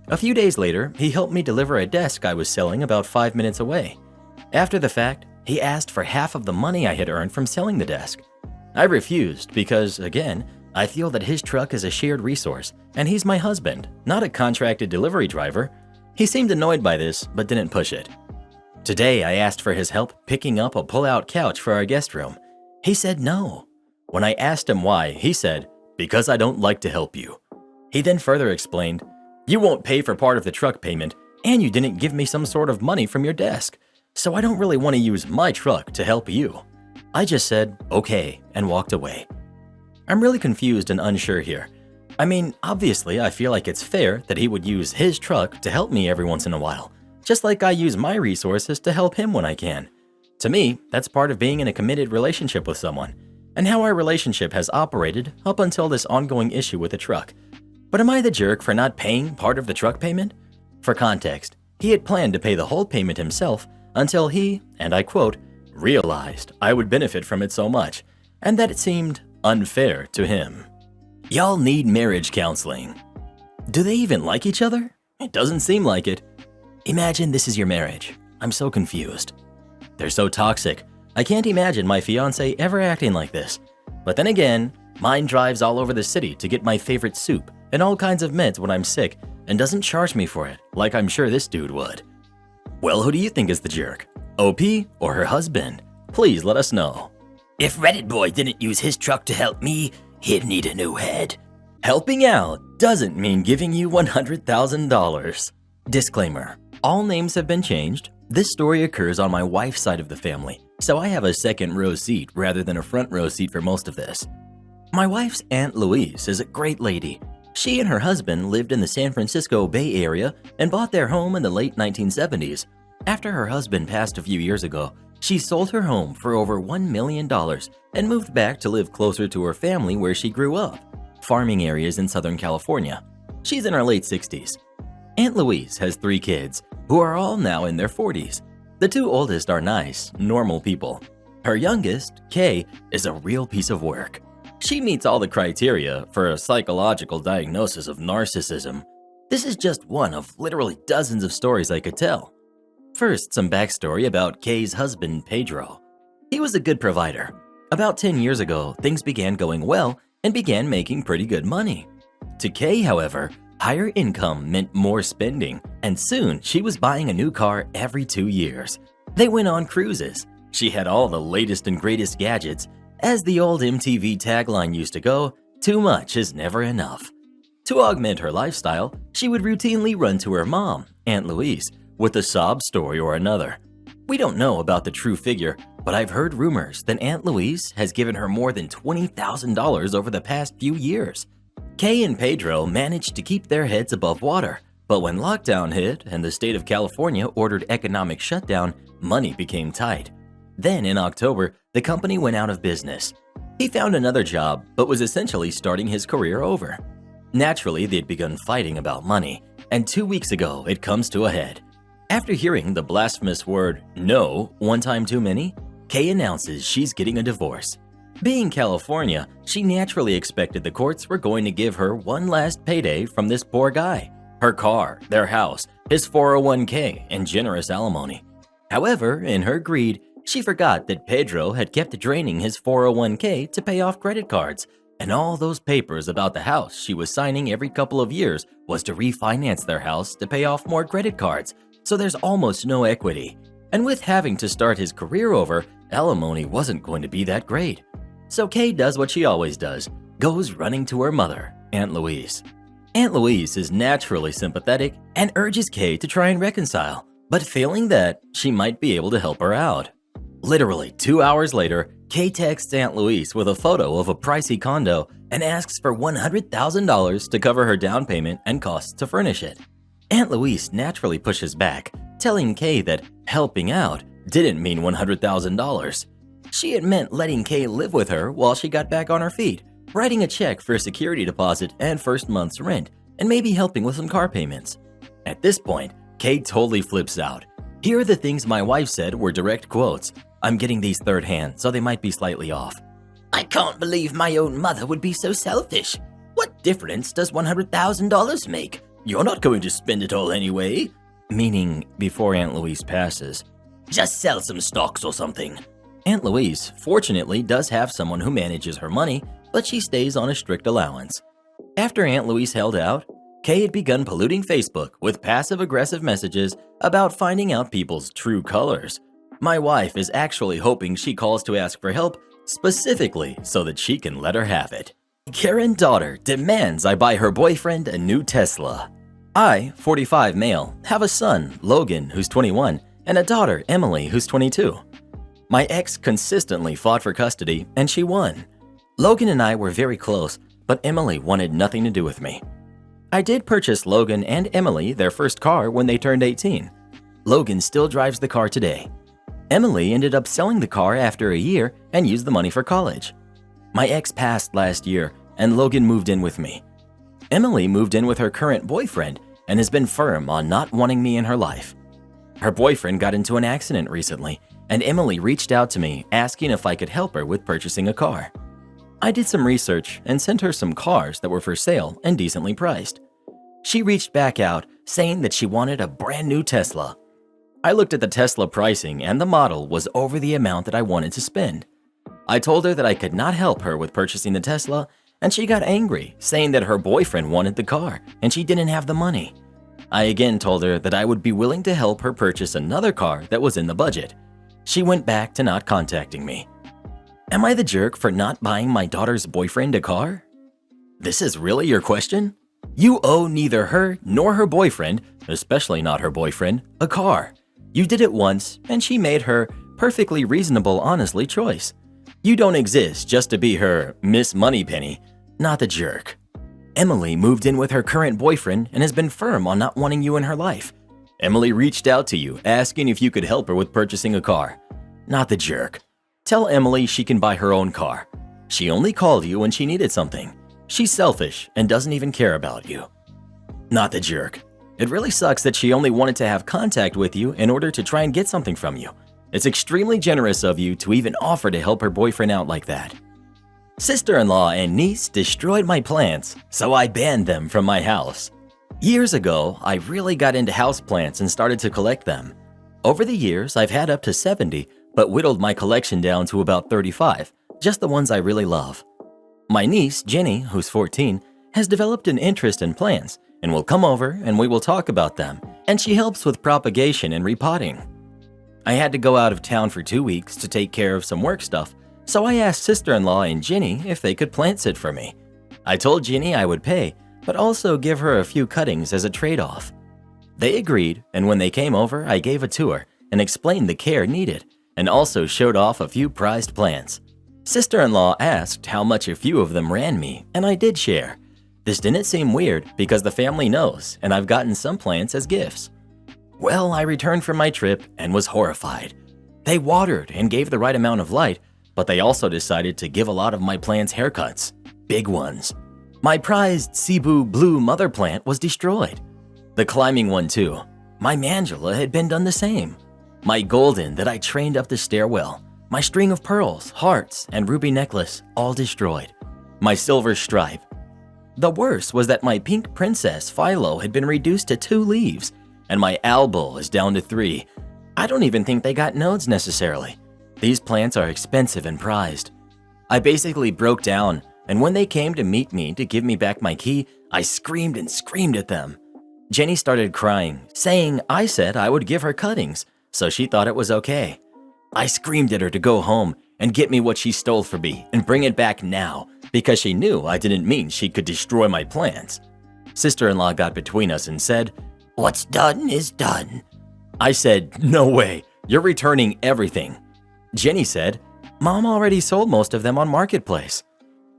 A few days later, he helped me deliver a desk I was selling about 5 minutes away. After the fact, he asked for half of the money I had earned from selling the desk. I refused because, again, I feel that his truck is a shared resource, and he's my husband, not a contracted delivery driver. He seemed annoyed by this, but didn't push it. Today, I asked for his help picking up a pull-out couch for our guest room. He said no. When I asked him why, he said, "Because I don't like to help you." He then further explained, "You won't pay for part of the truck payment, and you didn't give me some sort of money from your desk, so I don't really want to use my truck to help you." I just said, "Okay," and walked away. I'm really confused and unsure here. I mean, obviously, I feel like it's fair that he would use his truck to help me every once in a while, just like I use my resources to help him when I can. To me, that's part of being in a committed relationship with someone, and how our relationship has operated up until this ongoing issue with the truck. But am I the jerk for not paying part of the truck payment? For context, he had planned to pay the whole payment himself until he, and I quote, realized I would benefit from it so much, and that it seemed unfair to him. Y'all need marriage counseling. Do they even like each other? It doesn't seem like it. Imagine this is your marriage. I'm so confused. They're so toxic. I can't imagine my fiance ever acting like this. But then again, mine drives all over the city to get my favorite soup and all kinds of meds when I'm sick and doesn't charge me for it like I'm sure this dude would. Well, who do you think is the jerk? OP or her husband? Please let us know. If Reddit boy didn't use his truck to help me, he'd need a new head. Helping out doesn't mean giving you $100,000. Disclaimer: all names have been changed. This story occurs on my wife's side of the family, so I have a second row seat rather than a front row seat for most of this. My wife's Aunt Louise is a great lady. She and her husband lived in the San Francisco Bay Area and bought their home in the late 1970s. After her husband passed a few years ago, she sold her home for over $1 million and moved back to live closer to her family where she grew up, farming areas in Southern California. She's in her late 60s. Aunt Louise has 3 kids, who are all now in their 40s. The 2 oldest are nice, normal people. Her youngest, Kay, is a real piece of work. She meets all the criteria for a psychological diagnosis of narcissism. This is just one of literally dozens of stories I could tell. First, some backstory about Kay's husband, Pedro. He was a good provider. About 10 years ago, things began going well and began making pretty good money. To Kay, however, higher income meant more spending, and soon she was buying a new car every 2 years. They went on cruises. She had all the latest and greatest gadgets. As the old MTV tagline used to go, too much is never enough. To augment her lifestyle, she would routinely run to her mom, Aunt Louise, with a sob story or another. We don't know about the true figure, but I've heard rumors that Aunt Louise has given her more than $20,000 over the past few years. Kay and Pedro managed to keep their heads above water, but when lockdown hit and the state of California ordered economic shutdown, money became tight. Then in October, the company went out of business. He found another job, but was essentially starting his career over. Naturally, they'd begun fighting about money, and 2 weeks ago, it comes to a head. After hearing the blasphemous word "no" one time too many, Kay announces she's getting a divorce. Being California, she naturally expected the courts were going to give her one last payday from this poor guy: her car, their house, his 401k, and generous alimony. However, in her greed, she forgot that Pedro had kept draining his 401k to pay off credit cards, and all those papers about the house she was signing every couple of years was to refinance their house to pay off more credit cards, so there's almost no equity. And with having to start his career over, alimony wasn't going to be that great. So Kay does what she always does, goes running to her mother, Aunt Louise. Aunt Louise is naturally sympathetic and urges Kay to try and reconcile, but failing that, she might be able to help her out. Literally 2 hours later, Kay texts Aunt Louise with a photo of a pricey condo and asks for $100,000 to cover her down payment and costs to furnish it. Aunt Louise naturally pushes back, telling Kay that helping out didn't mean $100,000. She had meant letting Kay live with her while she got back on her feet, writing a check for a security deposit and first month's rent, and maybe helping with some car payments. At this point, Kay totally flips out. Here are the things my wife said were direct quotes. I'm getting these third hand, so they might be slightly off. I can't believe my own mother would be so selfish. What difference does $100,000 make? You're not going to spend it all anyway. Meaning before Aunt Louise passes. Just sell some stocks or something. Aunt Louise, fortunately, does have someone who manages her money, but she stays on a strict allowance. After Aunt Louise held out, Kay had begun polluting Facebook with passive-aggressive messages about finding out people's true colors. My wife is actually hoping she calls to ask for help, specifically so that she can let her have it. Karen daughter demands I buy her boyfriend a new Tesla. I, 45 male, have a son, Logan, who's 21, and a daughter, Emily, who's 22. My ex consistently fought for custody, and she won. Logan and I were very close, but Emily wanted nothing to do with me. I did purchase Logan and Emily their first car when they turned 18. Logan still drives the car today. Emily ended up selling the car after a year and used the money for college. My ex passed last year, and Logan moved in with me. Emily moved in with her current boyfriend and has been firm on not wanting me in her life. Her boyfriend got into an accident recently, and Emily reached out to me asking if I could help her with purchasing a car. I did some research and sent her some cars that were for sale and decently priced. She reached back out saying that she wanted a brand new Tesla. I looked at the Tesla pricing and the model was over the amount that I wanted to spend. I told her that I could not help her with purchasing the Tesla, and she got angry, saying that her boyfriend wanted the car and she didn't have the money. I again told her that I would be willing to help her purchase another car that was in the budget. She went back to not contacting me. Am I the jerk for not buying my daughter's boyfriend a car? This is really your question? You owe neither her nor her boyfriend, especially not her boyfriend, a car. You did it once, and she made her perfectly reasonable, honestly choice. You don't exist just to be her Miss Moneypenny, not the jerk. Emily moved in with her current boyfriend and has been firm on not wanting you in her life. Emily reached out to you, asking if you could help her with purchasing a car. Not the jerk. Tell Emily she can buy her own car. She only called you when she needed something. She's selfish and doesn't even care about you. Not the jerk. It really sucks that she only wanted to have contact with you in order to try and get something from you. It's extremely generous of you to even offer to help her boyfriend out like that. Sister-in-law and niece destroyed my plants, so I banned them from my house. Years ago, I really got into houseplants and started to collect them. Over the years, I've had up to 70, but whittled my collection down to about 35, just the ones I really love. My niece, Jenny, who's 14, has developed an interest in plants and will come over and we will talk about them, and she helps with propagation and repotting. I had to go out of town for 2 weeks to take care of some work stuff, so I asked sister-in-law and Jenny if they could plant sit for me. I told Jenny I would pay, but also give her a few cuttings as a trade-off. They agreed, and when they came over, I gave a tour and explained the care needed, and also showed off a few prized plants. Sister-in-law asked how much a few of them ran me, and I did share. This didn't seem weird because the family knows, and I've gotten some plants as gifts. Well, I returned from my trip and was horrified. They watered and gave the right amount of light, but they also decided to give a lot of my plants haircuts, big ones. My prized Cebu blue mother plant was destroyed. The climbing one too. My Mandula had been done the same. My golden that I trained up the stairwell, my string of pearls, hearts, and ruby necklace, all destroyed. My silver stripe. The worst was that my pink princess Philo had been reduced to 2 leaves, and my albo is down to 3. I don't even think they got nodes necessarily. These plants are expensive and prized. I basically broke down, and when they came to meet me to give me back my key, I screamed and screamed at them. Jenny started crying, saying I said I would give her cuttings, so she thought it was okay. I screamed at her to go home and get me what she stole from me and bring it back now because she knew I didn't mean she could destroy my plants. Sister-in-law got between us and said, "What's done is done." I said, "No way, you're returning everything." Jenny said, "Mom already sold most of them on Marketplace."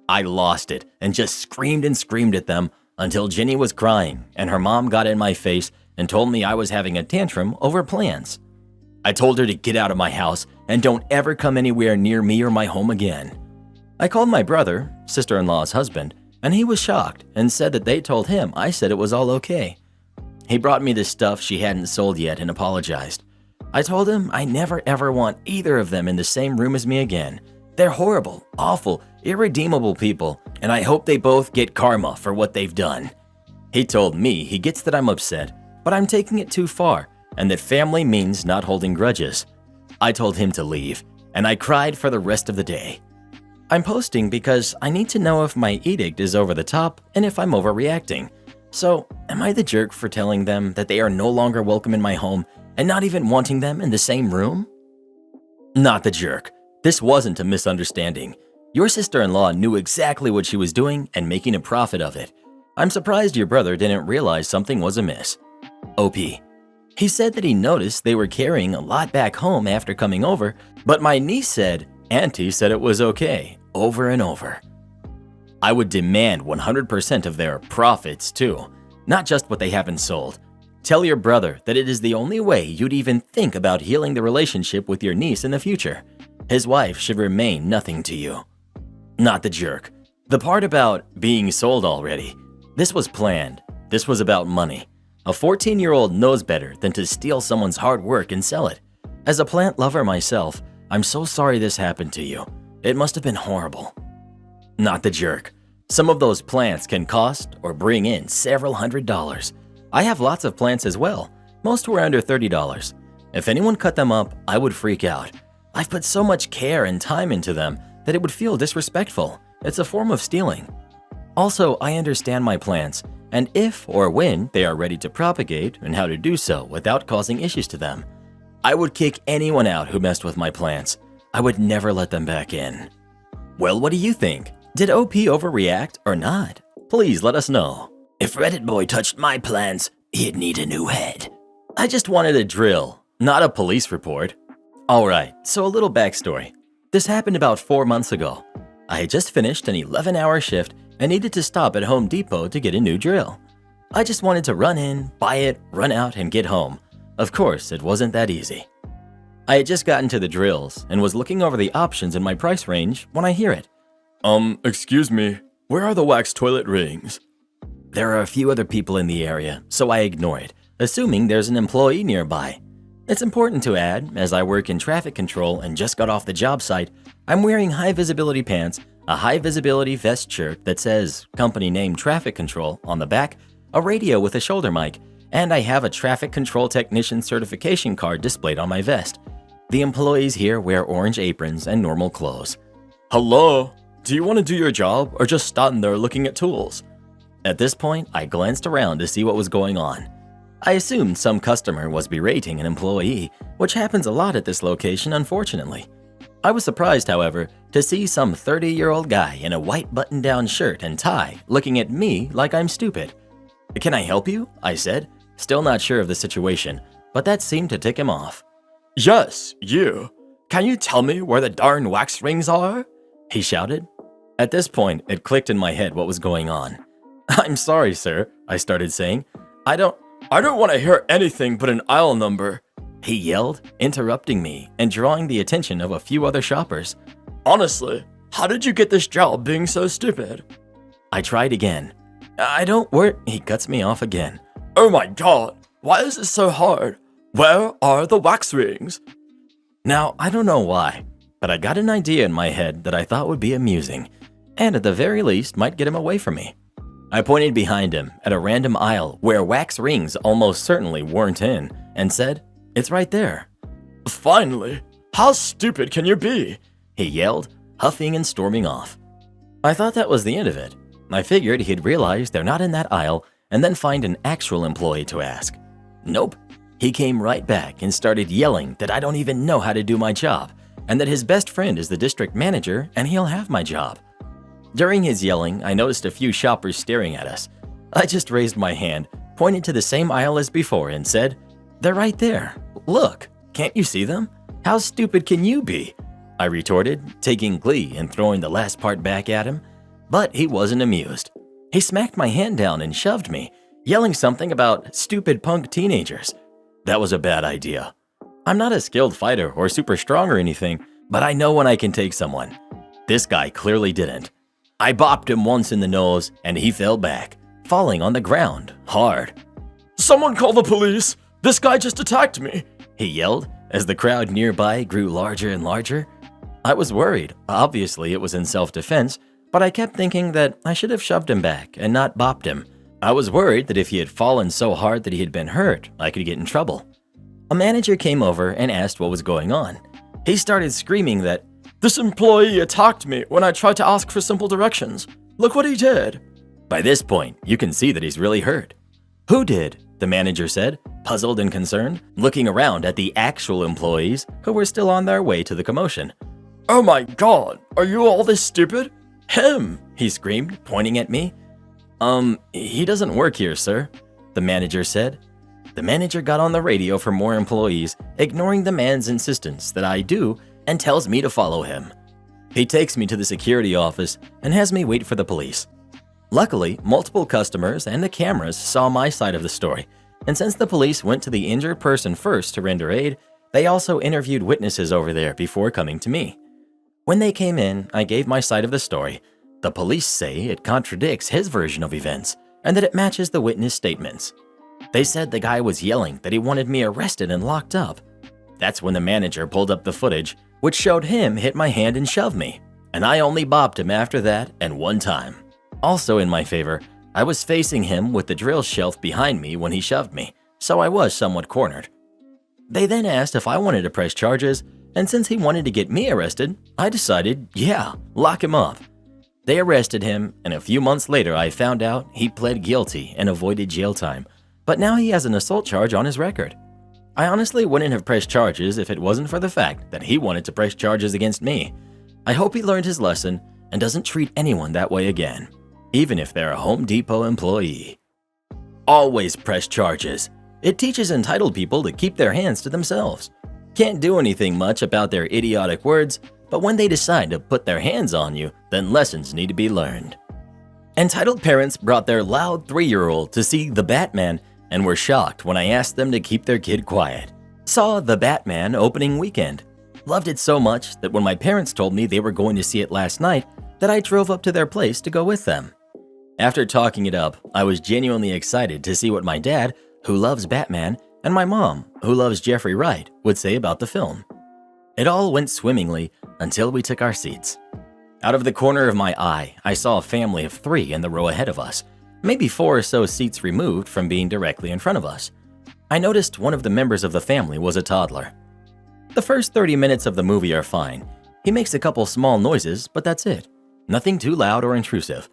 I lost it and just screamed and screamed at them until Jenny was crying and her mom got in my face and told me I was having a tantrum over plants. I told her to get out of my house and don't ever come anywhere near me or my home again. I called my brother, sister-in-law's husband, and he was shocked and said that they told him I said it was all okay. He brought me the stuff she hadn't sold yet and apologized. I told him I never ever want either of them in the same room as me again. They're horrible, awful, irredeemable people, and I hope they both get karma for what they've done. He told me he gets that I'm upset, but I'm taking it too far, and that family means not holding grudges. I told him to leave, and I cried for the rest of the day. I'm posting because I need to know if my edict is over the top and if I'm overreacting. So, am I the jerk for telling them that they are no longer welcome in my home and not even wanting them in the same room? Not the jerk. This wasn't a misunderstanding. Your sister-in-law knew exactly what she was doing and making a profit of it. I'm surprised your brother didn't realize something was amiss. OP. He said that he noticed they were carrying a lot back home after coming over, but my niece said Auntie said it was okay, over and over. I would demand 100% of their profits too, not just what they haven't sold. Tell your brother that it is the only way you'd even think about healing the relationship with your niece in the future. His wife should remain nothing to you. Not the jerk. The part about being sold already. This was planned. This was about money. A 14-year-old knows better than to steal someone's hard work and sell it. As a plant lover myself, I'm so sorry this happened to you. It must have been horrible. Not the jerk. Some of those plants can cost or bring in several $100s. I have lots of plants as well. Most were under $30. If anyone cut them up, I would freak out. I've put so much care and time into them that it would feel disrespectful. It's a form of stealing. Also, I understand my plants, and if or when they are ready to propagate and how to do so without causing issues to them. I would kick anyone out who messed with my plants. I would never let them back in. Well, what do you think? Did OP overreact or not? Please let us know. If Reddit boy touched my plans, he'd need a new head. I just wanted a drill, not a police report. Alright, so a little backstory. This happened about 4 months ago. I had just finished an 11-hour shift and needed to stop at Home Depot to get a new drill. I just wanted to run in, buy it, run out, and get home. Of course, it wasn't that easy. I had just gotten to the drills and was looking over the options in my price range when I hear it. Excuse me, where are the wax toilet rings? There are a few other people in the area, so I ignore it, assuming there's an employee nearby. It's important to add, as I work in traffic control and just got off the job site, I'm wearing high-visibility pants, a high-visibility vest shirt that says company name Traffic Control on the back, a radio with a shoulder mic, and I have a traffic control technician certification card displayed on my vest. The employees here wear orange aprons and normal clothes. Hello? Do you want to do your job or just stand there looking at tools? At this point, I glanced around to see what was going on. I assumed some customer was berating an employee, which happens a lot at this location, unfortunately. I was surprised, however, to see some 30-year-old guy in a white button-down shirt and tie looking at me like I'm stupid. "Can I help you?" I said, still not sure of the situation, but that seemed to tick him off. Yes, you. Can you tell me where the darn wax rings are? He shouted. At this point, it clicked in my head what was going on. "I'm sorry, sir," I started saying. I don't want to hear anything but an aisle number," he yelled, interrupting me and drawing the attention of a few other shoppers. "Honestly, how did you get this job being so stupid?" I tried again. "I don't work," he cuts me off again. "Oh my god, why is this so hard? Where are the wax rings?" Now, I don't know why, but I got an idea in my head that I thought would be amusing, and at the very least might get him away from me. I pointed behind him at a random aisle where wax rings almost certainly weren't in and said, "It's right there." "Finally! How stupid can you be?" he yelled, huffing and storming off. I thought that was the end of it. I figured he'd realize they're not in that aisle and then find an actual employee to ask. Nope. He came right back and started yelling that I don't even know how to do my job and that his best friend is the district manager and he'll have my job. During his yelling, I noticed a few shoppers staring at us. I just raised my hand, pointed to the same aisle as before and said, "They're right there. Look, can't you see them? How stupid can you be?" I retorted, taking glee and throwing the last part back at him. But he wasn't amused. He smacked my hand down and shoved me, yelling something about stupid punk teenagers. That was a bad idea. I'm not a skilled fighter or super strong or anything, but I know when I can take someone. This guy clearly didn't. I bopped him once in the nose and he fell back, falling on the ground, hard. "Someone call the police! This guy just attacked me!" he yelled as the crowd nearby grew larger and larger. I was worried. Obviously, it was in self-defense, but I kept thinking that I should have shoved him back and not bopped him. I was worried that if he had fallen so hard that he had been hurt, I could get in trouble. A manager came over and asked what was going on. He started screaming that, "This employee attacked me when I tried to ask for simple directions. Look what he did." By this point, you can see that he's really hurt. "Who did?" the manager said, puzzled and concerned, looking around at the actual employees who were still on their way to the commotion. "Oh my god, are you all this stupid? Him!" he screamed, pointing at me. He doesn't work here, sir," the manager said. The manager got on the radio for more employees, ignoring the man's insistence that I do, and tells me to follow him. He takes me to the security office and has me wait for the police. Luckily, multiple customers and the cameras saw my side of the story, and since the police went to the injured person first to render aid, they also interviewed witnesses over there before coming to me. When they came in, I gave my side of the story. The police say it contradicts his version of events and that it matches the witness statements. They said the guy was yelling that he wanted me arrested and locked up. That's when the manager pulled up the footage, which showed him hit my hand and shove me, and I only bopped him after that and one time. Also in my favor, I was facing him with the drill shelf behind me when he shoved me, so I was somewhat cornered. They then asked if I wanted to press charges, and since he wanted to get me arrested, I decided, yeah, lock him up. They arrested him, and a few months later I found out he pled guilty and avoided jail time, but now he has an assault charge on his record. I honestly wouldn't have pressed charges if it wasn't for the fact that he wanted to press charges against me. I hope he learned his lesson and doesn't treat anyone that way again. even if they're a Home Depot employee. Always press charges. It teaches entitled people to keep their hands to themselves. Can't do anything much about their idiotic words, but when they decide to put their hands on you, then lessons need to be learned. Entitled parents brought their loud 3-year-old to see The Batman and were shocked when I asked them to keep their kid quiet. Saw The Batman opening weekend. Loved it so much that when my parents told me they were going to see it last night, that I drove up to their place to go with them. After talking it up, I was genuinely excited to see what my dad, who loves Batman, and my mom, who loves Jeffrey Wright, would say about the film. It all went swimmingly until we took our seats. Out of the corner of my eye, I saw a family of 3 in the row ahead of us, maybe 4 or so seats removed from being directly in front of us. I noticed one of the members of the family was a toddler. The first 30 minutes of the movie are fine. He makes a couple small noises, but that's it. Nothing too loud or intrusive.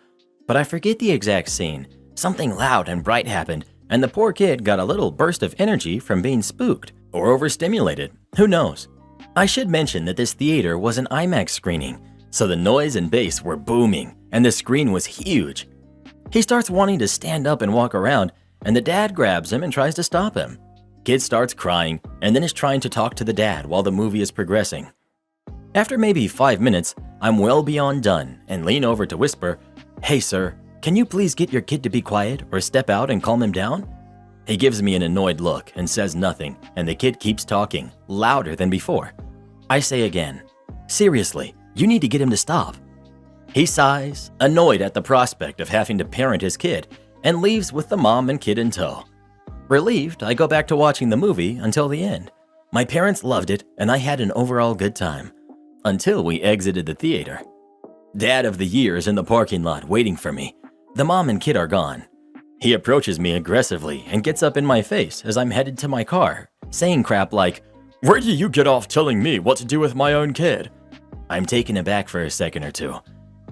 But I forget the exact scene. Something loud and bright happened, and the poor kid got a little burst of energy from being spooked or overstimulated. Who knows? I should mention that this theater was an IMAX screening, so the noise and bass were booming, and the screen was huge. He starts wanting to stand up and walk around, and the dad grabs him and tries to stop him. Kid starts crying, and then is trying to talk to the dad while the movie is progressing. After maybe 5 minutes, I'm well beyond done and lean over to whisper, "Hey sir, can you please get your kid to be quiet or step out and calm him down?" He gives me an annoyed look and says nothing, and the kid keeps talking, louder than before. I say again, "Seriously, you need to get him to stop." He sighs, annoyed at the prospect of having to parent his kid, and leaves with the mom and kid in tow. Relieved, I go back to watching the movie until the end. My parents loved it, and I had an overall good time. Until we exited the theater. Dad of the year is in the parking lot waiting for me. The mom and kid are gone. He approaches me aggressively and gets up in my face as I'm headed to my car, saying crap like, "Where do you get off telling me what to do with my own kid?" I'm taken aback for a second or two.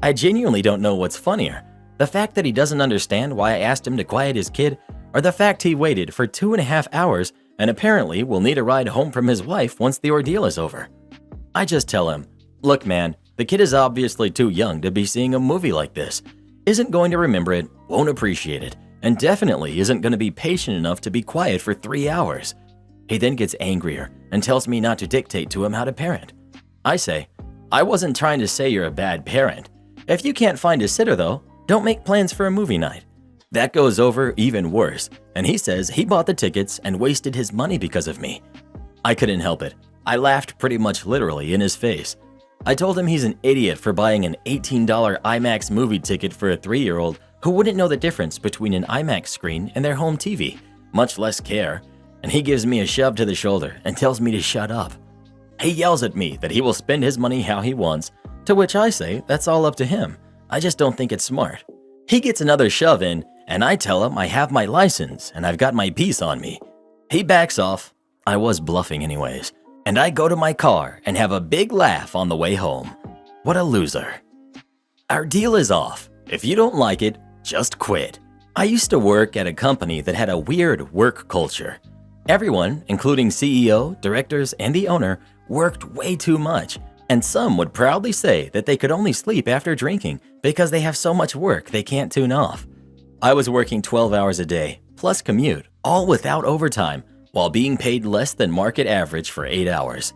I genuinely don't know what's funnier, the fact that he doesn't understand why I asked him to quiet his kid, or the fact he waited for 2.5 hours and apparently will need a ride home from his wife once the ordeal is over. I just tell him, "Look man, the kid is obviously too young to be seeing a movie like this, isn't going to remember it, won't appreciate it, and definitely isn't going to be patient enough to be quiet for 3 hours. He then gets angrier and tells me not to dictate to him how to parent. I say, "I wasn't trying to say you're a bad parent. If you can't find a sitter though, don't make plans for a movie night." That goes over even worse, and he says he bought the tickets and wasted his money because of me. I couldn't help it. I laughed pretty much literally in his face. I told him he's an idiot for buying an $18 IMAX movie ticket for a 3-year-old who wouldn't know the difference between an IMAX screen and their home TV, much less care, and he gives me a shove to the shoulder and tells me to shut up. He yells at me that he will spend his money how he wants, to which I say that's all up to him. I just don't think it's smart. He gets another shove in, and I tell him I have my license and I've got my piece on me. He backs off. I was bluffing anyways. And I go to my car and have a big laugh on the way home. What a loser. Our deal is off. If you don't like it, just quit. I used to work at a company that had a weird work culture. Everyone, including CEO, directors, and the owner, worked way too much, and some would proudly say that they could only sleep after drinking because they have so much work they can't tune off. I was working 12 hours a day, plus commute, all without overtime, while being paid less than market average for 8 hours.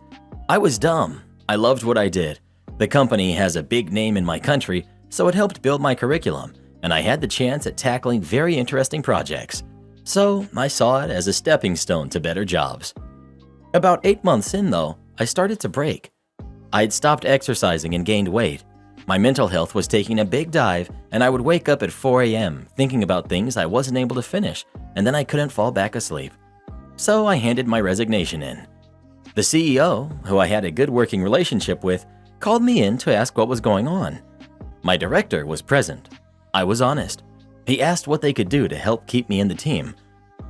I was dumb. I loved what I did. The company has a big name in my country, so it helped build my curriculum, and I had the chance at tackling very interesting projects. So I saw it as a stepping stone to better jobs. About 8 months in though, I started to break. I had stopped exercising and gained weight. My mental health was taking a big dive, and I would wake up at 4 a.m. thinking about things I wasn't able to finish, and then I couldn't fall back asleep. So I handed my resignation in. The CEO, who I had a good working relationship with, called me in to ask what was going on. My director was present. I was honest. He asked what they could do to help keep me in the team.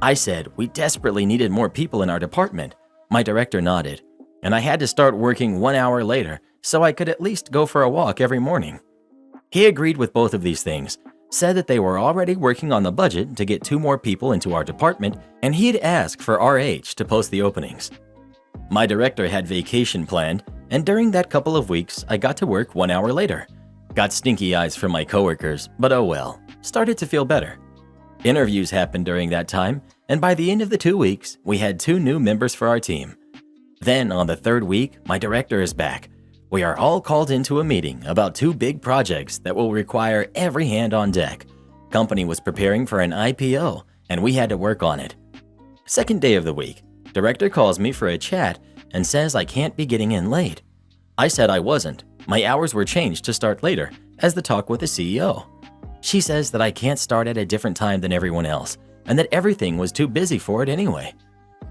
I said we desperately needed more people in our department. My director nodded, and I had to start working 1 hour later so I could at least go for a walk every morning. He agreed with both of these things, said that they were already working on the budget to get 2 more people into our department, and he'd ask for RH to post the openings. My director had vacation planned, and during that couple of weeks, I got to work 1 hour later. Got stinky eyes from my coworkers, but oh well. Started to feel better. Interviews happened during that time, and by the end of the 2 weeks, we had 2 new members for our team. Then, on the 3rd week, my director is back. We are all called into a meeting about 2 big projects that will require every hand on deck. Company was preparing for an IPO, and we had to work on it. 2nd day of the week, director calls me for a chat and says I can't be getting in late. I said I wasn't. My hours were changed to start later, as the talk with the CEO. She says that I can't start at a different time than everyone else, and that everything was too busy for it anyway.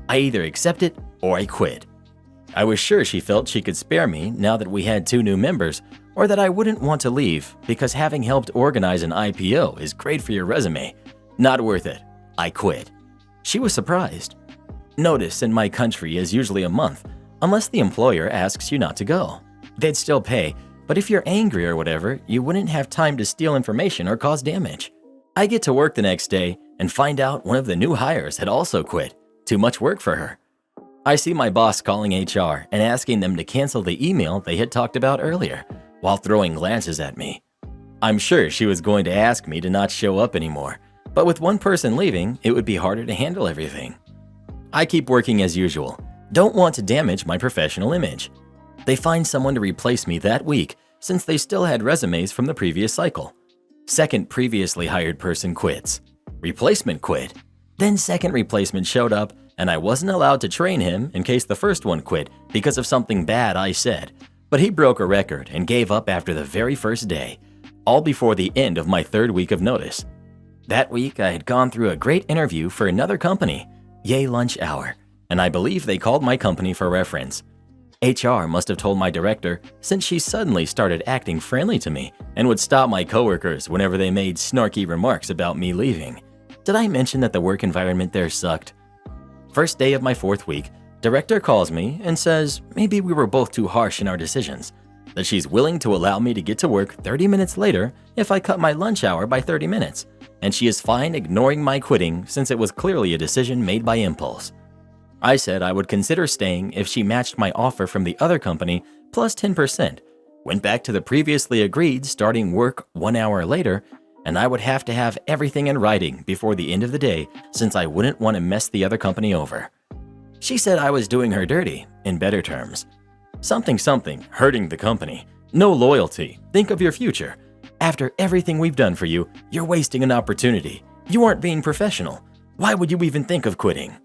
I either accept it or I quit. I was sure she felt she could spare me now that we had 2 new members, or that I wouldn't want to leave because having helped organize an IPO is great for your resume. Not worth it. I quit. She was surprised. Notice in my country is usually a month, unless the employer asks you not to go. They'd still pay, but if you're angry or whatever, you wouldn't have time to steal information or cause damage. I get to work the next day and find out one of the new hires had also quit. Too much work for her. I see my boss calling HR and asking them to cancel the email they had talked about earlier, while throwing glances at me. I'm sure she was going to ask me to not show up anymore, but with one person leaving, it would be harder to handle everything. I keep working as usual. Don't want to damage my professional image. They find someone to replace me that week since they still had resumes from the previous cycle. Second previously hired person quits. Replacement quit. Then second replacement showed up and I wasn't allowed to train him in case the first one quit because of something bad I said. But he broke a record and gave up after the very first day, all before the end of my 3rd week of notice. That week I had gone through a great interview for another company, yay lunch hour, and I believe they called my company for reference. HR must have told my director since she suddenly started acting friendly to me and would stop my coworkers whenever they made snarky remarks about me leaving. Did I mention that the work environment there sucked? First day of my 4th week, director calls me and says maybe we were both too harsh in our decisions, that she's willing to allow me to get to work 30 minutes later if I cut my lunch hour by 30 minutes, and she is fine ignoring my quitting since it was clearly a decision made by impulse. I said I would consider staying if she matched my offer from the other company plus 10%, went back to the previously agreed starting work 1 hour later, and I would have to have everything in writing before the end of the day since I wouldn't want to mess the other company over. She said I was doing her dirty, in better terms. Something, hurting the company. No loyalty. Think of your future. After everything we've done for you, you're wasting an opportunity. You aren't being professional. Why would you even think of quitting?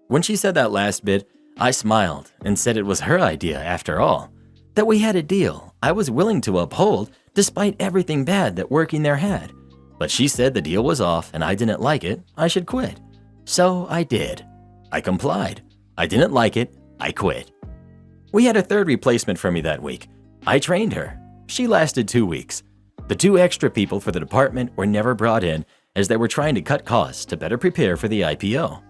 When she said that last bit, I smiled and said it was her idea after all. That we had a deal I was willing to uphold despite everything bad that working there had. But she said the deal was off and I didn't like it, I should quit. So I did. I complied. I didn't like it, I quit. We had a 3rd replacement for me that week. I trained her. She lasted 2 weeks. The 2 extra people for the department were never brought in as they were trying to cut costs to better prepare for the IPO.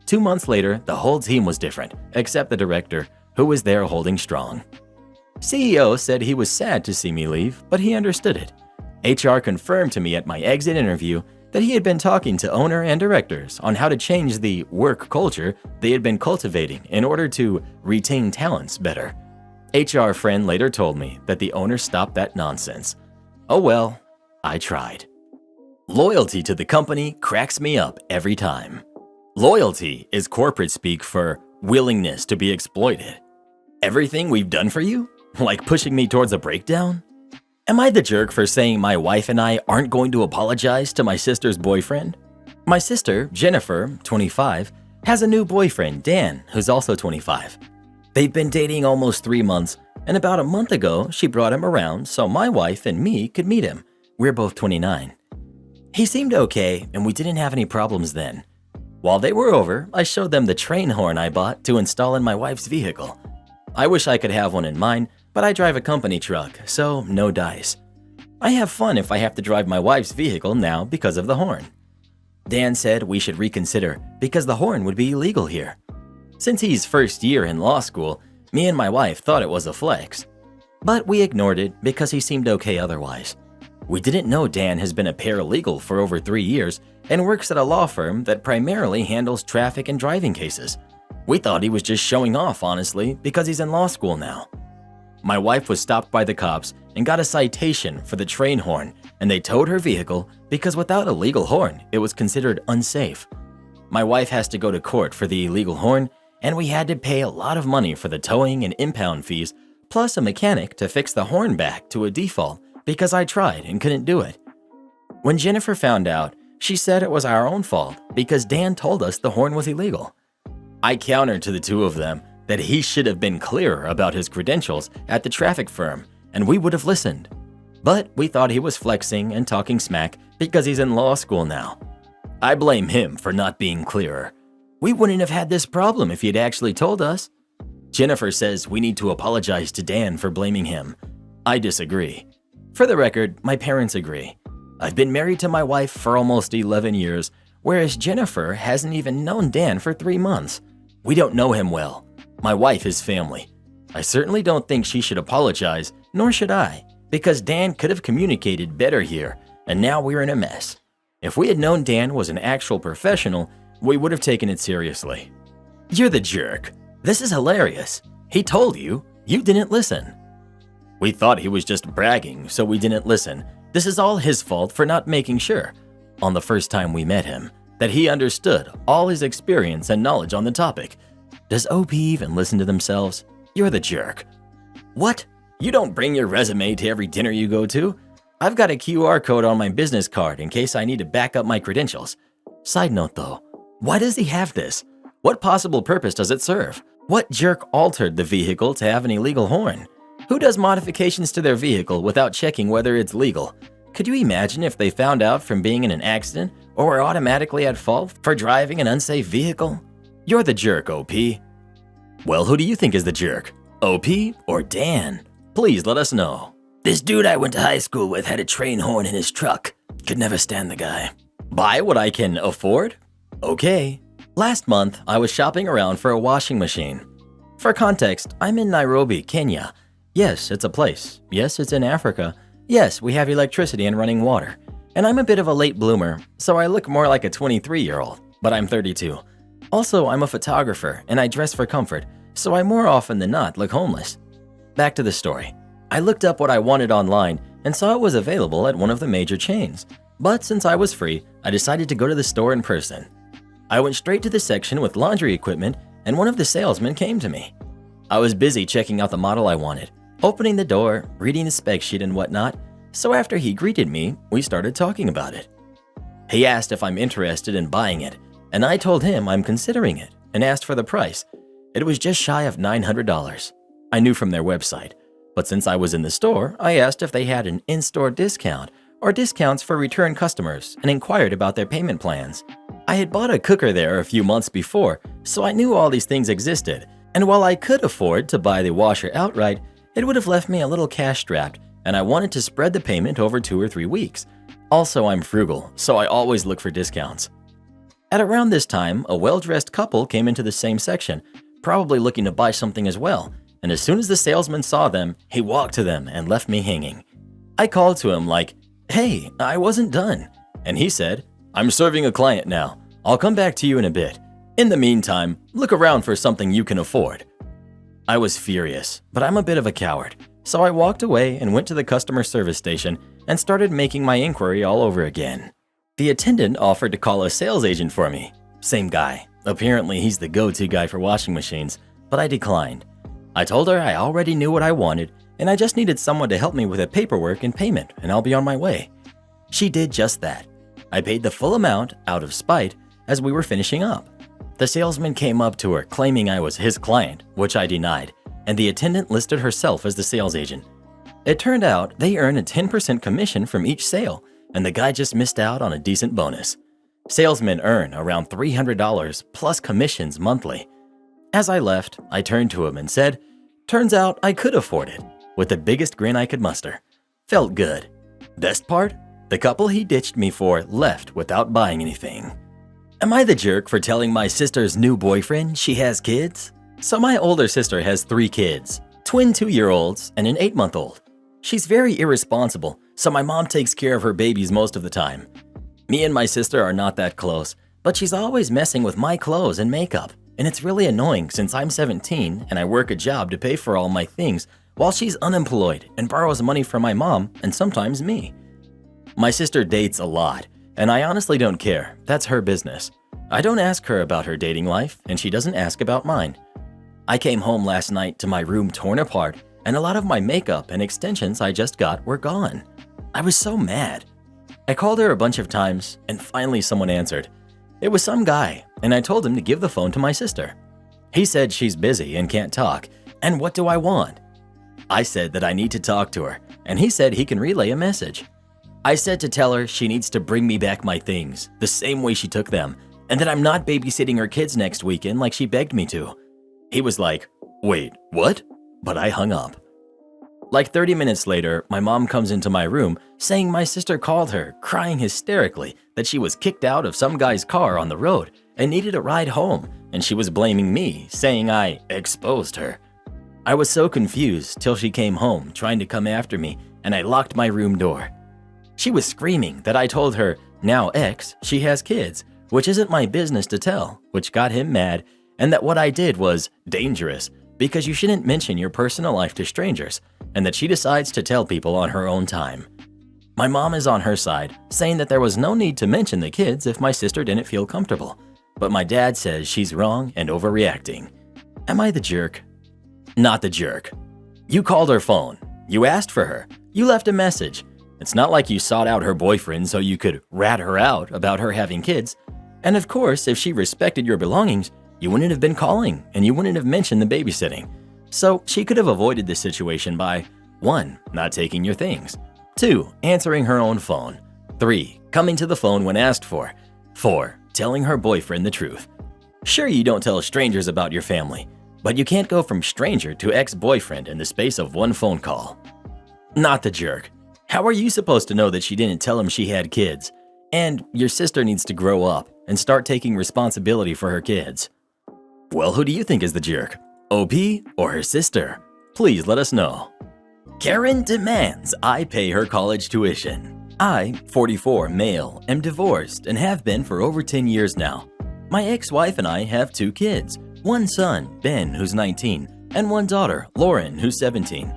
2 months later, the whole team was different, except the director, who was there holding strong. CEO said he was sad to see me leave, but he understood it. HR confirmed to me at my exit interview that he had been talking to owner and directors on how to change the work culture they had been cultivating in order to retain talents better. HR friend later told me that the owner stopped that nonsense. Oh well, I tried. Loyalty to the company cracks me up every time. Loyalty is corporate speak for willingness to be exploited. Everything we've done for you? Like pushing me towards a breakdown? Am I the jerk for saying my wife and I aren't going to apologize to my sister's boyfriend? My sister, Jennifer, 25, has a new boyfriend, Dan, who's also 25. They've been dating almost 3 months, and about a month ago, she brought him around so my wife and me could meet him. We're both 29. He seemed okay, and we didn't have any problems then. While they were over, I showed them the train horn I bought to install in my wife's vehicle. I wish I could have one in mine, but I drive a company truck, so no dice. I have fun if I have to drive my wife's vehicle now because of the horn. Dan said we should reconsider because the horn would be illegal here. Since he's first year in law school, me and my wife thought it was a flex. But we ignored it because he seemed okay otherwise. We didn't know Dan has been a paralegal for over 3 years and works at a law firm that primarily handles traffic and driving cases. We thought he was just showing off, honestly, because he's in law school now. My wife was stopped by the cops and got a citation for the train horn, and they towed her vehicle because without a legal horn, it was considered unsafe. My wife has to go to court for the illegal horn, and we had to pay a lot of money for the towing and impound fees, plus a mechanic to fix the horn back to a default because I tried and couldn't do it. When Jennifer found out, she said it was our own fault because Dan told us the horn was illegal. I countered to the two of them that he should have been clearer about his credentials at the traffic firm, and we would have listened. But we thought he was flexing and talking smack because he's in law school now. I blame him for not being clearer. We wouldn't have had this problem if he had actually told us. Jennifer says we need to apologize to Dan for blaming him. I disagree. For the record, my parents agree. I've been married to my wife for almost 11 years, whereas Jennifer hasn't even known Dan for 3 months. We don't know him well. My wife is family. I certainly don't think she should apologize, nor should I, because Dan could have communicated better here, and now we're in a mess. If we had known Dan was an actual professional, we would have taken it seriously. You're the jerk. This is hilarious. He told you. You didn't listen. We thought he was just bragging, so we didn't listen. This is all his fault for not making sure, on the first time we met him, that he understood all his experience and knowledge on the topic. Does OP even listen to themselves? You're the jerk. What? You don't bring your resume to every dinner you go to? I've got a QR code on my business card in case I need to back up my credentials. Side note though, why does he have this? What possible purpose does it serve? What jerk altered the vehicle to have an illegal horn? Who does modifications to their vehicle without checking whether it's legal? Could you imagine if they found out from being in an accident or were automatically at fault for driving an unsafe vehicle? You're the jerk, OP. Well, who do you think is the jerk? OP or Dan? Please let us know. This dude I went to high school with had a train horn in his truck. Could never stand the guy. Buy what I can afford? Okay. Last month, I was shopping around for a washing machine. For context, I'm in Nairobi, Kenya. Yes, it's a place. Yes, it's in Africa. Yes, we have electricity and running water. And I'm a bit of a late bloomer, so I look more like a 23-year-old, but I'm 32. Also, I'm a photographer and I dress for comfort, so I more often than not look homeless. Back to the story. I looked up what I wanted online and saw it was available at one of the major chains. But since I was free, I decided to go to the store in person. I went straight to the section with laundry equipment and one of the salesmen came to me. I was busy checking out the model I wanted, opening the door, reading the spec sheet and whatnot, so after he greeted me, we started talking about it. He asked if I'm interested in buying it, and I told him I'm considering it and asked for the price. It was just shy of $900. I knew from their website, but since I was in the store, I asked if they had an in-store discount or discounts for return customers and inquired about their payment plans. I had bought a cooker there a few months before, so I knew all these things existed, and while I could afford to buy the washer outright, it would have left me a little cash strapped, and I wanted to spread the payment over 2 or 3 weeks. Also, I'm frugal, so I always look for discounts. At around this time, a well-dressed couple came into the same section, probably looking to buy something as well, and as soon as the salesman saw them, he walked to them and left me hanging. I called to him like, "Hey, I wasn't done." And he said, "I'm serving a client now. I'll come back to you in a bit. In the meantime, look around for something you can afford." I was furious, but I'm a bit of a coward, so I walked away and went to the customer service station and started making my inquiry all over again. The attendant offered to call a sales agent for me. Same guy. Apparently he's the go-to guy for washing machines, but I declined. I told her I already knew what I wanted and I just needed someone to help me with the paperwork and payment and I'll be on my way. She did just that. I paid the full amount out of spite as we were finishing up. The salesman came up to her claiming I was his client, which I denied, and the attendant listed herself as the sales agent. It turned out they earn a 10% commission from each sale, and the guy just missed out on a decent bonus. Salesmen earn around $300 plus commissions monthly. As I left, I turned to him and said, "Turns out I could afford it," with the biggest grin I could muster. Felt good. Best part? The couple he ditched me for left without buying anything. Am I the jerk for telling my sister's new boyfriend she has kids? So my older sister has 3 kids, twin 2-year-olds and an 8-month-old. She's very irresponsible, so my mom takes care of her babies most of the time. Me and my sister are not that close, but she's always messing with my clothes and makeup, and it's really annoying since I'm 17 and I work a job to pay for all my things while she's unemployed and borrows money from my mom and sometimes me. My sister dates a lot, and I honestly don't care. That's her business. I don't ask her about her dating life, and she doesn't ask about mine. I came home last night to my room torn apart, and a lot of my makeup and extensions I just got were gone. I was so mad. I called her a bunch of times, and finally someone answered. It was some guy, and I told him to give the phone to my sister. He said she's busy and can't talk, and what do I want? I said that I need to talk to her, and he said he can relay a message. I said to tell her she needs to bring me back my things, the same way she took them, and that I'm not babysitting her kids next weekend like she begged me to. He was like, "Wait, what?" But I hung up. Like 30 minutes later, my mom comes into my room saying my sister called her, crying hysterically that she was kicked out of some guy's car on the road and needed a ride home, and she was blaming me, saying I exposed her. I was so confused till she came home trying to come after me, and I locked my room door. She was screaming that I told her, now ex, she has kids, which isn't my business to tell, which got him mad, and that what I did was dangerous because you shouldn't mention your personal life to strangers, and that she decides to tell people on her own time. My mom is on her side, saying that there was no need to mention the kids if my sister didn't feel comfortable, but my dad says she's wrong and overreacting. Am I the jerk? Not the jerk. You called her phone. You asked for her. You left a message. It's not like you sought out her boyfriend so you could rat her out about her having kids. And of course, if she respected your belongings, you wouldn't have been calling and you wouldn't have mentioned the babysitting. So she could have avoided this situation by 1. Not taking your things. 2. Answering her own phone. 3. Coming to the phone when asked for. 4. Telling her boyfriend the truth. Sure, you don't tell strangers about your family, but you can't go from stranger to ex-boyfriend in the space of one phone call. Not the jerk. How are you supposed to know that she didn't tell him she had kids? And your sister needs to grow up and start taking responsibility for her kids. Well, who do you think is the jerk? OP or her sister? Please let us know. Karen demands I pay her college tuition. I, 44, male, am divorced and have been for over 10 years now. My ex-wife and I have 2 kids, one son, Ben, who's 19, and one daughter, Lauren, who's 17.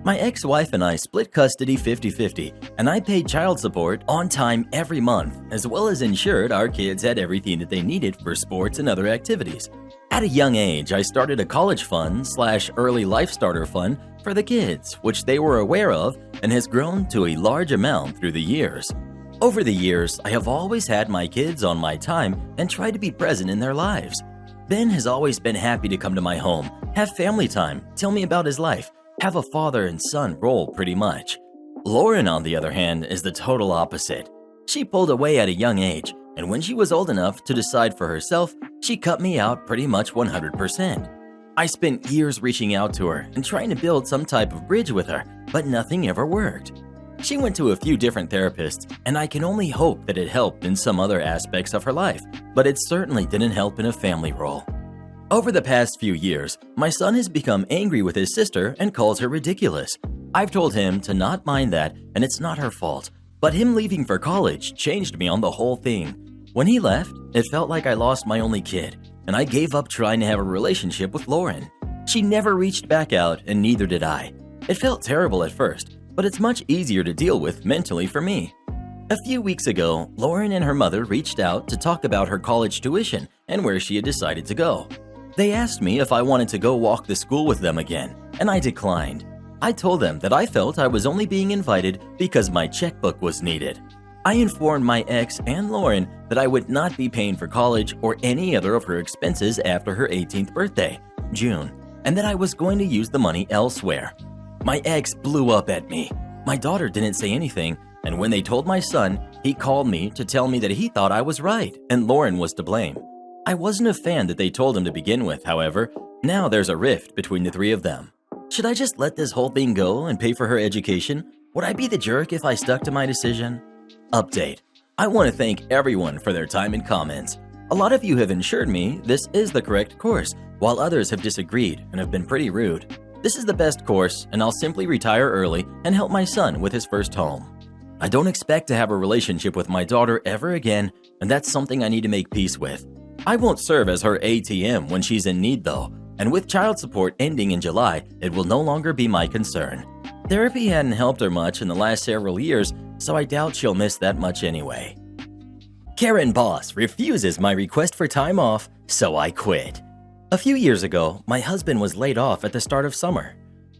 My ex-wife and I split custody 50-50, and I paid child support on time every month, as well as ensured our kids had everything that they needed for sports and other activities. At a young age, I started a college fund/early life starter fund for the kids, which they were aware of and has grown to a large amount through the years. Over the years, I have always had my kids on my time and tried to be present in their lives. Ben has always been happy to come to my home, have family time, tell me about his life, have a father and son role pretty much. Lauren, on the other hand, is the total opposite. She pulled away at a young age, and when she was old enough to decide for herself, she cut me out pretty much 100%. I spent years reaching out to her and trying to build some type of bridge with her, but nothing ever worked. She went to a few different therapists, and I can only hope that it helped in some other aspects of her life, but it certainly didn't help in a family role. Over the past few years, my son has become angry with his sister and calls her ridiculous. I've told him to not mind that, and it's not her fault, but him leaving for college changed me on the whole thing. When he left, it felt like I lost my only kid, and I gave up trying to have a relationship with Lauren. She never reached back out, and neither did I. It felt terrible at first, but it's much easier to deal with mentally for me. A few weeks ago, Lauren and her mother reached out to talk about her college tuition and where she had decided to go. They asked me if I wanted to go walk the school with them again, and I declined. I told them that I felt I was only being invited because my checkbook was needed. I informed my ex and Lauren that I would not be paying for college or any other of her expenses after her 18th birthday, June, and that I was going to use the money elsewhere. My ex blew up at me. My daughter didn't say anything, and when they told my son, he called me to tell me that he thought I was right and Lauren was to blame. I wasn't a fan that they told him to begin with, however. Now there's a rift between the 3 of them. Should I just let this whole thing go and pay for her education? Would I be the jerk if I stuck to my decision? Update. I want to thank everyone for their time and comments. A lot of you have assured me this is the correct course, while others have disagreed and have been pretty rude. This is the best course, and I'll simply retire early and help my son with his first home. I don't expect to have a relationship with my daughter ever again, and that's something I need to make peace with. I won't serve as her ATM when she's in need though, and with child support ending in July, it will no longer be my concern. Therapy hadn't helped her much in the last several years, so I doubt she'll miss that much anyway. Karen boss refuses my request for time off, so I quit. A few years ago, my husband was laid off at the start of summer.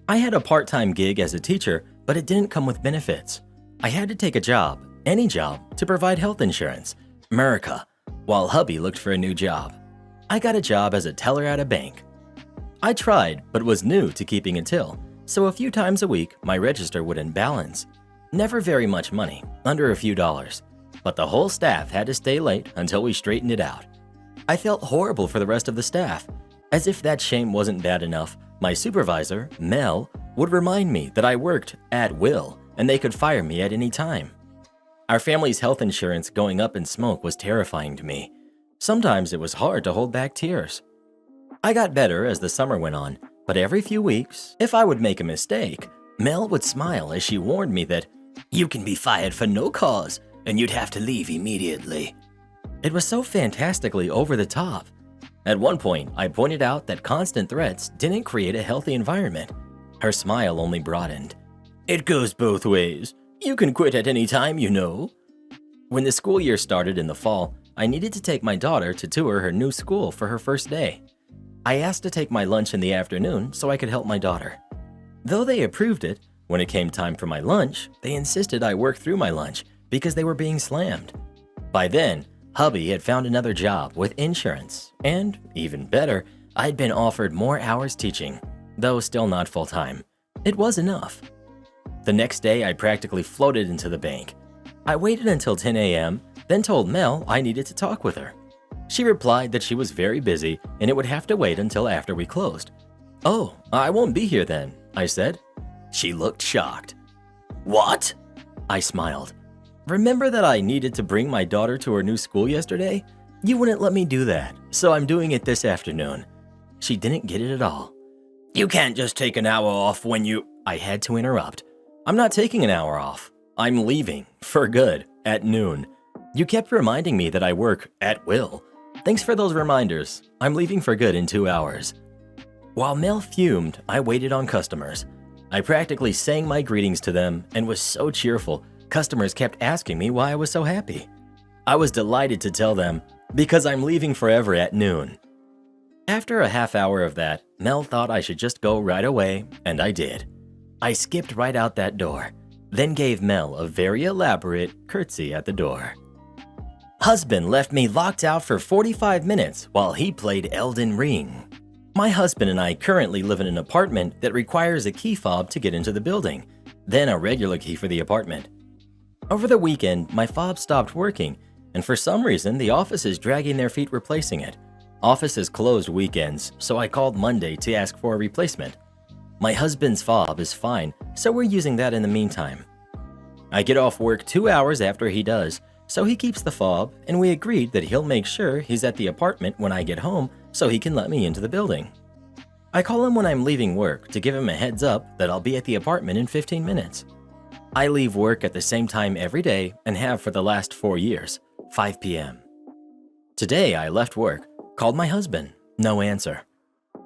I had a part-time gig as a teacher, but it didn't come with benefits. I had to take a job, any job, to provide health insurance, America, while hubby looked for a new job. I got a job as a teller at a bank. I tried, but was new to keeping a till, so a few times a week, my register would imbalance. Never very much money, under a few dollars, but the whole staff had to stay late until we straightened it out. I felt horrible for the rest of the staff. As if that shame wasn't bad enough, my supervisor, Mel, would remind me that I worked at will and they could fire me at any time. Our family's health insurance going up in smoke was terrifying to me. Sometimes it was hard to hold back tears. I got better as the summer went on, but every few weeks, if I would make a mistake, Mel would smile as she warned me that You can be fired for no cause, and you'd have to leave immediately. it was so fantastically over the top. At one point, I pointed out that constant threats didn't create a healthy environment. Her smile only broadened. It goes both ways. You can quit at any time, you know. When the school year started in the fall, I needed to take my daughter to tour her new school for her first day. I asked to take my lunch in the afternoon so I could help my daughter. Though they approved it, when it came time for my lunch, they insisted I work through my lunch because they were being slammed. By then, hubby had found another job with insurance, and even better, I'd been offered more hours teaching, though still not full-time. It was enough. The next day, I practically floated into the bank. I waited until 10 a.m., then told Mel I needed to talk with her. She replied that she was very busy and it would have to wait until after we closed. "Oh, I won't be here then," I said. She looked shocked. What? I smiled. "Remember that I needed to bring my daughter to her new school yesterday? You wouldn't let me do that, so I'm doing it this afternoon." She didn't get it at all. You can't just take an hour off when you... I had to interrupt. "I'm not taking an hour off. I'm leaving, for good, at noon. You kept reminding me that I work at will. Thanks for those reminders. I'm leaving for good in 2 hours." While Mel fumed, I waited on customers. I practically sang my greetings to them and was so cheerful, customers kept asking me why I was so happy. I was delighted to tell them, because I'm leaving forever at noon. After a half hour of that, Mel thought I should just go right away, and I did. I skipped right out that door, then gave Mel a very elaborate curtsy at the door. Husband left me locked out for 45 minutes while he played Elden Ring. My husband and I currently live in an apartment that requires a key fob to get into the building, then a regular key for the apartment. Over the weekend, my fob stopped working, and for some reason, the office is dragging their feet replacing it. Office is closed weekends, so I called Monday to ask for a replacement. My husband's fob is fine, so we're using that in the meantime. I get off work 2 hours after he does, so he keeps the fob, and we agreed that he'll make sure he's at the apartment when I get home so he can let me into the building. I call him when I'm leaving work to give him a heads up that I'll be at the apartment in 15 minutes. I leave work at the same time every day and have for the last 4 years, 5 p.m. Today I left work, called my husband, no answer.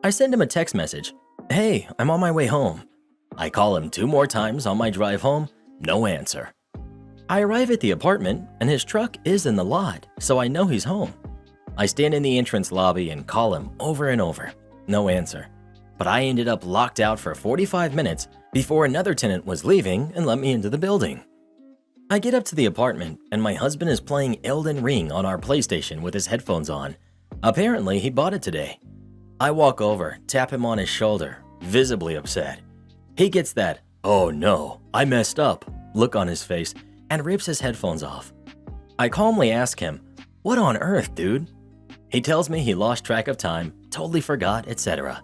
I send him a text message, "Hey, I'm on my way home." I call him 2 more times on my drive home, no answer. I arrive at the apartment and his truck is in the lot, so I know he's home. I stand in the entrance lobby and call him over and over, no answer. But I ended up locked out for 45 minutes before another tenant was leaving and let me into the building. I get up to the apartment and my husband is playing Elden Ring on our PlayStation with his headphones on. Apparently, he bought it today. I walk over, tap him on his shoulder, visibly upset. He gets that, "Oh no, I messed up," look on his face and rips his headphones off. I calmly ask him, "What on earth, dude?" He tells me he lost track of time, totally forgot, etc.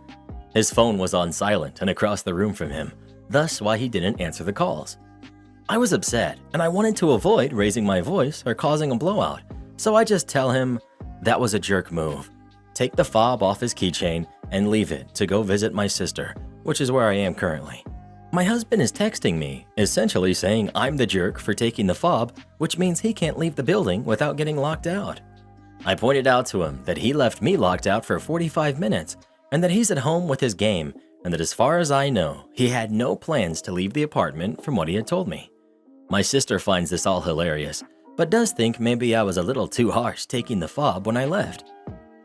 His phone was on silent and across the room from him, thus why he didn't answer the calls. I was upset and I wanted to avoid raising my voice or causing a blowout, so I just tell him that was a jerk move. Take the fob off his keychain and leave it to go visit my sister, which is where I am currently. My husband is texting me, essentially saying I'm the jerk for taking the fob, which means he can't leave the building without getting locked out. I pointed out to him that he left me locked out for 45 minutes, and that he's at home with his game, and that as far as I know, he had no plans to leave the apartment from what he had told me. My sister finds this all hilarious, but does think maybe I was a little too harsh taking the fob when I left.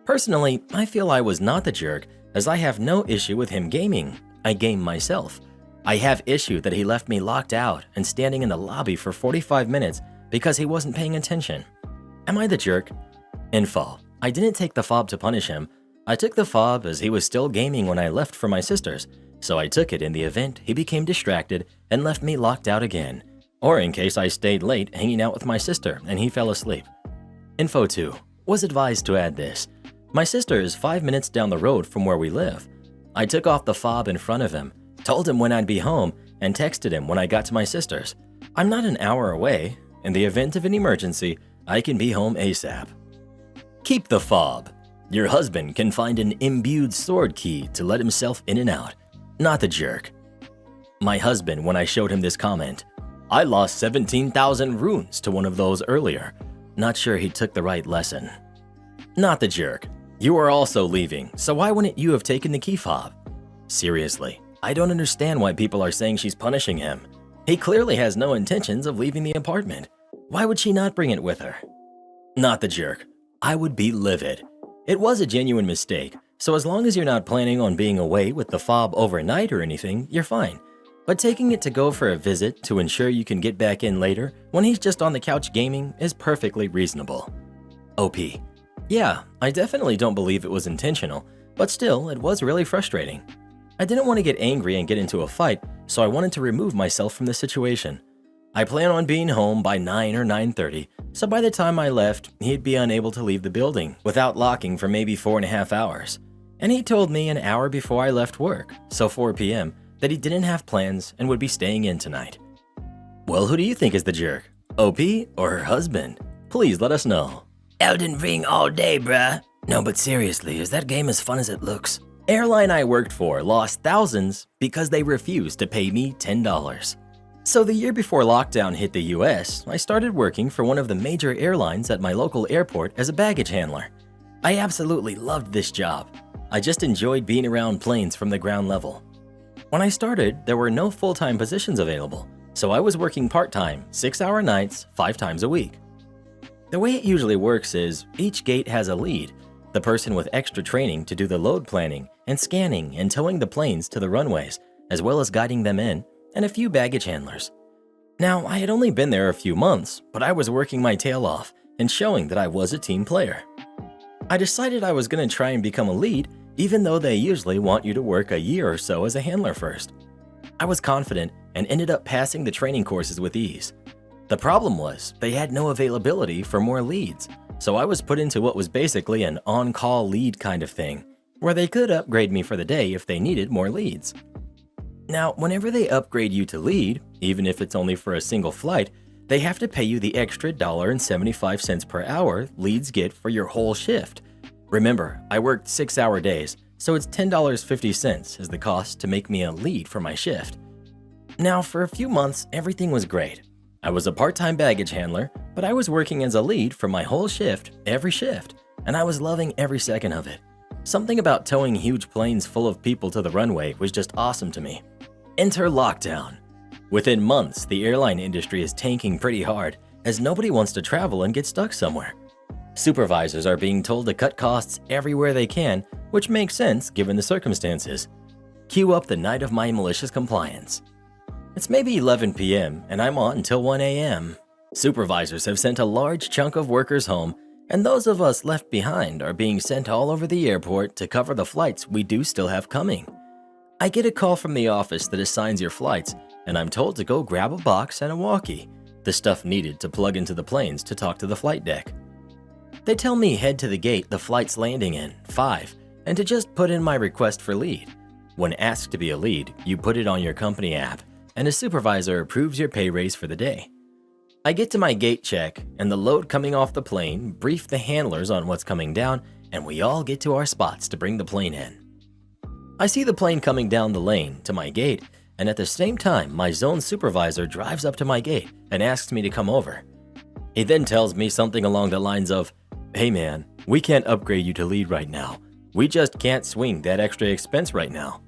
Personally, I feel I was not the jerk, as I have no issue with him gaming. I game myself. I have issue that he left me locked out and standing in the lobby for 45 minutes because he wasn't paying attention. Am I the jerk? Info: I didn't take the fob to punish him. I took the fob as he was still gaming when I left for my sister's, so I took it in the event he became distracted and left me locked out again, or in case I stayed late hanging out with my sister and he fell asleep. Info 2: was advised to add this. My sister is 5 minutes down the road from where we live. I took off the fob in front of him, told him when I'd be home, and texted him when I got to my sister's. I'm not an hour away. In the event of an emergency, I can be home ASAP. Keep the fob. Your husband can find an imbued sword key to let himself in and out. Not the jerk. My husband, when I showed him this comment, I lost 17,000 runes to one of those earlier. Not sure he took the right lesson. Not the jerk. You are also leaving, so why wouldn't you have taken the key fob? Seriously, I don't understand why people are saying she's punishing him. He clearly has no intentions of leaving the apartment. Why would she not bring it with her? Not the jerk. I would be livid. It was a genuine mistake, so as long as you're not planning on being away with the fob overnight or anything, you're fine. But taking it to go for a visit to ensure you can get back in later when he's just on the couch gaming is perfectly reasonable. OP. Yeah, I definitely don't believe it was intentional, but still, it was really frustrating. I didn't want to get angry and get into a fight, so I wanted to remove myself from the situation. I plan on being home by 9 or 9:30, so by the time I left, he'd be unable to leave the building without locking for maybe 4.5 hours. And he told me an hour before I left work, so 4 p.m., that he didn't have plans and would be staying in tonight. Well, who do you think is the jerk? OP or her husband? Please let us know. Elden Ring all day, bruh. No, but seriously, is that game as fun as it looks? Airline I worked for lost thousands because they refused to pay me $10. So the year before lockdown hit the US, I started working for one of the major airlines at my local airport as a baggage handler. I absolutely loved this job. I just enjoyed being around planes from the ground level. When I started, there were no full-time positions available, so I was working part-time, 6-hour nights, 5 times a week. The way it usually works is each gate has a lead, the person with extra training to do the load planning and scanning and towing the planes to the runways, as well as guiding them in, and a few baggage handlers. Now, I had only been there a few months, but I was working my tail off and showing that I was a team player. I decided I was going to try and become a lead, even though they usually want you to work a year or so as a handler first. I was confident and ended up passing the training courses with ease. The problem was they had no availability for more leads, so I was put into what was basically an on-call lead kind of thing, where they could upgrade me for the day if they needed more leads. Now, whenever they upgrade you to lead, even if it's only for a single flight, they have to pay you the extra $1.75 per hour leads get for your whole shift. Remember, I worked 6-hour days, so it's $10.50 is the cost to make me a lead for my shift. Now, for a few months, everything was great. I was a part-time baggage handler, but I was working as a lead for my whole shift, every shift, and I was loving every second of it. Something about towing huge planes full of people to the runway was just awesome to me. Enter lockdown. Within months, the airline industry is tanking pretty hard as nobody wants to travel and get stuck somewhere. Supervisors are being told to cut costs everywhere they can, which makes sense given the circumstances. Cue up the night of my malicious compliance. It's maybe 11 p.m. and I'm on until 1 a.m. Supervisors have sent a large chunk of workers home, and those of us left behind are being sent all over the airport to cover the flights we do still have coming. I get a call from the office that assigns your flights, and I'm told to go grab a box and a walkie, the stuff needed to plug into the planes to talk to the flight deck. They tell me head to the gate the flight's landing in, 5, and to just put in my request for lead. When asked to be a lead, you put it on your company app, and a supervisor approves your pay raise for the day. I get to my gate check, and the load coming off the plane brief the handlers on what's coming down, and we all get to our spots to bring the plane in. I see the plane coming down the lane to my gate, and at the same time, my zone supervisor drives up to my gate and asks me to come over. He then tells me something along the lines of, "Hey man, we can't upgrade you to lead right now. We just can't swing that extra expense right now.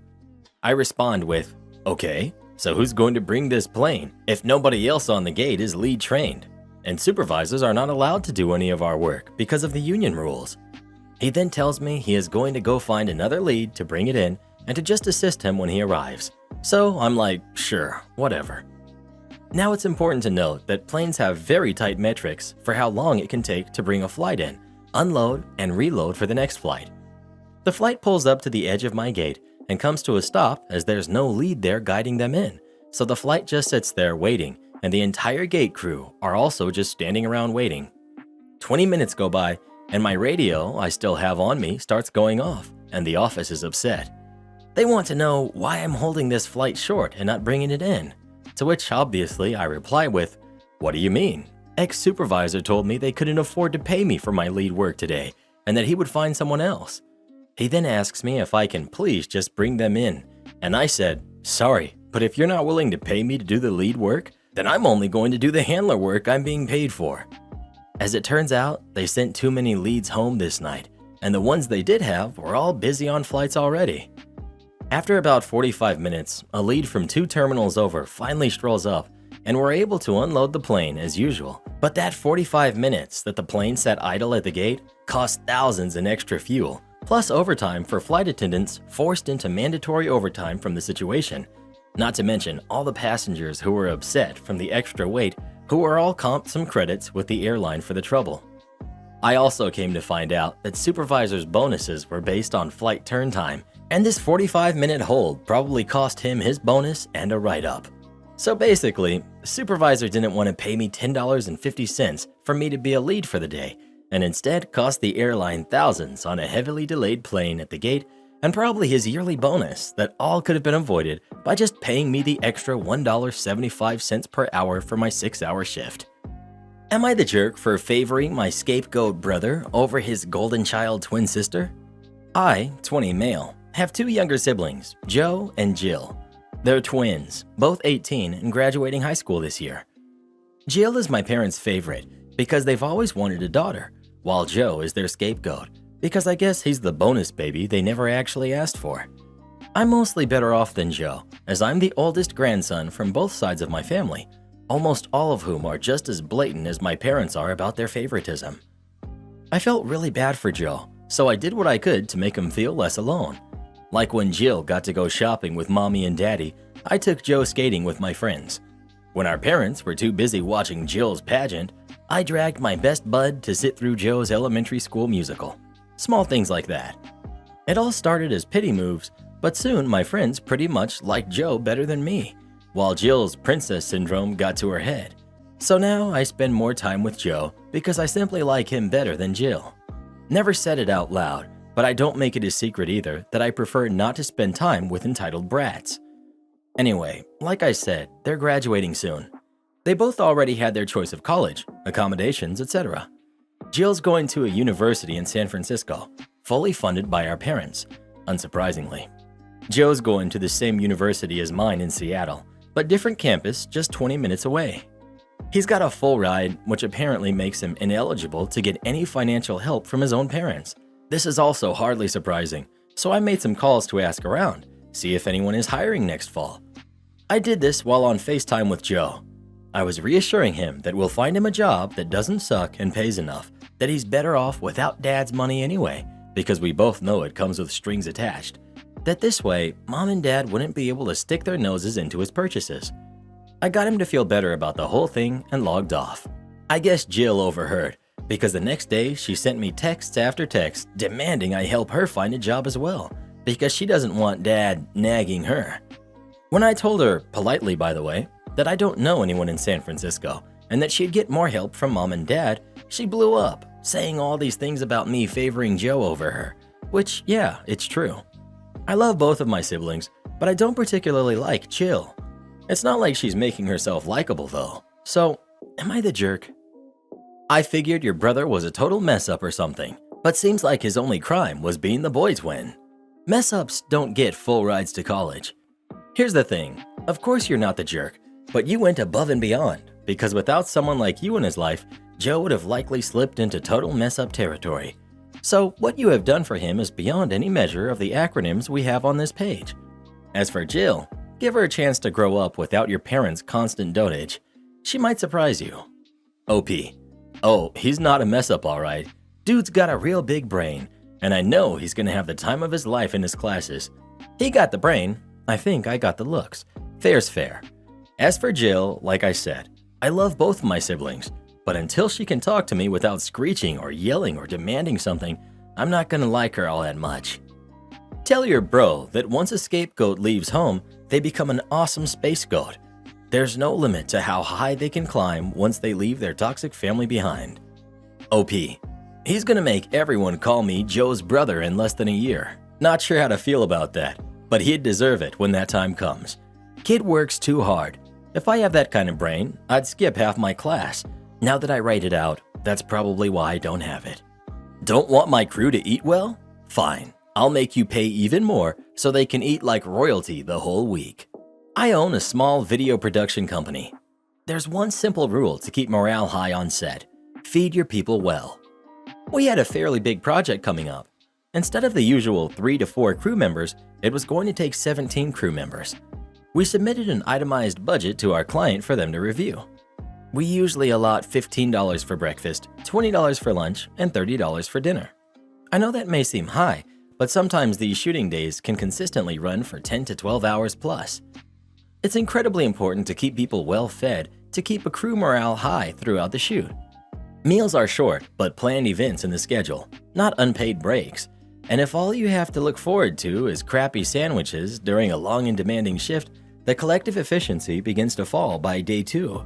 I respond with, okay, so who's going to bring this plane if nobody else on the gate is lead trained? And supervisors are not allowed to do any of our work because of the union rules. He then tells me he is going to go find another lead to bring it in and to just assist him when he arrives. So I'm like, sure, whatever. Now it's important to note that planes have very tight metrics for how long it can take to bring a flight in, unload, and reload for the next flight. The flight pulls up to the edge of my gate and comes to a stop as there's no lead there guiding them in, so the flight just sits there waiting, and the entire gate crew are also just standing around waiting. 20 minutes go by, and my radio I still have on me starts going off, and the office is upset. They want to know why I'm holding this flight short and not bringing it in, to which obviously I reply with, "What do you mean? Ex-supervisor told me they couldn't afford to pay me for my lead work today, and that he would find someone else." He then asks me if I can please just bring them in, and I said, "Sorry, but if you're not willing to pay me to do the lead work, then I'm only going to do the handler work I'm being paid for." As it turns out, they sent too many leads home this night, and the ones they did have were all busy on flights already. After about 45 minutes, a lead from 2 terminals over finally strolls up, and we're able to unload the plane as usual. But that 45 minutes that the plane sat idle at the gate cost thousands in extra fuel, plus overtime for flight attendants forced into mandatory overtime from the situation. Not to mention all the passengers who were upset from the extra wait who were all comped some credits with the airline for the trouble. I also came to find out that supervisors' bonuses were based on flight turn time, and this 45-minute hold probably cost him his bonus and a write-up. So basically, the supervisor didn't want to pay me $10.50 for me to be a lead for the day, and instead cost the airline thousands on a heavily delayed plane at the gate and probably his yearly bonus that all could have been avoided by just paying me the extra $1.75 per hour for my 6-hour shift. Am I the jerk for favoring my scapegoat brother over his golden child twin sister? I, 20 male, have 2 younger siblings, Joe and Jill. They're twins, both 18 and graduating high school this year. Jill is my parents' favorite because they've always wanted a daughter, while Joe is their scapegoat because I guess he's the bonus baby they never actually asked for. I'm mostly better off than Joe, as I'm the oldest grandson from both sides of my family, almost all of whom are just as blatant as my parents are about their favoritism. I felt really bad for Joe, so I did what I could to make him feel less alone. Like when Jill got to go shopping with mommy and daddy, I took Joe skating with my friends. When our parents were too busy watching Jill's pageant, I dragged my best bud to sit through Joe's elementary school musical. Small things like that. It all started as pity moves, but soon my friends pretty much liked Joe better than me, while Jill's princess syndrome got to her head. So now I spend more time with Joe because I simply like him better than Jill. Never said it out loud, but I don't make it a secret either that I prefer not to spend time with entitled brats. Anyway, like I said, they're graduating soon. They both already had their choice of college, accommodations, etc. Jill's going to a university in San Francisco, fully funded by our parents, unsurprisingly. Joe's going to the same university as mine in Seattle, but different campus just 20 minutes away. He's got a full ride, which apparently makes him ineligible to get any financial help from his own parents. This is also hardly surprising, so I made some calls to ask around, see if anyone is hiring next fall. I did this while on FaceTime with Joe. I was reassuring him that we'll find him a job that doesn't suck and pays enough, that he's better off without dad's money anyway, because we both know it comes with strings attached. That this way, mom and dad wouldn't be able to stick their noses into his purchases. I got him to feel better about the whole thing and logged off. I guess Jill overheard, because the next day she sent me texts after texts demanding I help her find a job as well, because she doesn't want dad nagging her. When I told her, politely by the way, that I don't know anyone in San Francisco and that she'd get more help from mom and dad, she blew up, saying all these things about me favoring Joe over her, which, yeah, it's true. I love both of my siblings, but I don't particularly like Jill. It's not like she's making herself likable though, so am I the jerk? I figured your brother was a total mess up or something, but seems like his only crime was being the boys' win. Mess ups don't get full rides to college. Here's the thing, of course you're not the jerk, but you went above and beyond, because without someone like you in his life, Joe would have likely slipped into total mess up territory. So what you have done for him is beyond any measure of the acronyms we have on this page. As for Jill, give her a chance to grow up without your parents' constant dotage. She might surprise you. OP. Oh, he's not a mess up, all right. Dude's got a real big brain, and I know he's gonna have the time of his life in his classes. He got the brain. I think I got the looks. Fair's fair. As for Jill, like I said, I love both my siblings, but until she can talk to me without screeching or yelling or demanding something, I'm not gonna like her all that much. Tell your bro that once a scapegoat leaves home, they become an awesome space goat. There's no limit to how high they can climb once they leave their toxic family behind. OP. He's gonna make everyone call me Joe's brother in less than a year. Not sure how to feel about that, but he'd deserve it when that time comes. Kid works too hard. If I have that kind of brain, I'd skip half my class. Now that I write it out, that's probably why I don't have it. Don't want my crew to eat well? Fine, I'll make you pay even more so they can eat like royalty the whole week. I own a small video production company. There's one simple rule to keep morale high on set. Feed your people well. We had a fairly big project coming up. Instead of the usual 3 to 4 crew members, it was going to take 17 crew members. We submitted an itemized budget to our client for them to review. We usually allot $15 for breakfast, $20 for lunch, and $30 for dinner. I know that may seem high, but sometimes these shooting days can consistently run for 10 to 12 hours plus. It's incredibly important to keep people well fed to keep a crew morale high throughout the shoot. Meals are short, but planned events in the schedule, not unpaid breaks. And if all you have to look forward to is crappy sandwiches during a long and demanding shift, the collective efficiency begins to fall by day 2.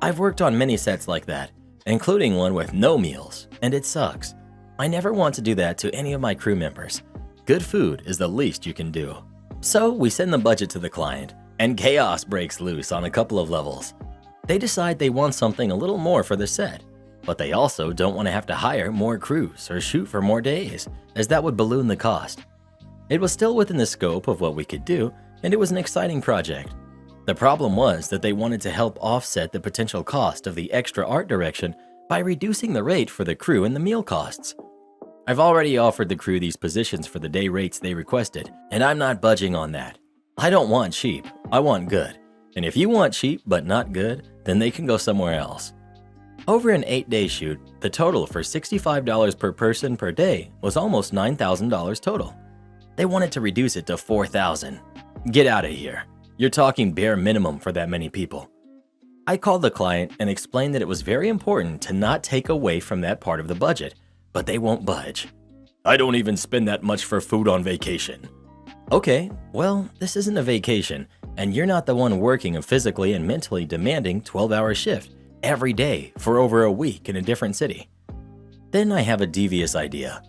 I've worked on many sets like that, including one with no meals, and it sucks. I never want to do that to any of my crew members. Good food is the least you can do. So we send the budget to the client, and chaos breaks loose on a couple of levels. They decide they want something a little more for the set, but they also don't want to have to hire more crews or shoot for more days, as that would balloon the cost. It was still within the scope of what we could do, and it was an exciting project. The problem was that they wanted to help offset the potential cost of the extra art direction by reducing the rate for the crew and the meal costs. I've already offered the crew these positions for the day rates they requested, and I'm not budging on that. I don't want cheap, I want good. And if you want cheap but not good, then they can go somewhere else. Over an 8-day shoot, the total for $65 per person per day was almost $9,000 total. They wanted to reduce it to $4,000. Get out of here. You're talking bare minimum for that many people. I called the client and explained that it was very important to not take away from that part of the budget, but they won't budge. I don't even spend that much for food on vacation. Okay, well, this isn't a vacation, and you're not the one working a physically and mentally demanding 12-hour shift every day for over a week in a different city. Then I have a devious idea.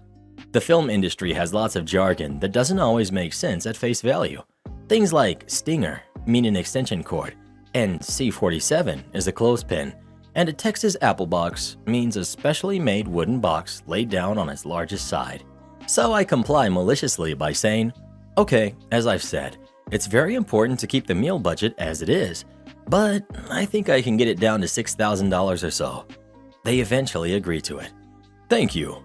The film industry has lots of jargon that doesn't always make sense at face value. Things like stinger mean an extension cord, and C47 is a clothespin, and a Texas apple box means a specially made wooden box laid down on its largest side. So I comply maliciously by saying, okay, as I've said, it's very important to keep the meal budget as it is, but I think I can get it down to $6,000 or so. They eventually agree to it. Thank you.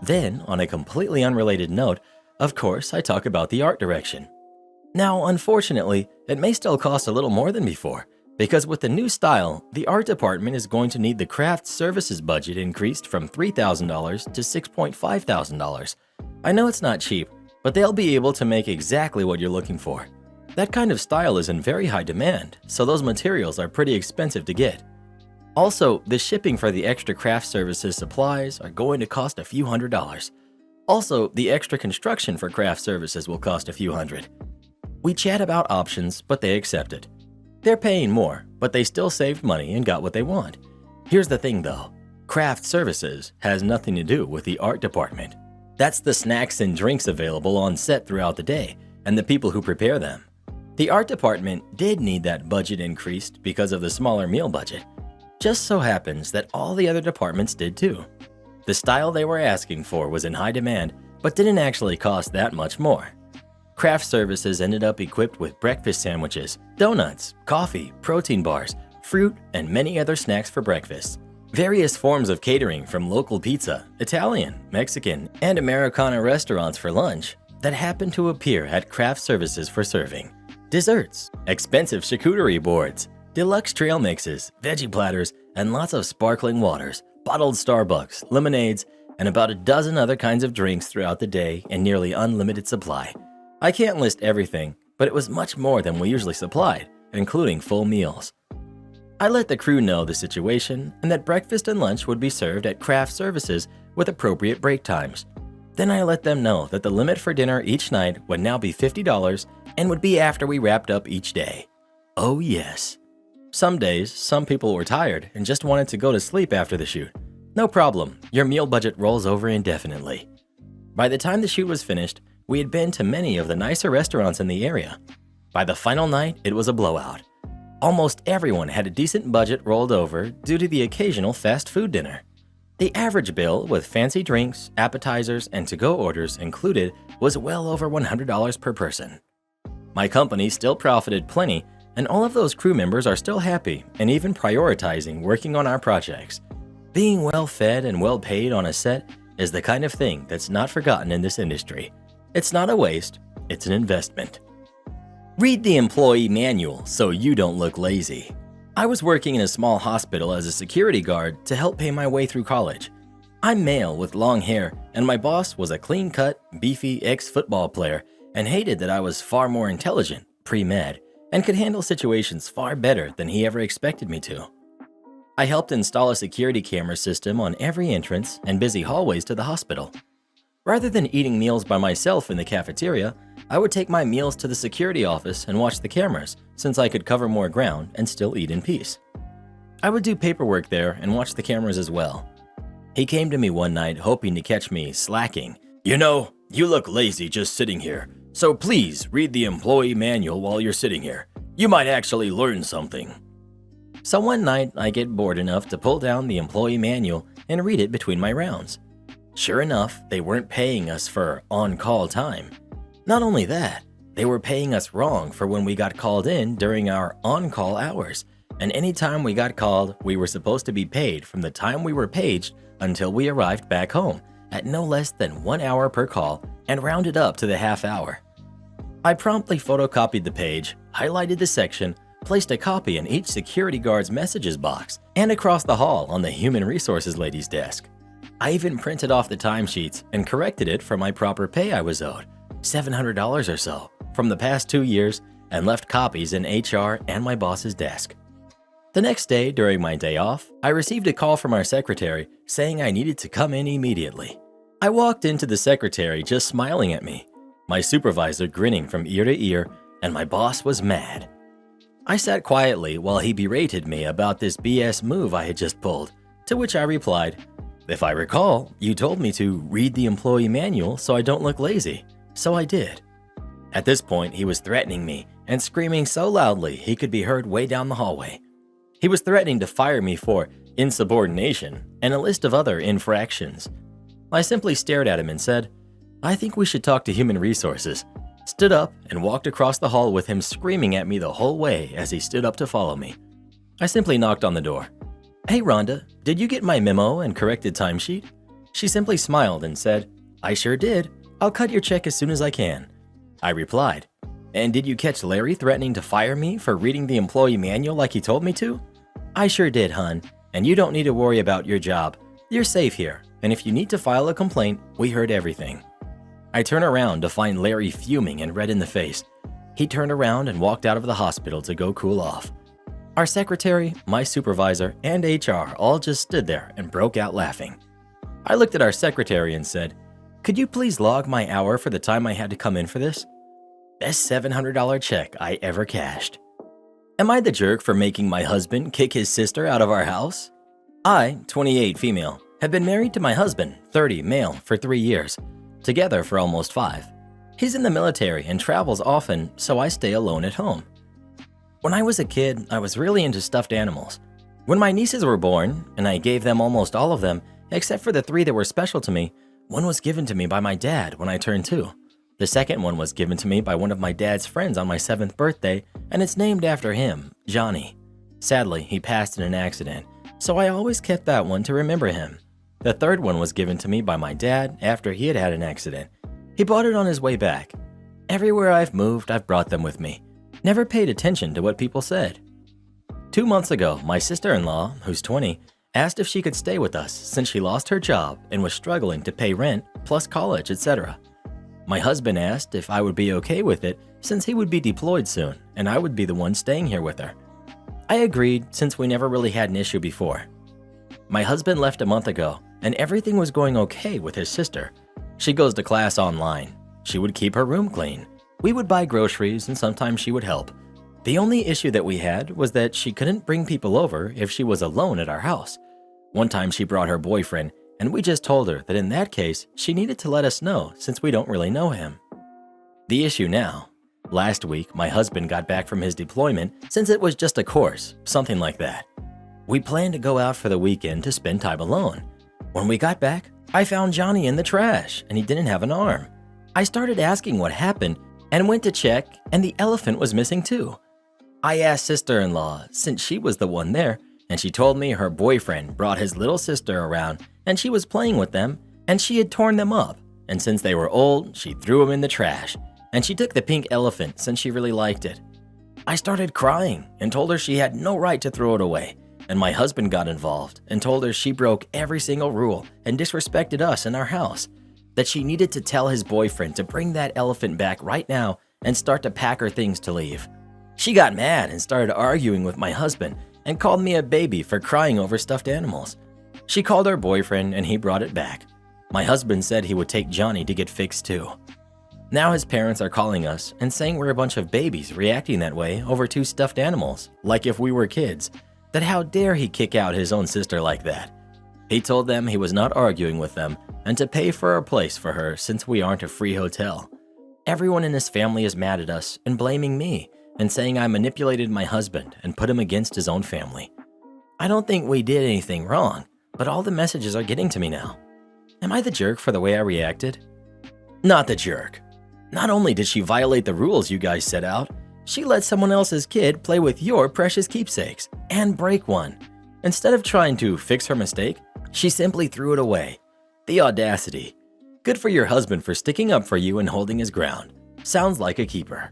Then, on a completely unrelated note, of course, I talk about the art direction. Now, unfortunately, it may still cost a little more than before, because with the new style, the art department is going to need the craft services budget increased from $3,000 to $6,500. I know it's not cheap, but they'll be able to make exactly what you're looking for. That kind of style is in very high demand, so those materials are pretty expensive to get. Also, the shipping for the extra craft services supplies are going to cost a few $100s. Also, the extra construction for craft services will cost a few $100. We chat about options, but they accepted. They're paying more, but they still saved money and got what they want. Here's the thing though, craft services has nothing to do with the art department. That's the snacks and drinks available on set throughout the day, and the people who prepare them. The art department did need that budget increased because of the smaller meal budget. Just so happens that all the other departments did too. The style they were asking for was in high demand, but didn't actually cost that much more. Craft services ended up equipped with breakfast sandwiches, donuts, coffee, protein bars, fruit, and many other snacks for breakfast. Various forms of catering from local pizza, Italian, Mexican, and Americana restaurants for lunch that happen to appear at craft services for serving. Desserts, expensive charcuterie boards, deluxe trail mixes, veggie platters, and lots of sparkling waters, bottled Starbucks, lemonades, and about a dozen other kinds of drinks throughout the day in nearly unlimited supply. I can't list everything, but it was much more than we usually supplied, including full meals. I let the crew know the situation and that breakfast and lunch would be served at craft services with appropriate break times. Then I let them know that the limit for dinner each night would now be $50 and would be after we wrapped up each day. Oh yes. Some days, some people were tired and just wanted to go to sleep after the shoot. No problem, your meal budget rolls over indefinitely. By the time the shoot was finished, we had been to many of the nicer restaurants in the area. By the final night, it was a blowout. Almost everyone had a decent budget rolled over due to the occasional fast food dinner. The average bill, with fancy drinks, appetizers, and to-go orders included, was well over $100 per person. My company still profited plenty, and all of those crew members are still happy and even prioritizing working on our projects. Being well-fed and well-paid on a set is the kind of thing that's not forgotten in this industry. It's not a waste, it's an investment. Read the employee manual so you don't look lazy. I was working in a small hospital as a security guard to help pay my way through college. I'm male with long hair, and my boss was a clean-cut, beefy ex-football player and hated that I was far more intelligent, pre-med, and could handle situations far better than he ever expected me to. I helped install a security camera system on every entrance and busy hallways to the hospital. Rather than eating meals by myself in the cafeteria, I would take my meals to the security office and watch the cameras, since I could cover more ground and still eat in peace. I would do paperwork there and watch the cameras as well. He came to me one night hoping to catch me slacking. You know, you look lazy just sitting here, so please read the employee manual while you're sitting here. You might actually learn something. So one night, I get bored enough to pull down the employee manual and read it between my rounds. Sure enough, they weren't paying us for on-call time. Not only that, they were paying us wrong for when we got called in during our on-call hours, and anytime we got called, we were supposed to be paid from the time we were paged until we arrived back home at no less than 1 hour per call and rounded up to the half hour. I promptly photocopied the page, highlighted the section, placed a copy in each security guard's messages box and across the hall on the human resources lady's desk. I even printed off the timesheets and corrected it for my proper pay I was owed, $700 or so, from the past 2 years, and left copies in HR and my boss's desk. The next day, during my day off, I received a call from our secretary saying I needed to come in immediately. I walked into the secretary just smiling at me, my supervisor grinning from ear to ear, and my boss was mad. I sat quietly while he berated me about this BS move I had just pulled, to which I replied, "If I recall, you told me to read the employee manual so I don't look lazy, so I did." At this point, he was threatening me and screaming so loudly he could be heard way down the hallway. He was threatening to fire me for insubordination and a list of other infractions. I simply stared at him and said, "I think we should talk to human resources," stood up and walked across the hall with him screaming at me the whole way as he stood up to follow me. I simply knocked on the door. "Hey Rhonda, did you get my memo and corrected timesheet?" She simply smiled and said, "I sure did. I'll cut your check as soon as I can." I replied, "And did you catch Larry threatening to fire me for reading the employee manual like he told me to?" "I sure did, hun, and you don't need to worry about your job. You're safe here, and if you need to file a complaint, we heard everything." I turned around to find Larry fuming and red in the face. He turned around and walked out of the hospital to go cool off. Our secretary, my supervisor, and HR all just stood there and broke out laughing. I looked at our secretary and said, "Could you please log my hour for the time I had to come in for this?" Best $700 check I ever cashed. Am I the jerk for making my husband kick his sister out of our house? I, 28 female, have been married to my husband, 30 male, for 3 years, together for almost 5. He's in the military and travels often, so I stay alone at home. When I was a kid, I was really into stuffed animals. When my nieces were born, and I gave them almost all of them, except for the 3 that were special to me, one was given to me by my dad when I turned 2. The second one was given to me by one of my dad's friends on my 7th birthday, and it's named after him, Johnny. Sadly, he passed in an accident, so I always kept that one to remember him. The third one was given to me by my dad after he had had an accident. He bought it on his way back. Everywhere I've moved, I've brought them with me. Never paid attention to what people said. 2 months ago, my sister-in-law, who's 20, asked if she could stay with us since she lost her job and was struggling to pay rent, plus college, etc. My husband asked if I would be okay with it since he would be deployed soon and I would be the one staying here with her. I agreed since we never really had an issue before. My husband left a month ago and everything was going okay with his sister. She goes to class online. She would keep her room clean. We would buy groceries and sometimes she would help. The only issue that we had was that she couldn't bring people over if she was alone at our house. One time she brought her boyfriend and we just told her that in that case, she needed to let us know since we don't really know him. The issue now. Last week, my husband got back from his deployment since it was just a course, something like that. We planned to go out for the weekend to spend time alone. When we got back, I found Johnny in the trash and he didn't have an arm. I started asking what happened and went to check and the elephant was missing too. I asked sister-in-law since she was the one there and she told me her boyfriend brought his little sister around and she was playing with them and she had torn them up. And since they were old, she threw them in the trash and she took the pink elephant since she really liked it. I started crying and told her she had no right to throw it away. And my husband got involved and told her she broke every single rule and disrespected us in our house, that she needed to tell his boyfriend to bring that elephant back right now and start to pack her things to leave. She got mad and started arguing with my husband and called me a baby for crying over stuffed animals. She called her boyfriend and he brought it back. My husband said he would take Johnny to get fixed too. Now his parents are calling us and saying we're a bunch of babies reacting that way over 2 stuffed animals, like if we were kids. That how dare he kick out his own sister like that. He told them he was not arguing with them and to pay for a place for her since we aren't a free hotel. Everyone in his family is mad at us and blaming me and saying I manipulated my husband and put him against his own family. I don't think we did anything wrong, but all the messages are getting to me now. Am I the jerk for the way I reacted? Not the jerk. Not only did she violate the rules you guys set out, she let someone else's kid play with your precious keepsakes and break one. Instead of trying to fix her mistake, she simply threw it away. The audacity. Good for your husband for sticking up for you and holding his ground. Sounds like a keeper.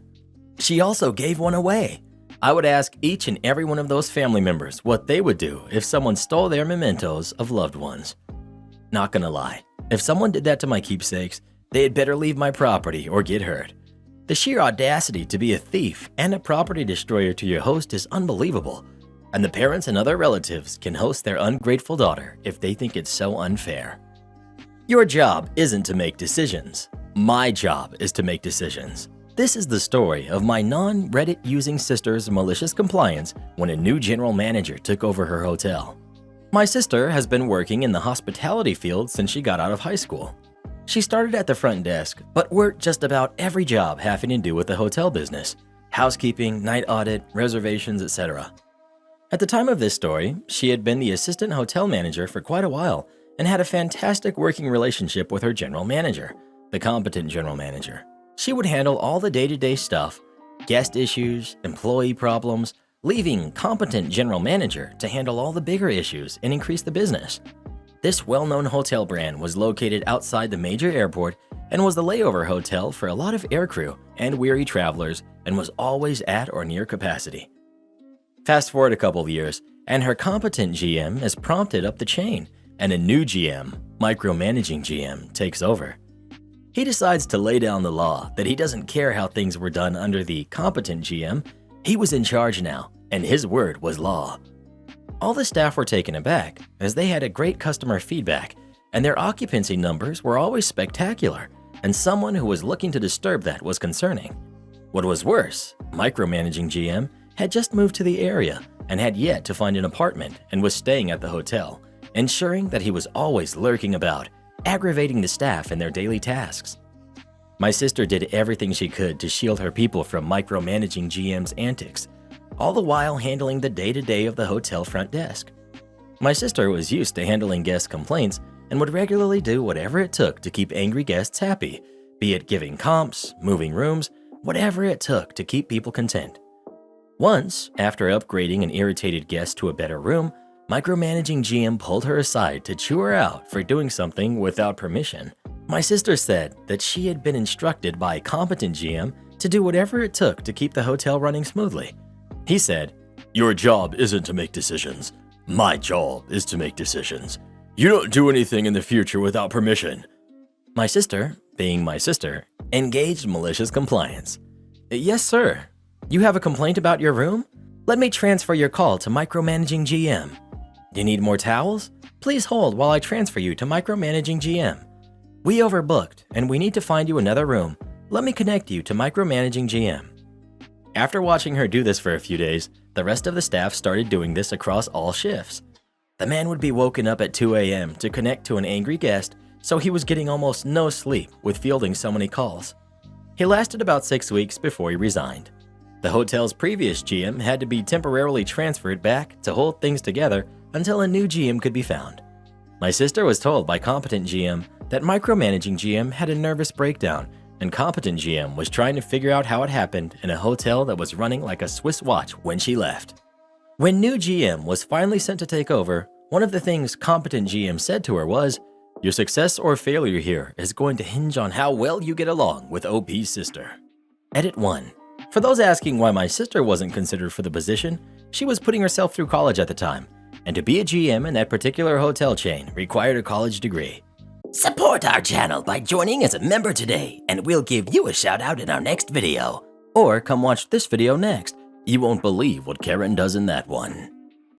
She also gave one away. I would ask each and every one of those family members what they would do if someone stole their mementos of loved ones. Not gonna lie, if someone did that to my keepsakes, they'd better leave my property or get hurt. The sheer audacity to be a thief and a property destroyer to your host is unbelievable, and the parents and other relatives can host their ungrateful daughter if they think it's so unfair. Your job isn't to make decisions. My job is to make decisions. This is the story of my non-Reddit using sister's malicious compliance when a new general manager took over her hotel. My sister has been working in the hospitality field since she got out of high school. She started at the front desk, but worked just about every job having to do with the hotel business: housekeeping, night audit, reservations, etc. At the time of this story, she had been the assistant hotel manager for quite a while and had a fantastic working relationship with her general manager, the competent general manager. She would handle all the day-to-day stuff, guest issues, employee problems, leaving competent general manager to handle all the bigger issues and increase the business. This well-known hotel brand was located outside the major airport and was the layover hotel for a lot of aircrew and weary travelers and was always at or near capacity. Fast forward a couple of years, and her competent GM is prompted up the chain, and a new GM, micromanaging GM, takes over. He decides to lay down the law that he doesn't care how things were done under the competent GM. He was in charge now, and his word was law. All the staff were taken aback as they had a great customer feedback and their occupancy numbers were always spectacular, and someone who was looking to disturb that was concerning. What was worse, micromanaging GM had just moved to the area and had yet to find an apartment and was staying at the hotel, ensuring that he was always lurking about, aggravating the staff in their daily tasks. My sister did everything she could to shield her people from micromanaging GM's antics, all the while handling the day-to-day of the hotel front desk. My sister was used to handling guest complaints and would regularly do whatever it took to keep angry guests happy, be it giving comps, moving rooms, whatever it took to keep people content. Once, after upgrading an irritated guest to a better room, Micromanaging GM pulled her aside to chew her out for doing something without permission. My sister said that she had been instructed by a competent GM to do whatever it took to keep the hotel running smoothly. He said, "Your job isn't to make decisions. My job is to make decisions. You don't do anything in the future without permission." My sister, being my sister, engaged malicious compliance. "Yes, sir. You have a complaint about your room? Let me transfer your call to Micromanaging GM. You need more towels? Please hold while I transfer you to Micromanaging GM. We overbooked and we need to find you another room. Let me connect you to Micromanaging GM." After watching her do this for a few days, the rest of the staff started doing this across all shifts. The man would be woken up at 2 a.m. to connect to an angry guest, so he was getting almost no sleep with fielding so many calls. He lasted about 6 weeks before he resigned. The hotel's previous GM had to be temporarily transferred back to hold things together until a new GM could be found. My sister was told by competent GM that Micromanaging GM had a nervous breakdown, and competent GM was trying to figure out how it happened in a hotel that was running like a Swiss watch when she left. When new GM was finally sent to take over, one of the things competent GM said to her was, "Your success or failure here is going to hinge on how well you get along with OP's sister." Edit 1. For those asking why my sister wasn't considered for the position, she was putting herself through college at the time, and to be a GM in that particular hotel chain required a college degree. Support our channel by joining as a member today, and we'll give you a shout out in our next video. Or come watch this video next. You won't believe what Karen does in that one.